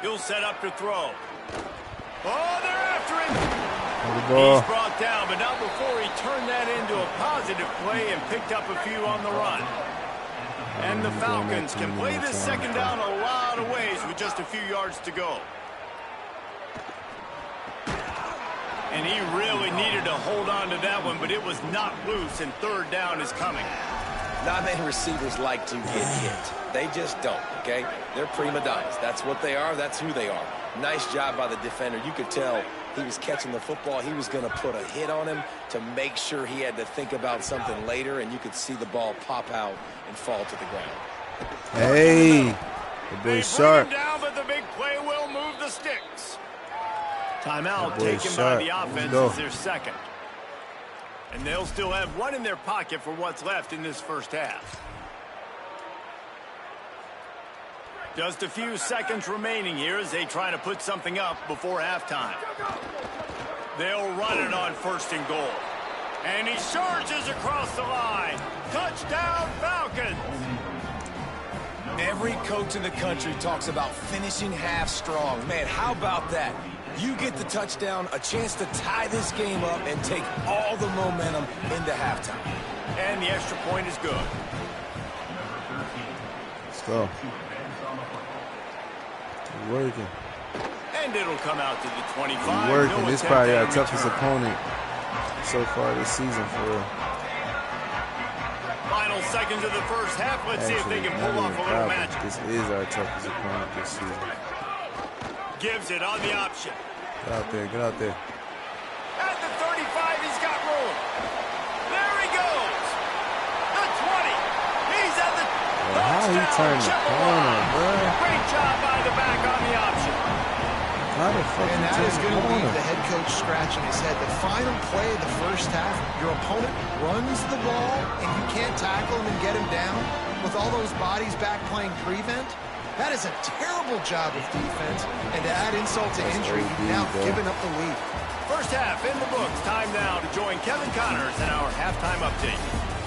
He'll set up to throw. Oh, they're after him. He's brought down, but not before he turned that into a positive play and picked up a few on the run. And the Falcons can play this second down a lot of ways with just a few yards to go. And he really needed to hold on to that one, but it was not loose, and 3rd down is coming. Not many receivers like to get hit. They just don't, okay? They're prima donnas. That's what they are. That's who they are. Nice job by the defender. You could tell he was catching the football. He was going to put a hit on him to make sure he had to think about something later, and you could see the ball pop out and fall to the ground. Hey, the boy sharp. Down, but the big play will move the sticks. Timeout taken by the offense as their second. And they'll still have 1 in their pocket for what's left in this first half. Just a few seconds remaining here as they try to put something up before halftime. They'll run it on 1st and goal. And he charges across the line. Touchdown, Falcons! Every coach in the country talks about finishing half strong. Man, how about that? You get the touchdown, a chance to tie this game up and take all the momentum into halftime. And the extra point is good. Let's go. Working. And it'll come out to the 25. Working. This is probably our toughest opponent so far this season for real. Final seconds of the first half. Let's see if they can pull off a little magic. This is our toughest opponent this season. Gives it on the option. Get out there, get out there. At the 35, he's got room. There he goes. The 20. He's at the how he turned the corner, bro. Great job by the back on the option. How the fuck and that is going to leave the head coach scratching his head. The final play of the first half, your opponent runs the ball, and you can't tackle him and get him down with all those bodies back playing prevent. That is a terrible job of defense, and to add insult to injury, you've now given up the lead. First half in the books. Time now to join Kevin Connors in our halftime update.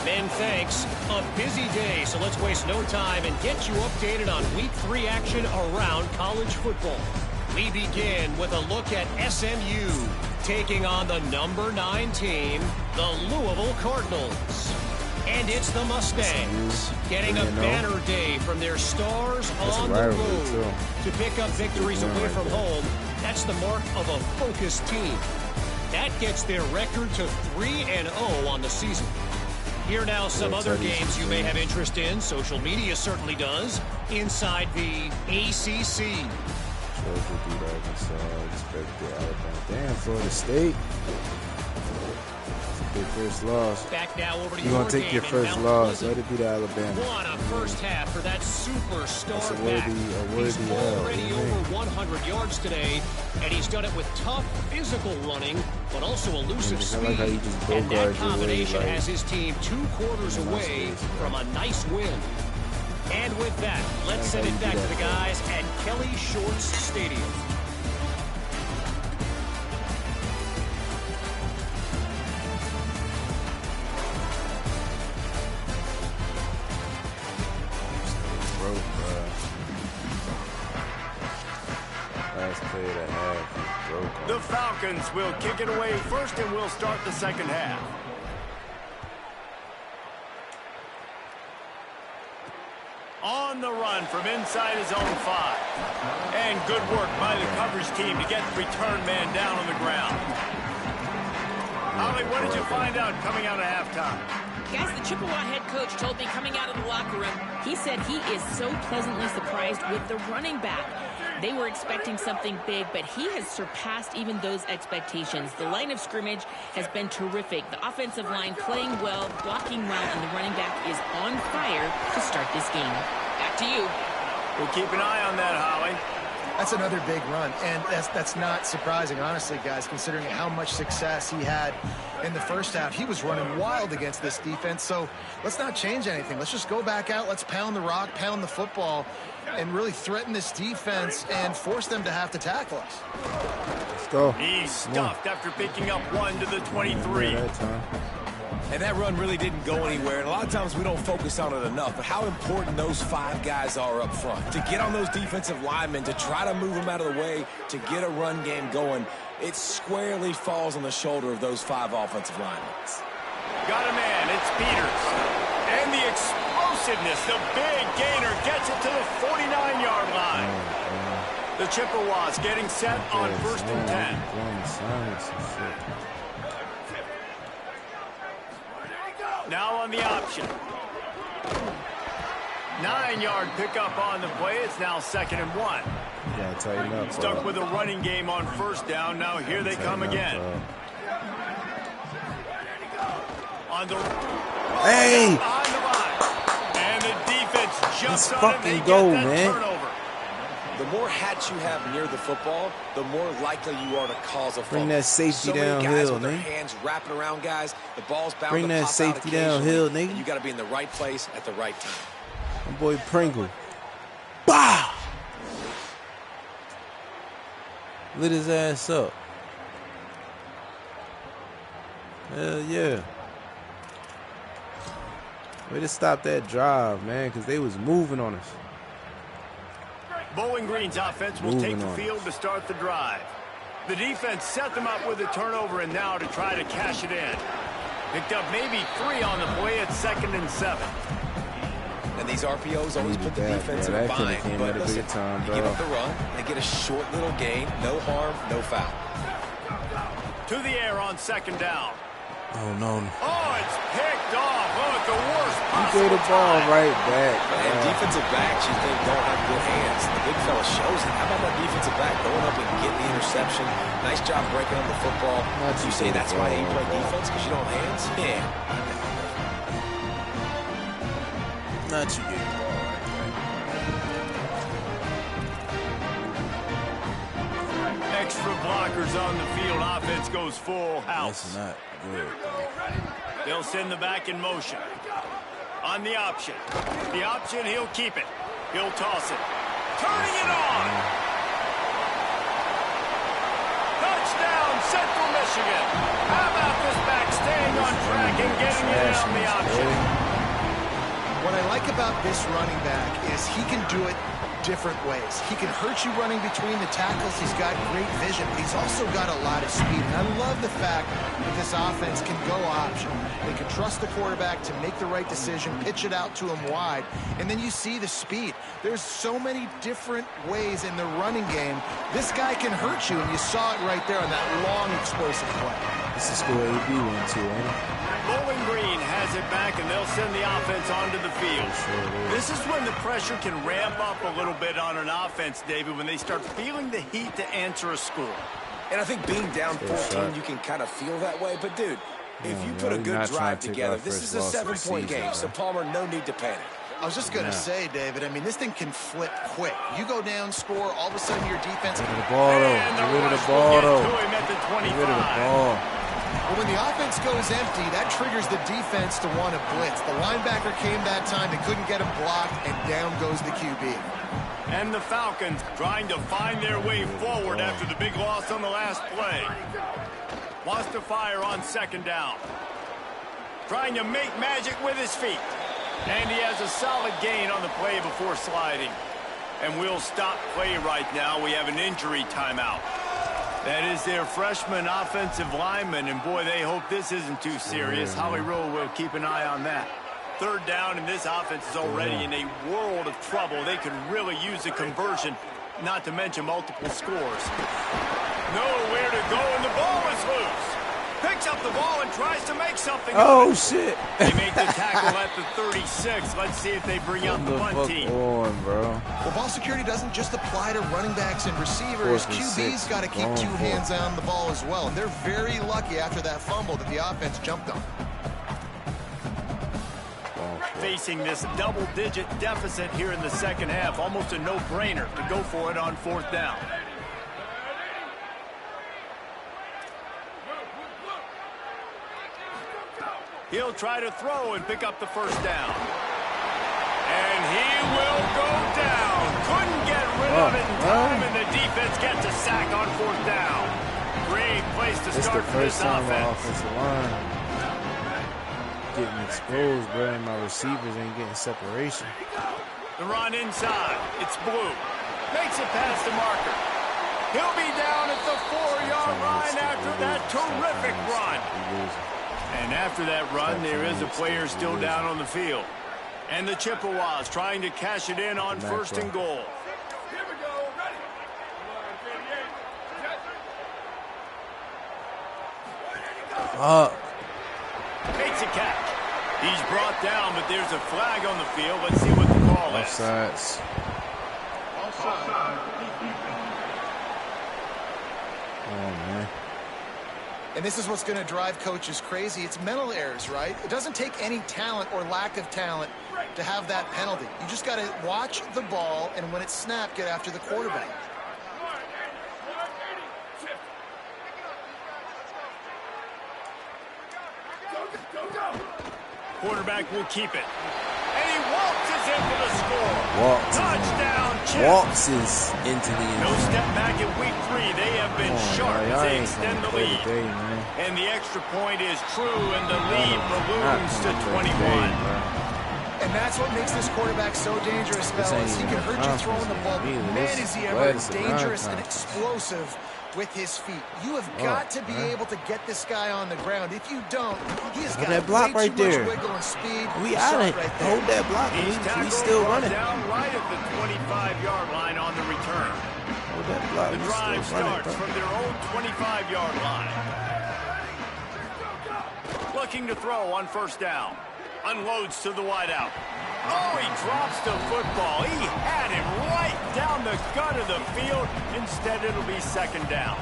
Men, thanks. A busy day, so let's waste no time and get you updated on Week 3 action around college football. We begin with a look at SMU taking on the number 9 team, the Louisville Cardinals. And it's the Mustangs getting a banner day from their stars on the road to pick up victories away from home. That's the mark of a focused team. That gets their record to 3-0 on the season. Here now some other games you may have interest in. Social media certainly does. Inside the ACC. Georgia beat Arkansas, expected Alabama. Damn, Florida State. Their first loss. Back now over to you're going to take your first loss. Let it be to Alabama. What a first half for that superstar back. He's already over 100 yards today, and he's done it with tough physical running, but also elusive speed. And that combination has his team 2 quarters away from a nice win. And with that, let's send it back to the guys at Kelly Shorts Stadium. The Falcons will kick it away first, and we'll start the second half. On the run from inside his own 5. And good work by the coverage team to get the return man down on the ground. Holly, what did you find out coming out of halftime? Guys, the Chippewa head coach told me coming out of the locker room, he said he is so pleasantly surprised with the running back. They were expecting something big, but he has surpassed even those expectations. The line of scrimmage has been terrific. The offensive line playing well, blocking well, and the running back is on fire to start this game. Back to you. We'll keep an eye on that, Holly. That's another big run, and that's not surprising, honestly, guys, considering how much success he had in the first half. He was running wild against this defense, so let's not change anything. Let's just go back out. Let's pound the rock, pound the football. and really threaten this defense and force them to have to tackle us. Let's go. He's stuffed after picking up 1 to the 23. And that run really didn't go anywhere. And a lot of times we don't focus on it enough. But how important those 5 guys are up front. To get on those defensive linemen, to try to move them out of the way, to get a run game going, it squarely falls on the shoulder of those 5 offensive linemen. Got a man. It's Peters. And the explosiveness, the big gainer, gets it to the 49-yard line. The Chippewas getting set on 1st and 10. Now on the option. 9-yard pickup on the play. It's now 2nd and 1. Yeah, tighten up. Stuck with a running game on 1st down. Now here they come again. On the hey! behind the line. And the defense jumps Let's on it. They fucking go, get that man. turnover. The more hats you have near the football, the more likely you are to cause a fumble. Bring that safety so many guys downhill, with their nigga. hands wrapping around guys, the ball's bound Bring to that pop safety out downhill, occasionally, nigga. and you got to be in the right place at the right time. My boy Pringle. Bah! Lit his ass up. Hell yeah. Way to stop that drive, man, because they was moving on us. Bowling Green's offense will take the field to start the drive. The defense set them up with a turnover, and now to try to cash it in. Picked up maybe 3 on the play at 2nd and 7. And these RPOs always put the defense in a bind. But listen, you give up the run, they get a short little gain, no harm, no foul. To the air on 2nd down. Oh, no. Oh, it's picked off. Oh, at the worst You possible threw the ball time. right back. And defensive backs you think don't have good hands. The big fella shows it. How about that defensive back going up and getting the interception? Nice job breaking on the football. You say that's why you play defense, because you don't have hands? Yeah. Not you, dude. Extra blockers on the field. Offense goes full house. That's not good. They'll send the back in motion. On the option. The option, he'll keep it. He'll toss it. Turning it on. Touchdown, Central Michigan. How about this back staying on track and getting it on the option? What I like about this running back is he can do it different ways. He can hurt you running between the tackles. He's got great vision, but he's also got a lot of speed. And I love the fact that this offense can go option. They can trust the quarterback to make the right decision, pitch it out to him wide, and then you see the speed. There's so many different ways in the running game. This guy can hurt you, and you saw it right there on that long, explosive play. This is school AB one too, ain't it? Bowling Green has it back, and they'll send the offense onto the field. This is when the pressure can ramp up a little bit on an offense, David, when they start feeling the heat to answer a score. And I think being down 14, you can kind of feel that way. But, dude, if you put a good drive together, this is a 7-point game. So, Palmer, no need to panic. I was just going to say, David, I mean, this thing can flip quick. You go down, score, all of a sudden your defense... Get rid of the ball, though. Get rid of the ball, though. Get rid of the ball. Well, when the offense goes empty, that triggers the defense to want to blitz. The linebacker came that time. They couldn't get him blocked, and down goes the QB. And the Falcons trying to find their way forward after the big loss on the last play. Wants to fire on 2nd down. Trying to make magic with his feet. And he has a solid gain on the play before sliding. And we'll stop play right now. We have an injury timeout. That is their freshman offensive lineman, and boy, they hope this isn't too serious. Howie Rowe will keep an eye on that. 3rd down, and this offense is already in a world of trouble. They could really use a conversion, not to mention multiple scores. Nowhere to go, and the ball is loose. Picks up the ball and tries to make something. Oh, shit. They make the tackle at the 36. Let's see if they bring out the punt team. On, bro. Well, ball security doesn't just apply to running backs and receivers. QB's got to keep 2 hands on the ball as well. And they're very lucky after that fumble that the offense jumped on. Facing this double-digit deficit here in the 2nd half, almost a no-brainer to go for it on 4th down. He'll try to throw and pick up the 1st down. And he will go down. of it in time, and the defense gets a sack on 4th down. Great place to start for this offense. Offensive line getting exposed, bro, and my receivers ain't getting separation. The run inside. It's Blue. Makes it past the marker. He'll be down at the 4-yard line after that terrific run. And after that run, there is a player still down on the field. And the Chippewas trying to cash it in on 1st and goal. Here we go. Ready? Come on, 38. Makes a catch. He's brought down, but there's a flag on the field. Let's see what the call is. Offsides. Oh, man. And this is what's going to drive coaches crazy. It's mental errors, right? It doesn't take any talent or lack of talent to have that penalty. You just got to watch the ball, and when it's snapped, get after the quarterback. Quarterback will keep it. And he waltzes in for the score. Touchdown, Chip. Waltzes into the end. No step back in week 3. They have been sharp as they extend the lead. And the extra point is true, and the lead balloons to 21. And that's what makes this quarterback so dangerous, fellas. He can hurt you throwing the ball. Man, is he ever dangerous and explosive with his feet. You have got to be able to get this guy on the ground. If you don't, he has got that block way right too there. much wiggle and speed. We out of it. Right there. Hold that block. He's still running. Down right at the 25-yard line on the return. Hold that block. The drive starts from their own 25-yard line. Looking to throw on 1st down. Unloads to the wideout. Oh, he drops the football. He had him right down the gut of the field. Instead, it'll be 2nd down.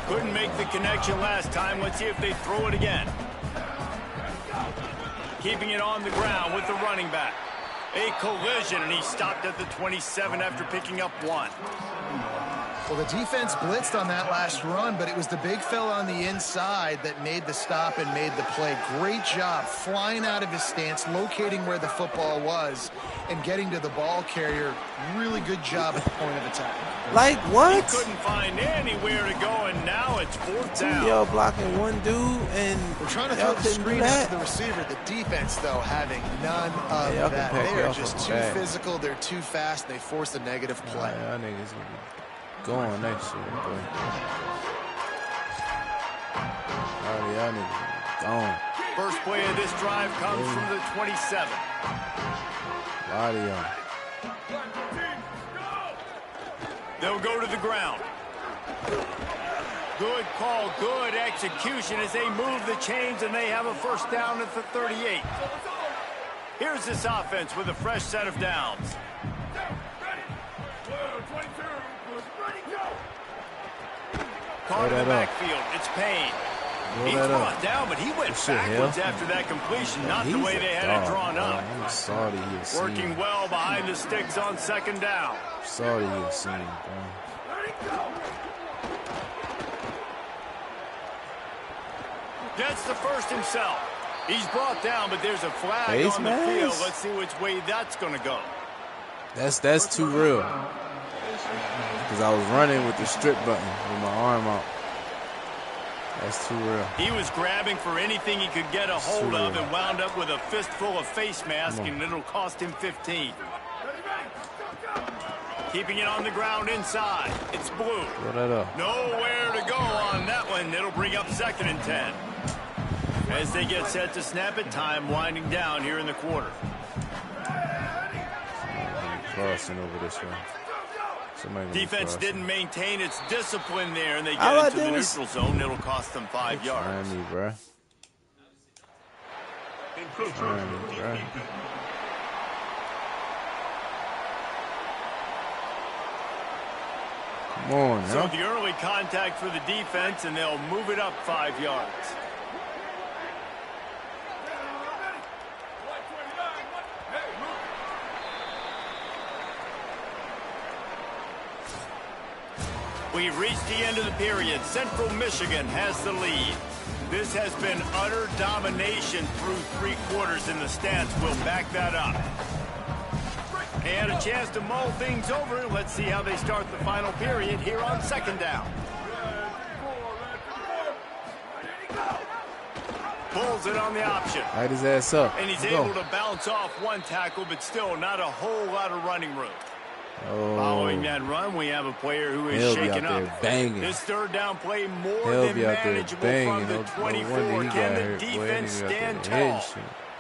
Couldn't make the connection last time. Let's see if they throw it again. Keeping it on the ground with the running back. A collision, and he stopped at the 27 after picking up 1. Well, the defense blitzed on that last run, but it was the big fella on the inside that made the stop and made the play. Great job flying out of his stance, locating where the football was, and getting to the ball carrier. Really good job at the point of attack. Like what? He couldn't find anywhere to go, and now it's 4th down. Y'all blocking one dude, and we're trying to throw the screen out to the receiver. The defense, though, having none of that. They are just too physical. They're too fast. They force a negative play. Y'all niggas gonna be going next year, boy. Y'all niggas gone. First play of this drive comes from the 27. A lot of y'all. They'll go to the ground. Good call, good execution as they move the chains, and they have a 1st down at the 38. Here's this offense with a fresh set of downs. Caught in the backfield. It's Payne. He's brought down, but he went backwards after that completion, not the way they had it drawn up. I'm sorry he working well behind the sticks on 2nd down. Sorry he was seen, bro. Gets the first himself. He's brought down, but there's a flag on the field. Let's see which way that's going to go. That's too real. Because I was running with the strip button with my arm out. That's too real. He was grabbing for anything he could get a hold of and wound up with a fistful of face mask, and it'll cost him 15. Keeping it on the ground inside. It's Blue. Nowhere to go on that one. It'll bring up 2nd and 10. As they get set to snap it, time winding down here in the quarter. Crossing over this way. Defense didn't maintain its discipline there, and they get into the neutral zone. It'll cost them 5 yards. Come on, now. So the early contact for the defense, and they'll move it up 5 yards. We've reached the end of the period. Central Michigan has the lead. This has been utter domination through 3 quarters, and the stats will back that up. And a chance to mull things over. Let's see how they start the final period here on second down. Pulls it on the option. Light his ass up. And he's able to bounce off one tackle, but still not a whole lot of running room. Oh. Following that run, we have a player who is shaken up. Banging. This third down play more than manageable from the 24. Can the defense stand tall?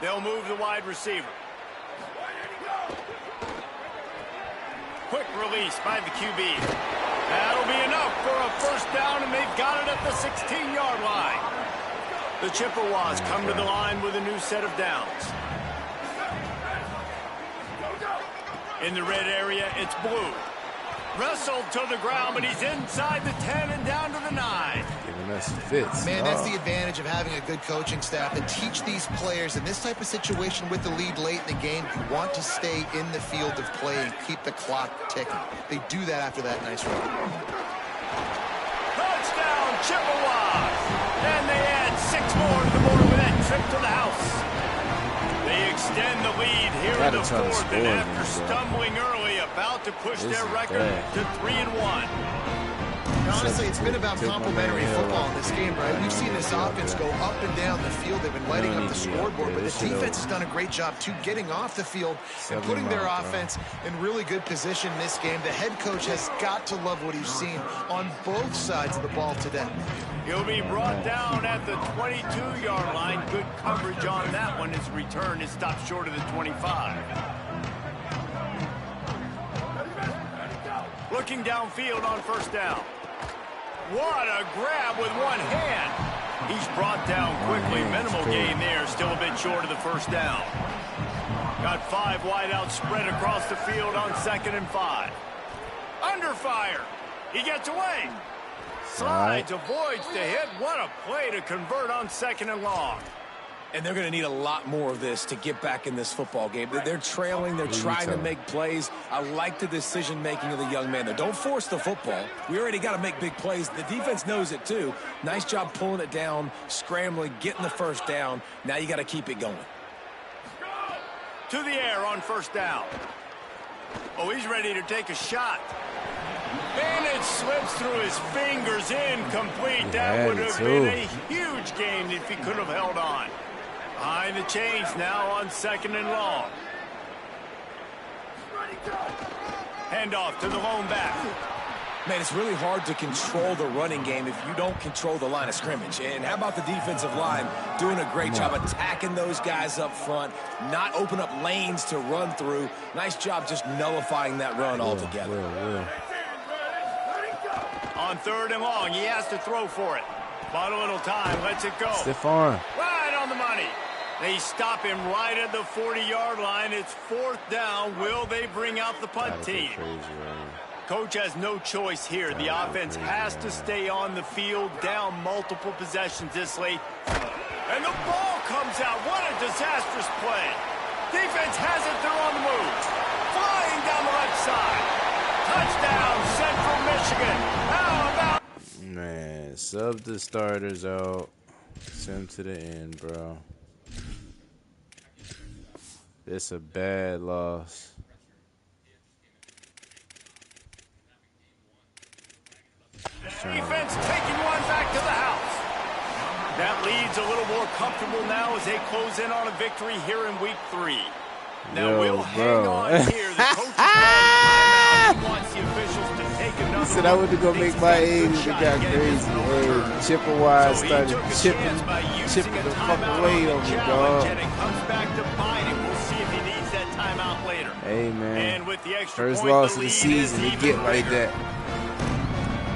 They'll move the wide receiver. Quick release by the QB. That'll be enough for a first down, and they've got it at the 16-yard line. The Chippewas come to the line with a new set of downs. In the red area, it's Blue. Wrestled to the ground, but he's inside the 10 and down to the 9. Giving us fits. Man, that's the advantage of having a good coaching staff that teach these players in this type of situation with the lead late in the game. You want to stay in the field of play and keep the clock ticking. They do that after that nice run. Touchdown, Chippewas! And they add 6 more to the board with that trip to the house. They extend the lead here in the fourth, and after stumbling early, about to push their record to 3-1. Honestly, it's been about complementary football in this game, right? We've seen this offense go up and down the field. They've been lighting up the scoreboard, but the defense has done a great job, too, getting off the field and putting their offense in really good position in this game. The head coach has got to love what he's seen on both sides of the ball today. He'll be brought down at the 22-yard line. Good coverage on that one. His return is stopped short of the 25. Looking downfield on first down. What a grab with one hand. He's brought down quickly. Minimal gain there. Still a bit short of the first down. Got 5 wideouts spread across the field on 2nd and 5. Under fire. He gets away. Slides, avoids the hit. What a play to convert on 2nd and long. And they're going to need a lot more of this to get back in this football game. They're trailing. They're trying to make plays. I like the decision-making of the young man there. Don't force the football. We already got to make big plays. The defense knows it, too. Nice job pulling it down, scrambling, getting the first down. Now you got to keep it going. To the air on first down. Oh, he's ready to take a shot. And it slips through his fingers, incomplete. That would have been a huge gain if he could have held on. Behind the chains now on 2nd and long. Handoff to the lone back. Man, it's really hard to control the running game if you don't control the line of scrimmage. And how about the defensive line doing a great job attacking those guys up front, not open up lanes to run through. Nice job just nullifying that run altogether. On 3rd and long, he has to throw for it. But a little time, lets it go. Stiff arm. Right on the money. They stop him right at the 40-yard line. It's 4th down. Will they bring out the punt team? Coach has no choice here. The offense has to stay on the field, down multiple possessions this late. And the ball comes out. What a disastrous play. Defense has it. They're on the move. Flying down the left side. Touchdown, Central Michigan. How about... Man, sub the starters out. Send to the end, bro. It's a bad loss. Defense taking one back to the house. That lead's a little more comfortable now as they close in on a victory here in week 3. Now we'll hang on here. The coach is timeout. He wants the officials to take another. He said I went to go make my eggs. It got crazy. Hey, Chippewas started chipping the fuck away on me, dog. And it comes back to bite him. We'll see if he needs that timeout later. Hey, man. And with the extra First point, loss of the season, you get like that.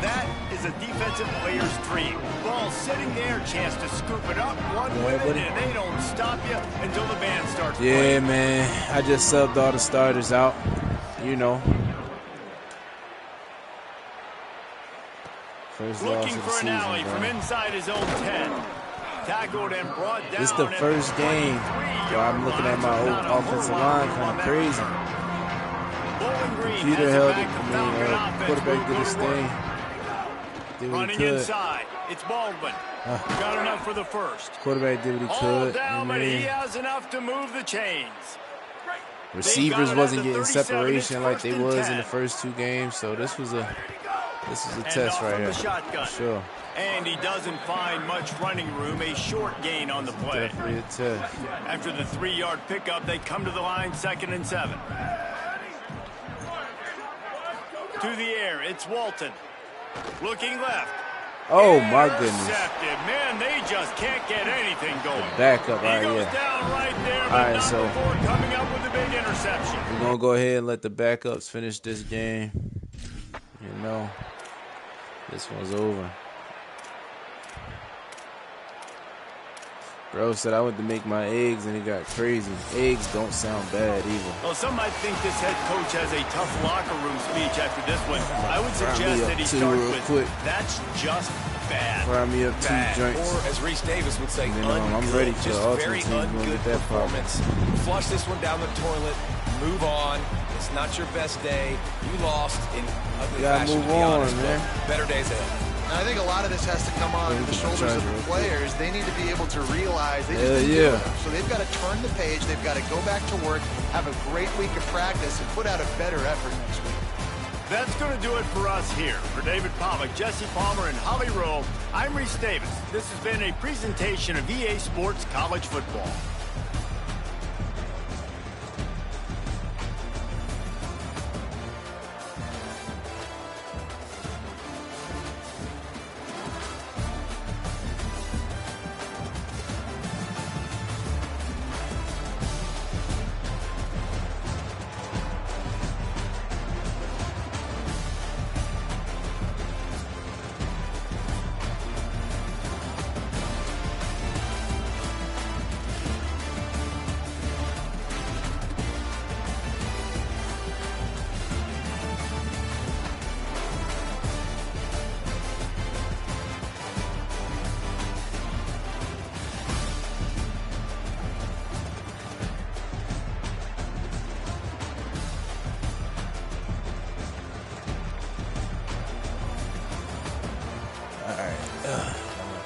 That is a defensive player's dream. Ball sitting there, chance to scoop it up, run with it, and they don't stop you until the band starts playing. Yeah, man. I just subbed all the starters out. You know. First Looking loss for of the an season, alley bro. from inside his own 10. Tackled and brought down. This is the first game where I'm looking at my old offensive line kind of crazy. Peter held it for me. Quarterback did his thing. Did what he Running could. inside, it's Baldwin. Got enough for the first. Quarterback did what he All could. down, but he Man. has enough to move the chains. Receivers wasn't getting separation like they was in the first 2 games, so this was a test right here. Sure. And he doesn't find much running room, a short gain on the play. Definitely a test. After the 3-yard pickup, they come to the line, 2nd and 7. To the air, it's Walton. Looking left. Oh, my goodness. Intercepted. Man, they just can't get anything going. Backup, He goes down right there, but not before coming up with a big interception. We're going to go ahead and let the backups finish this game. You know, this one's over. Bro said I went to make my eggs and it got crazy. Eggs don't sound bad either. Well, some might think this head coach has a tough locker room speech after this one. I would suggest that he starts with, quick. That's just bad. Fry me up 2 joints. Or as Reese Davis would say, I'm ready to. Just very ungood performance. Flush this one down the toilet. Move on. It's not your best day. You lost in ugly fashion, to be honest, man. Better days ahead. And I think a lot of this has to come on the shoulders of the players. They need to be able to realize they just didn't do enough. So they've got to turn the page. They've got to go back to work, have a great week of practice, and put out a better effort next week. That's going to do it for us here. For David Pollack, Jesse Palmer, and Holly Rowe, I'm Reese Davis. This has been a presentation of EA Sports College Football.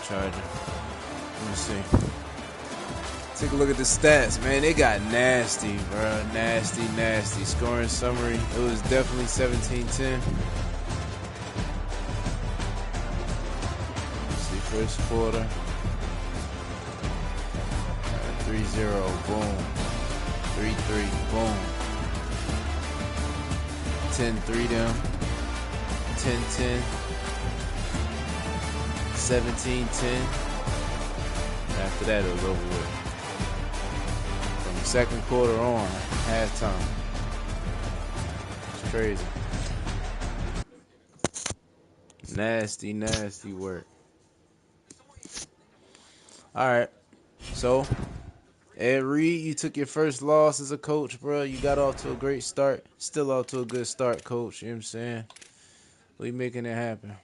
Charger. Let me see. Take a look at the stats, man. They got nasty, bro. Nasty, nasty. Scoring summary. It was definitely 17-10. Let's see, first quarter. 3-0. Boom. 3-3. Boom. 10-3 down. 10-10. 17-10. After that, it was over with. From the second quarter on, halftime. It's crazy. Nasty, nasty work. All right. So, Ed Reed, you took your first loss as a coach, bro. You got off to a great start. Still off to a good start, coach. You know what I'm saying? We making it happen.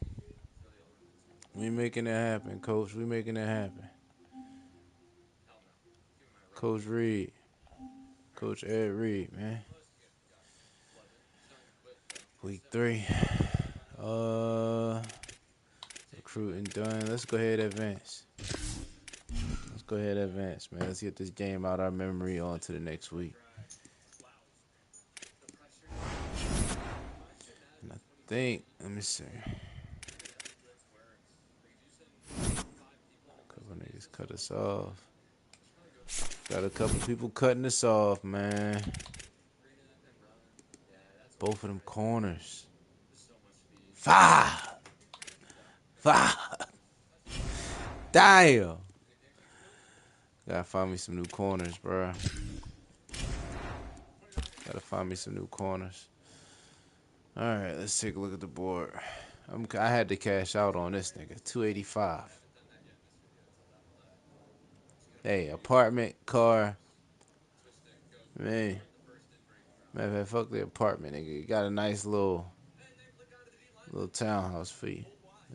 We making it happen, Coach. We making it happen. Coach Reed. Coach Ed Reed, man. Week 3. Recruiting done. Let's go ahead and advance. Let's go ahead and advance, man. Let's get this game out of our memory on to the next week. And I think, let me see. Niggas cut us off. Got a couple people cutting us off, man. Both of them corners. 5. Damn. Gotta find me some new corners, bro. Gotta find me some new corners. All right, let's take a look at the board. I had to cash out on this nigga. 285. Hey, apartment, car. Man, matter of fact, fuck the apartment, nigga. You got a nice little townhouse for you. You know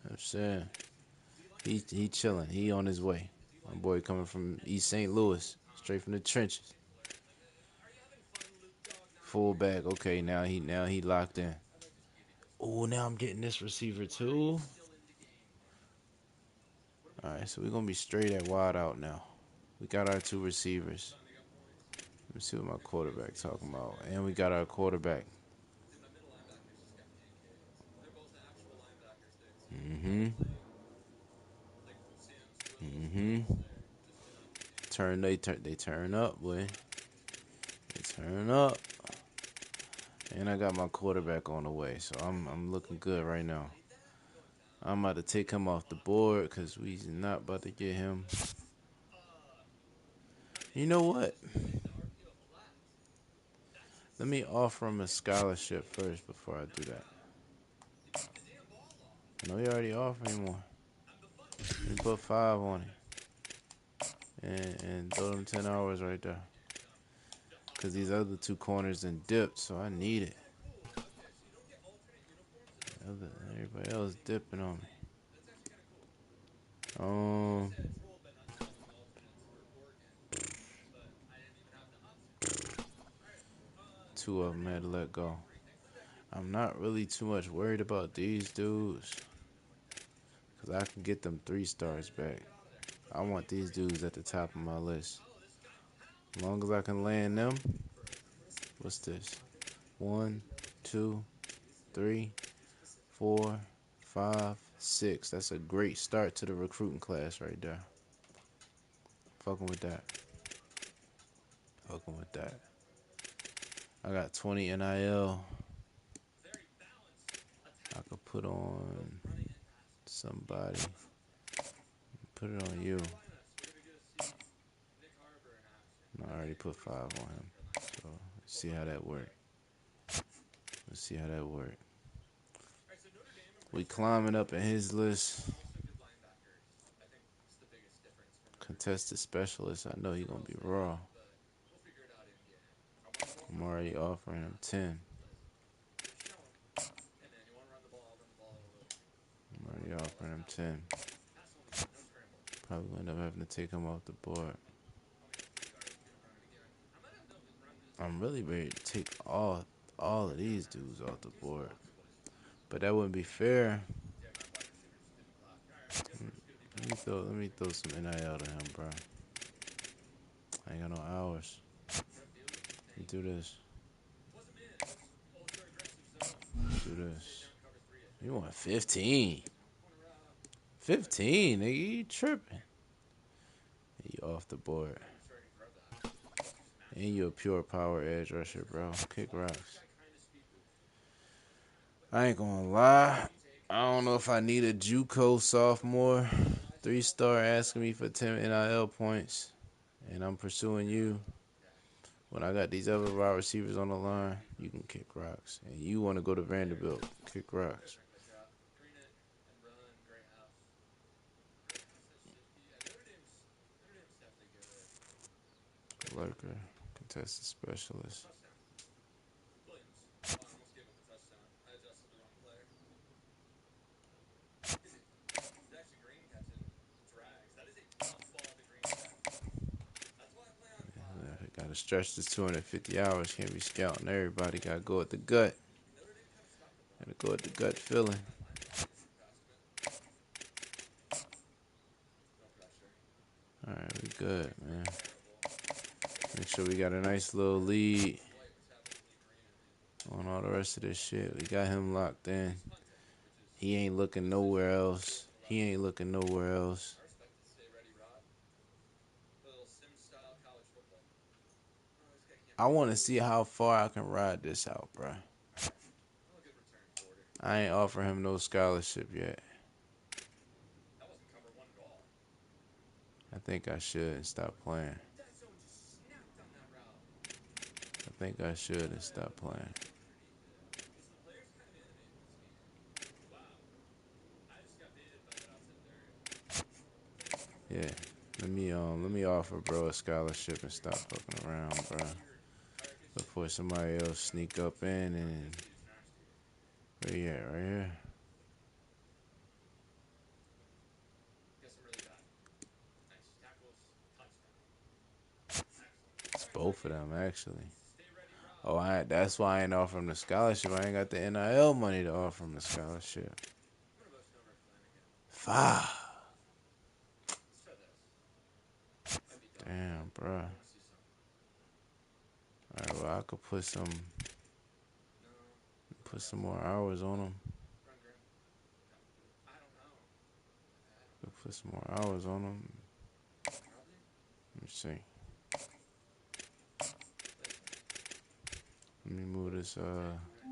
what I'm saying? He chilling. He on his way. My boy coming from East St. Louis, straight from the trenches. Fullback. Okay, now he locked in. Oh, now I'm getting this receiver too. All right, so we're gonna be straight at wide out now. We got our 2 receivers. Let me see what my quarterback talking about. And we got our quarterback. Mm-hmm. Mm-hmm. They turn up, boy. They turn up. And I got my quarterback on the way, so I'm looking good right now. I'm about to take him off the board because we's not about to get him. You know what? Let me offer him a scholarship first before I do that. No, he already offered me more. Let me put 5 on it. And throw them 10 hours right there. Because these other 2 corners done dipped, so I need it. Everybody else dipping on me. 2 of them had to let go. I'm not really too much worried about these dudes. Because I can get them 3 stars back. I want these dudes at the top of my list. As long as I can land them. What's this? 1, 2, 3, 4, 5, 6. That's a great start to the recruiting class right there. Fucking with that. Fucking with that. I got 20 NIL. I could put on somebody. Put it on you. No, I already put 5 on him. So let's see how that works. Let's see how that works. We climbing up in his list. Contested specialist. I know he's gonna be raw. I'm already offering him 10. I'm already offering him 10. Probably gonna end up having to take him off the board. I'm really ready to take all of these dudes off the board. But that wouldn't be fair. Let me throw some NIL to him, bro. I ain't got no hours. Let me do this. Do this. You want 15? 15, nigga, you tripping. You off the board. And you a pure power edge rusher, bro. Kick rocks. I ain't gonna lie. I don't know if I need a JUCO sophomore. 3-star asking me for 10 NIL points. And I'm pursuing you. When I got these other wide receivers on the line, you can kick rocks. And you want to go to Vanderbilt, kick rocks. Lurker, contested specialist. Gotta stretch this 250 hours. Can't be scouting everybody. Gotta go with the gut. Gotta go with the gut feeling. Alright, we good, man. Make sure we got a nice little lead on all the rest of this shit. We got him locked in. He ain't looking nowhere else. He ain't looking nowhere else. I want to see how far I can ride this out, bro. I ain't offer him no scholarship yet. I think I should and stop playing. I think I should and stop playing. Yeah. Let me offer bro a scholarship and stop fucking around, bro. Before somebody else sneak up in and where you at? Right here. It's both of them actually. Oh, that's why I ain't offer him the scholarship. I ain't got the NIL money to offer him the scholarship. 5. Damn, bro. could put some more hours on him. Put some more hours on him. Let me see. Let me move this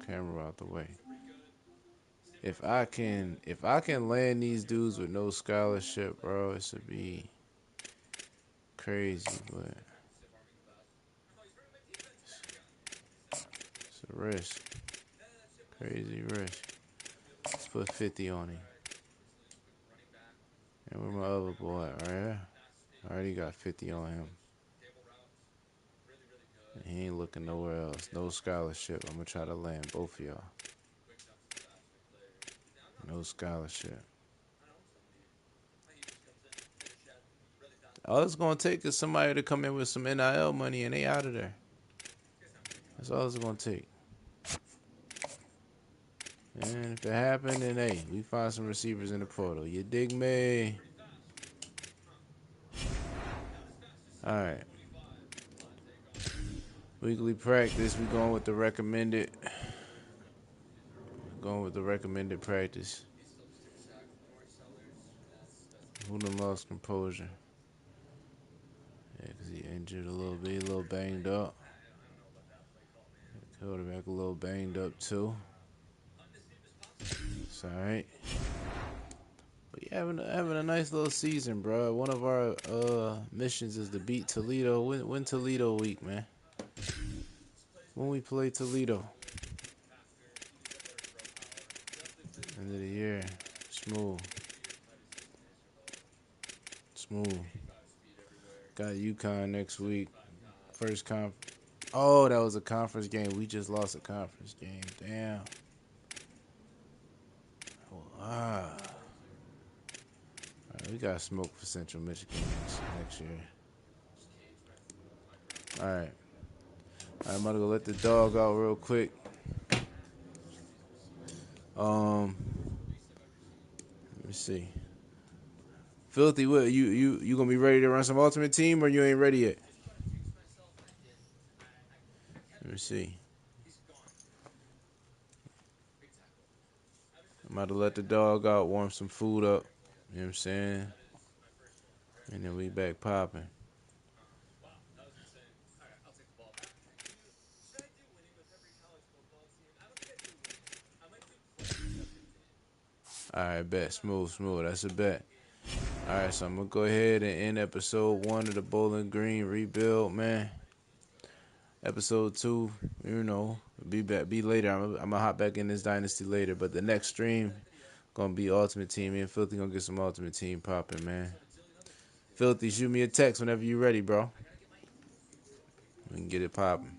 camera out the way. If I can land these dudes with no scholarship, bro, it should be crazy, but it's a risk. Crazy risk. Let's put 50 on him. And where my other boy at, right here? I already got 50 on him. And he ain't looking nowhere else. No scholarship. I'm gonna try to land both of y'all. No scholarship. All it's gonna take is somebody to come in with some NIL money and they out of there. That's all it's gonna take. And if it happened, then hey, we find some receivers in the portal. You dig me? Alright. Weekly practice, we going with the recommended. Going with the recommended practice. Who done lost composure? Yeah, because he injured a little bit, a little banged up. Quarterback a little banged up too. It's alright. But yeah, having a nice little season, bro. One of our missions is to beat Toledo. Win Toledo week, man. When we play Toledo. End of the year. Smooth. Got UConn next week. First conference. Oh, that was a conference game. We just lost a conference game. Damn. Wow. Right, we got smoke for Central Michigan next year. All right. I'm about to go let the dog out real quick. Let me see. Filthy, what you gonna be ready to run some Ultimate Team or you ain't ready yet? Let me see. I'm about to let the dog out, warm some food up. You know what I'm saying? And then we back popping. All right, bet. Smooth. That's a bet. All right, so I'm going to go ahead and end episode 1 of the Bowling Green Rebuild, man. Episode 2, you know, be later. I'm going to hop back in this dynasty later. But the next stream going to be Ultimate Team. Me and Filthy going to get some Ultimate Team popping, man. Filthy, shoot me a text whenever you're ready, bro. We can get it popping.